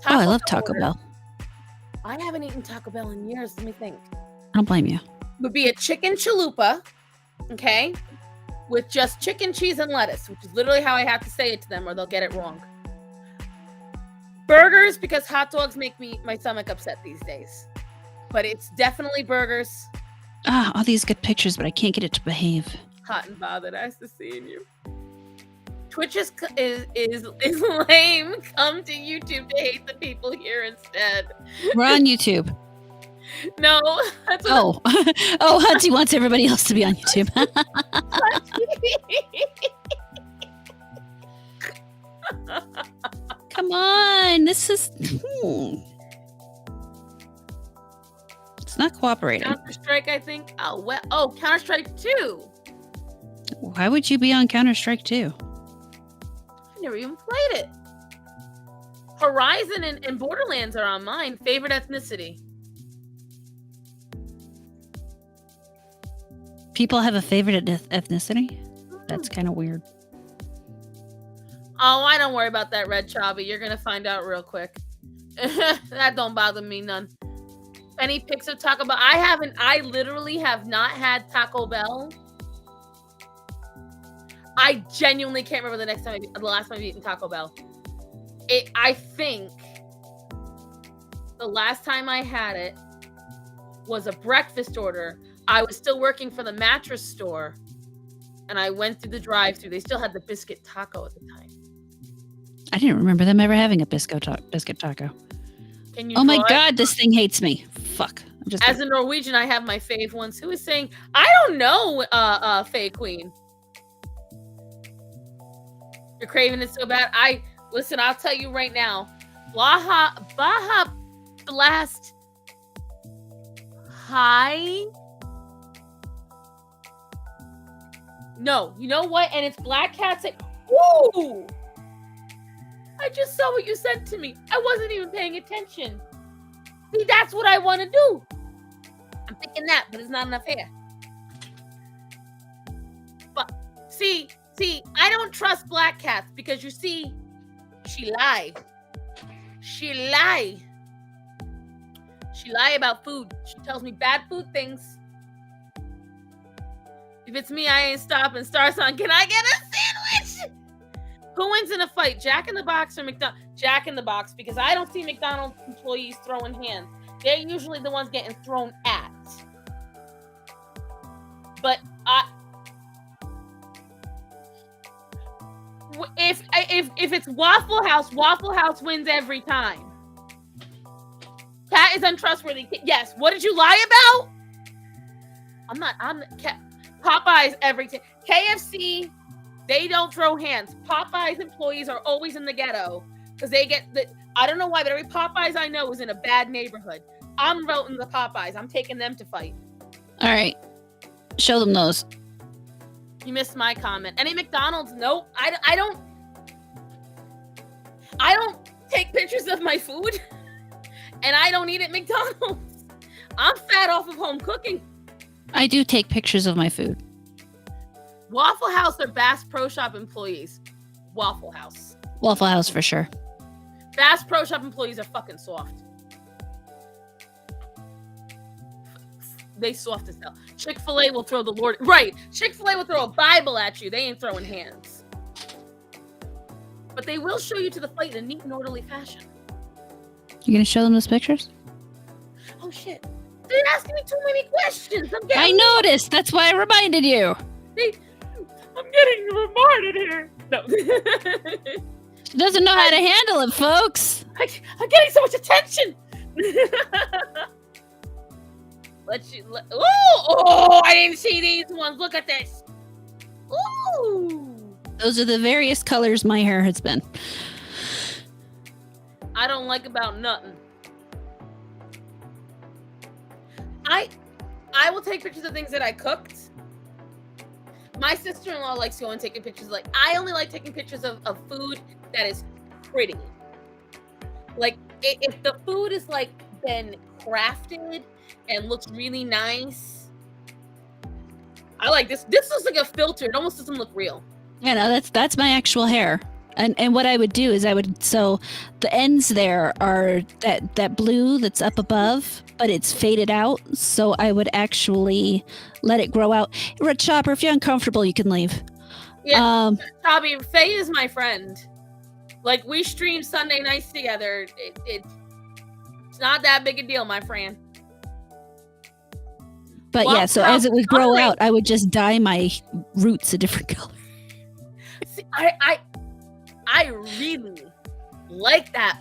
I love Taco Bell. I haven't eaten Taco Bell in years. Let me think. I don't blame you. Would be a chicken chalupa, okay, with just chicken, cheese, and lettuce, which is literally how I have to say it to them, or they'll get it wrong. Burgers, because hot dogs make my stomach upset these days. But it's definitely burgers. All these good pictures, but I can't get it to behave. Hot and bothered. Nice to seeing you. Twitch is lame. Come to YouTube to hate the people here instead. We're on YouTube. No, that's what Hunty wants everybody else to be on YouTube. Come on, this is... It's not cooperating. Counter-Strike, I think. Oh, well. Oh, Counter-Strike 2. Why would you be on Counter-Strike 2? I never even played it. Horizon and Borderlands are on mine. Favorite ethnicity? People have a favorite ethnicity? That's kind of weird. Oh, I don't worry about that, Red Chobby. You're gonna find out real quick. That don't bother me none. Any pics of Taco Bell? I literally have not had Taco Bell. I genuinely can't remember the last time I've eaten Taco Bell. I think the last time I had it was a breakfast order. I was still working for the mattress store, and I went through the drive-thru. They still had the biscuit taco at the time. I didn't remember them ever having a biscuit taco. Can you? Oh my draw it? god, this thing hates me. Fuck. I'm just As a Norwegian, I have my fave ones. Who is saying, I don't know, Faye Queen. You're craving it so bad. Listen, I'll tell you right now. Baja Blast High. No, you know what? And it's Black Cat saying, "Ooh!" I just saw what you said to me. I wasn't even paying attention. See, that's what I want to do. I'm thinking that, but it's not enough hair. But see, I don't trust Black Cats because you see, she lie. She lie about food. She tells me bad food things. If it's me, I ain't stopping. Star Son, can I get a sandwich? Who wins in a fight, Jack in the Box or McDonald's? Jack in the Box, because I don't see McDonald's employees throwing hands. They're usually the ones getting thrown at. But if it's Waffle House wins every time. Cat is untrustworthy. Yes. What did you lie about? I'm Popeyes every time. KFC, they don't throw hands. Popeyes employees are always in the ghetto because they get I don't know why, but every Popeyes I know is in a bad neighborhood. I'm voting the Popeyes. I'm taking them to fight. All right. Show them those. You missed my comment. Any McDonald's? Nope. I don't take pictures of my food, and I don't eat at McDonald's. I'm fat off of home cooking. I do take pictures of my food. Waffle House or Bass Pro Shop employees? Waffle House. Waffle House for sure. Bass Pro Shop employees are fucking soft. They soft as hell. Chick-fil-A will throw the Lord... Right. Chick-fil-A will throw a Bible at you. They ain't throwing hands. But they will show you to the fight in a neat and orderly fashion. You gonna show them those pictures? Oh, shit. They're asking me too many questions. I noticed. That's why I reminded you. I'm getting bombarded here. No. She doesn't know how to handle it, folks. I'm getting so much attention. Oh, I didn't see these ones. Look at this. Ooh. Those are the various colors my hair has been. I don't like about nothing. I will take pictures of things that I cooked. My sister-in-law likes going taking pictures. Like, I only like taking pictures of food that is pretty. Like, if the food is like been crafted and looks really nice, I like this. This looks like a filter. It almost doesn't look real. Yeah, no, that's my actual hair. And what I would do is so the ends there are that blue that's up above, but it's faded out. So I would actually let it grow out. Red Chopper, if you're uncomfortable, you can leave. Yeah, Tommy, Faye is my friend. Like, we stream Sunday nights together. It's not that big a deal, my friend. But well, yeah, so as it would grow out, I would just dye my roots a different color. See, I really like that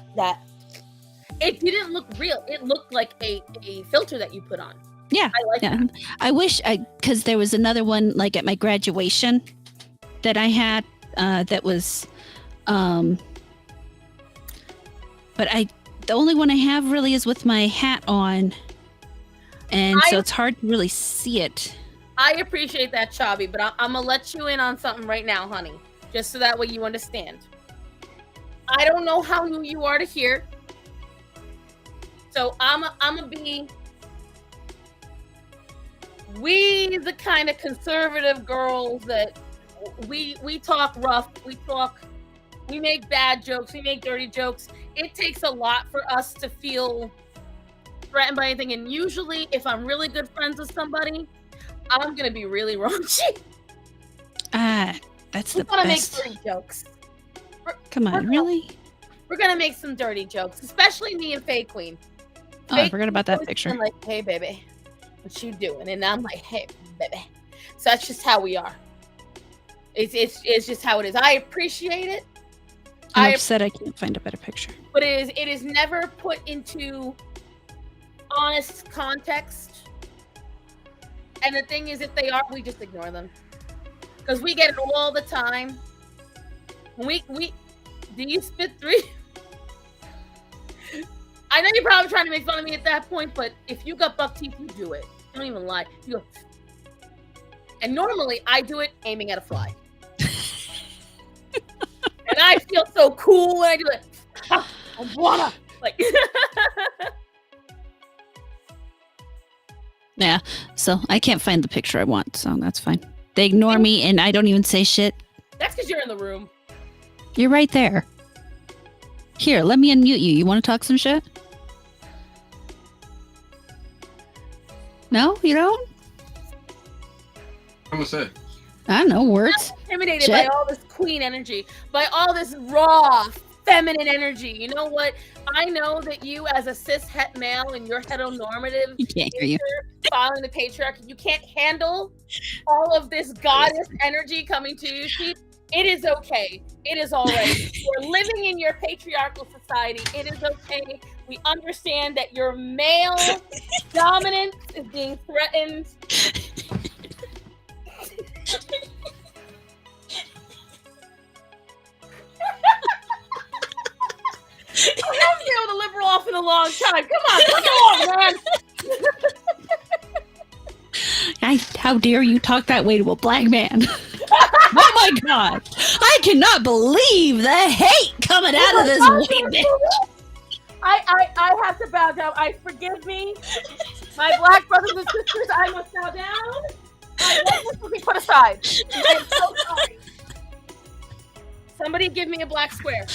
it didn't look real. It looked like a filter that you put on. Yeah. I like that. I wish because there was another one like at my graduation that I had that was but the only one I have really is with my hat on. And so it's hard to really see it. I appreciate that, Chabi, but I'm gonna let you in on something right now, honey, just so that way you understand. I don't know how new you are to here, so I'm gonna be. We the kind of conservative girls that we talk rough, we make bad jokes, we make dirty jokes. It takes a lot for us to feel threatened by anything, and usually if I'm really good friends with somebody, I'm gonna be really raunchy. That's We're the gonna best. make dirty jokks. Come we're on, gonna- really? We're gonna make some dirty jokes, especially me and Faye Queen. Oh, I Faye forgot about Queen's that always picture. been like, hey baby, what you doing? And I'm like, hey baby. So that's just how we are. It's just how it is. I appreciate it. I'm upset I can't find a better picture. But it is never put into honest context. And the thing is, if they are, we just ignore them. Because we get it all the time. We do you spit 3? I know you're probably trying to make fun of me at that point, but if you got buck teeth, you do it. Don't even lie. You go. And normally I do it aiming at a fly. And I feel so cool when I do it. I wanna like. Yeah, so I can't find the picture I want, so that's fine. They ignore me and I don't even say shit. That's because you're in the room. You're right there. Here, let me unmute you. You want to talk some shit? No, you don't? I'm gonna say. I don't know, words. I'm intimidated Shit. by all this queen energy, by all this raw feminine energy. You know what? I know that you, as a cis het male and your heteronormative You can't hear you. following the patriarchy, you can't handle all of this goddess energy coming to you. See, it is okay. It is all right. You're living in your patriarchal society. It is okay. We understand that your male dominance is being threatened. I haven't been able to liberal off in a long time. Come on, bring it on, man. How dare you talk that way to a black man? Oh my god! I cannot believe the hate coming out of this white man. I have to bow down. Forgive me. My black brothers and sisters, I must bow down. My whiteness will be put aside. I'm so sorry. Somebody give me a black square.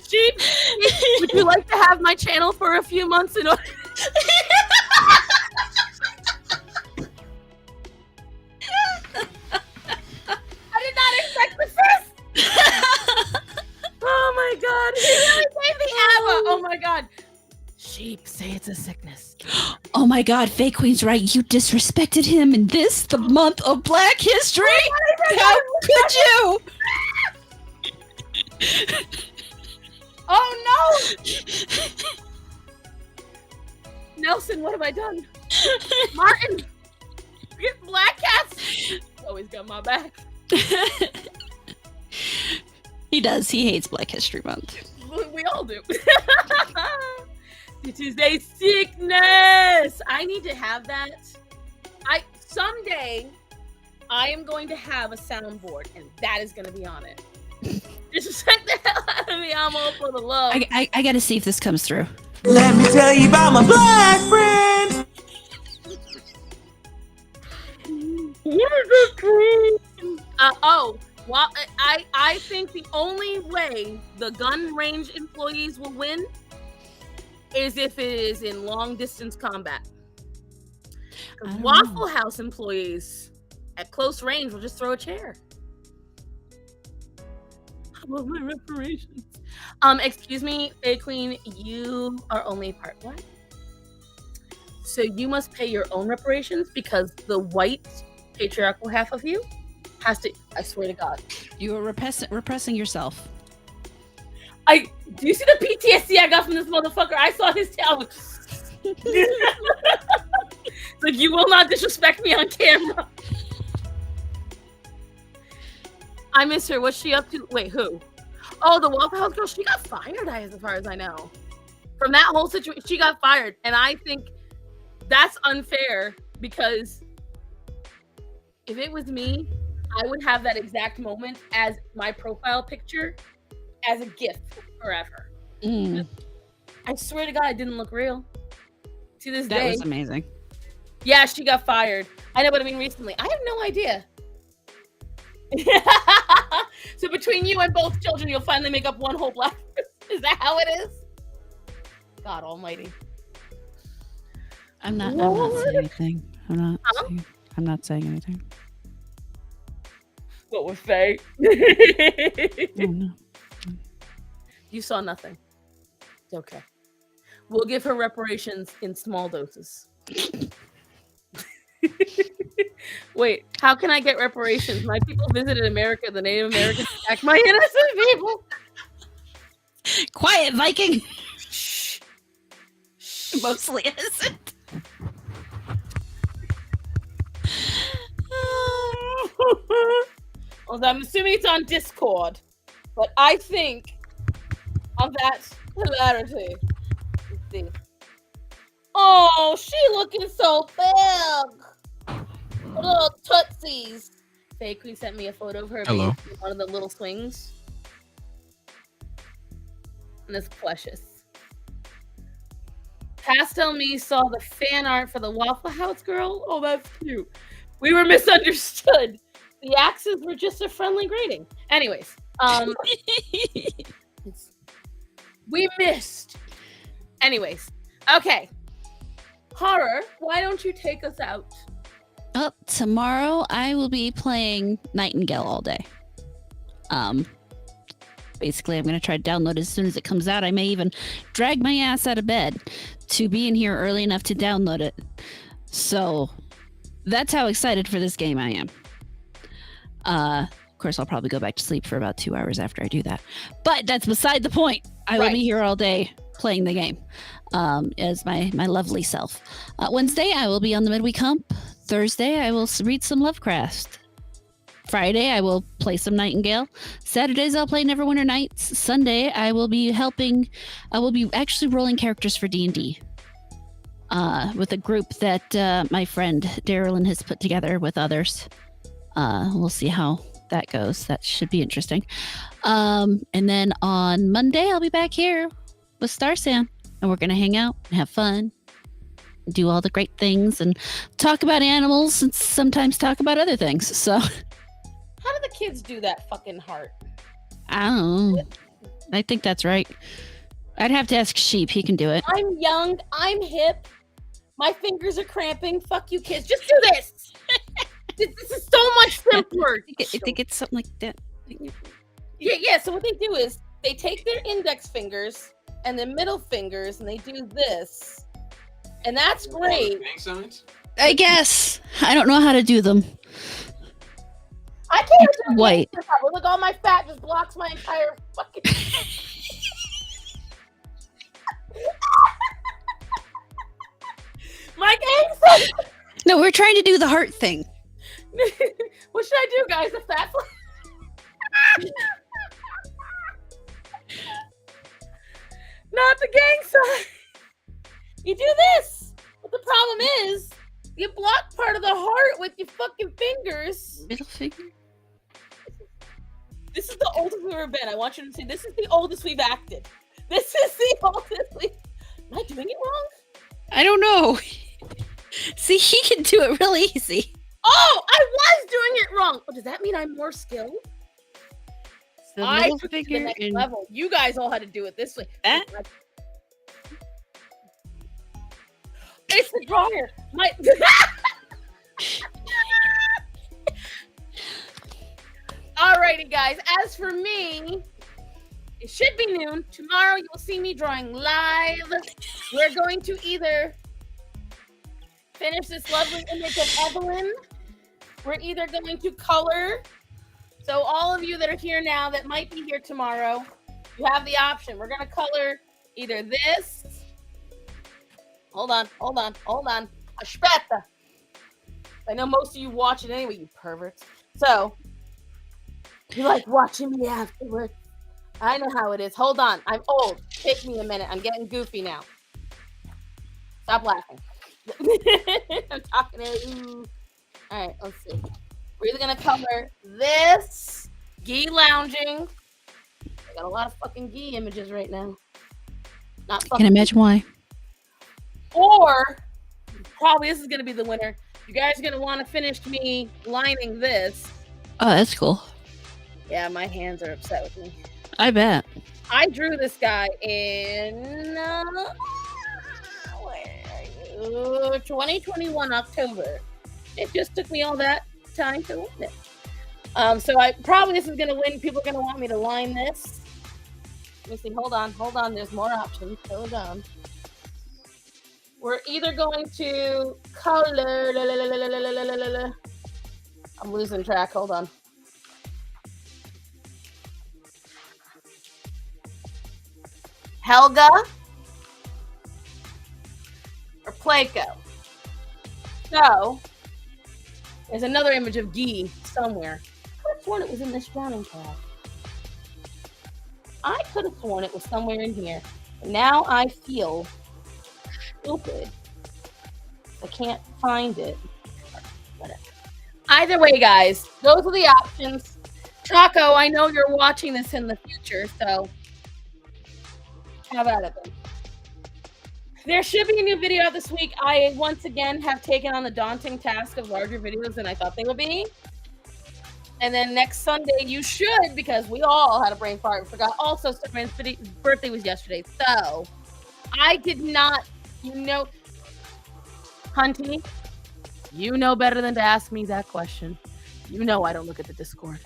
Sheep, would you like to have my channel for a few months in order? I did not expect the fist. Oh my god, he really gave the ABBA. Oh my god. Sheep say it's a sickness. Oh my god, Fake Queen's right. You disrespected him in the month of Black History. How could you? Oh no! Nelson, what have I done? Martin, get black cats. Always got my back. He does. He hates Black History Month. We all do. It is a sickness. I need to have that. Someday I am going to have a soundboard, and that is going to be on it. Disrespect the hell out of me. I'm all for the love. I gotta see if this comes through. Let me tell you about my black friend. Well, I think the only way the gun range employees will win is if it is in long distance combat. Waffle House employees at close range will just throw a chair. How about my reparations? Excuse me, Fae Queen, you are only part black. So you must pay your own reparations because the white patriarchal half of you has to, I swear to God. You are repressing yourself. Do you see the PTSD I got from this motherfucker? I saw his tail. It's like, you will not disrespect me on camera. I miss her. What's she up to? Wait, who? Oh, the Waffle House girl. She got fired, as far as I know. From that whole situation, she got fired. And I think That's unfair because if it was me, I would have that exact moment as my profile picture as a gift forever. I swear to God, it didn't look real. To this That day. was amazing. Yeah, she got fired. I know, but I mean recently. I have no idea. So between you and both children, you'll finally make up one whole black person. Is that how it is? God almighty. I'm not saying anything. I'm not saying anything. What was Faye? Oh, no. You saw nothing. It's okay. We'll give her reparations in small doses. Wait, how can I get reparations? My people visited America. The Native Americans attacked my innocent people. Quiet, Viking. Shh. Mostly innocent. Well, I'm assuming it's on Discord, but I think of that hilarity. Let's see. Oh, she looking so big. Little tootsies. Faye Queen sent me a photo of her Hello. being in one of the little swings. And it's precious. Pastel Me saw the fan art for the Waffle House girl. Oh, that's cute. We were misunderstood. The axes were just a friendly greeting. Anyways, we missed. Anyways, okay. Horror, why don't you take us out? Oh, tomorrow I will be playing Nightingale all day. Basically, I'm going to try to download it as soon as it comes out. I may even drag my ass out of bed to be in here early enough to download it. So that's how excited for this game I am. Of course, I'll probably go back to sleep for about 2 hours after I do that. But that's beside the point. I will be here all day playing the game as my lovely self. Wednesday, I will be on the midweek hump. Thursday, I will read some Lovecraft. Friday, I will play some Nightingale. Saturdays, I'll play Neverwinter Nights. Sunday, I will be actually rolling characters for D&D with a group that my friend Darylyn has put together with others. We'll see how that goes. That should be interesting. And then on Monday, I'll be back here with Star Sam, and we're going to hang out and have fun, do all the great things, and talk about animals, and sometimes talk about other things. So, how do the kids do that fucking heart? I don't know. I think that's right. I'd have to ask Sheep. He can do it. I'm young. I'm hip. My fingers are cramping. Fuck you, kids. Just do this. This is so much simpler. I think it's something like that. Yeah. So what they do is they take their index fingers and their middle fingers and they do this. And that's great. I guess. I don't know how to do them. I can't do it. White. Look, all my fat just blocks my entire fucking... My game. No, we're trying to do the heart thing. What should I do, guys? The fat flag? Not the gang sign. You do this. But the problem is, you block part of the heart with your fucking fingers. Middle finger? This is the oldest we've ever been. I want you to see. This is the oldest we've acted. This is the oldest we've... Am I doing it wrong? I don't know. See, he can do it real easy. Oh, I was doing it wrong. Oh, does that mean I'm more skilled? The I middle took it to the finger next and level. You guys all had to do it this way. It's the drawer. My... Alrighty, guys. As for me, it should be noon. Tomorrow you'll see me drawing live. We're going to either finish this lovely image of Evelyn. We're either going to color. So all of you that are here now that might be here tomorrow, you have the option. We're going to color either this. Hold on. Aspetta. I know most of you watch it anyway, you perverts. So, you like watching me afterwards. I know how it is. Hold on. I'm old. Take me a minute. I'm getting goofy now. Stop laughing. I'm talking to you. All right, let's see. We're either gonna cover this gi lounging. I got a lot of fucking gi images right now. Not Can fucking. imagine why. Or probably this is gonna be the winner. You guys are gonna want to finish me lining this. Oh, that's cool. Yeah, my hands are upset with me. I bet. I drew this guy in where are you? 2021 October. It just took me all that time to win it. So I probably this is gonna win. People are gonna want me to line this. Let me see. Hold on. There's more options. Hold on. We're either going to color. I'm losing track. Hold on. Helga or Placo. So there's another image of Guy somewhere. I could have sworn it was in this drawing pad. I could have sworn it was somewhere in here. And now I feel stupid. I can't find it. Whatever. Either way, guys, those are the options. Chaco, I know you're watching this in the future, so have at it then. There should be a new video out this week. I once again have taken on the daunting task of larger videos than I thought they would be. And then next Sunday you should, because we all had a brain fart and forgot. Also, Superman's birthday was yesterday, so I did not, Hunty, you know better than to ask me that question. You know I don't look at the Discord.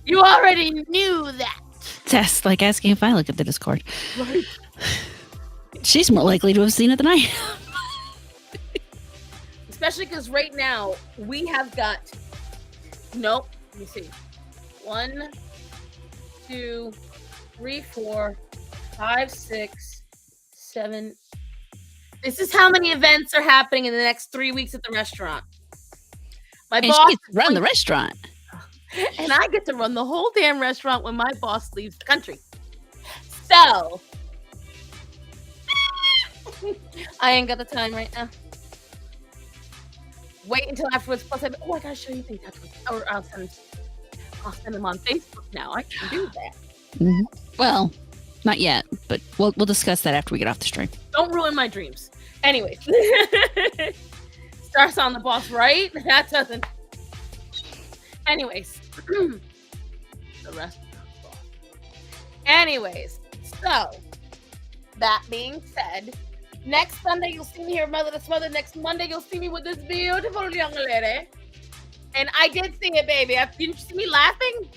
You already knew that. That's like asking if I look at the Discord. Right. She's more likely to have seen it than I am. Especially because right now we have got. Nope. Let me see. 1, 2, 3, 4, 5, 6, 7. This is how many events are happening in the next 3 weeks at the restaurant. My And boss she gets to run the restaurant. and I get to run the whole damn restaurant when my boss leaves the country. So I ain't got the time right now. Wait until afterwards. Plus, I gotta show you things afterwards. Or I'll send them on Facebook now. I can do that. Mm-hmm. Well, not yet, but we'll discuss that after we get off the stream. Don't ruin my dreams. Anyways, starts on the boss, right? That doesn't. Anyways, the rest of the boss. Anyways, so that being said, next Sunday you'll see me here, Mother to Smother. Next Monday you'll see me with this beautiful young lady. And I did see it, baby. Didn't you see me laughing?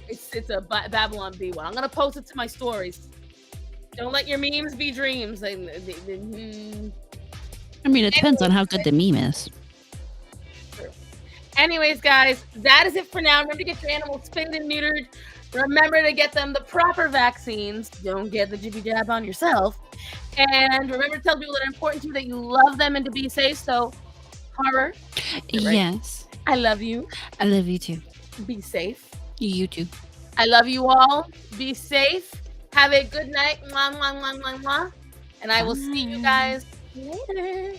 It's a Babylon B one. I'm gonna post it to my stories. Don't let your memes be dreams. I mean, it depends on how good the meme is. True. Anyways, guys, that is it for now. Remember to get your animals spayed and neutered. Remember to get them the proper vaccines. Don't get the jibby jab on yourself. And remember to tell people that are important to you that you love them and to be safe. So, Horror. Right? Yes. I love you. I love you too. Be safe. You too. I love you all. Be safe. Have a good night. Mwah, mwah, mwah, mwah, mwah. And I will see you guys later.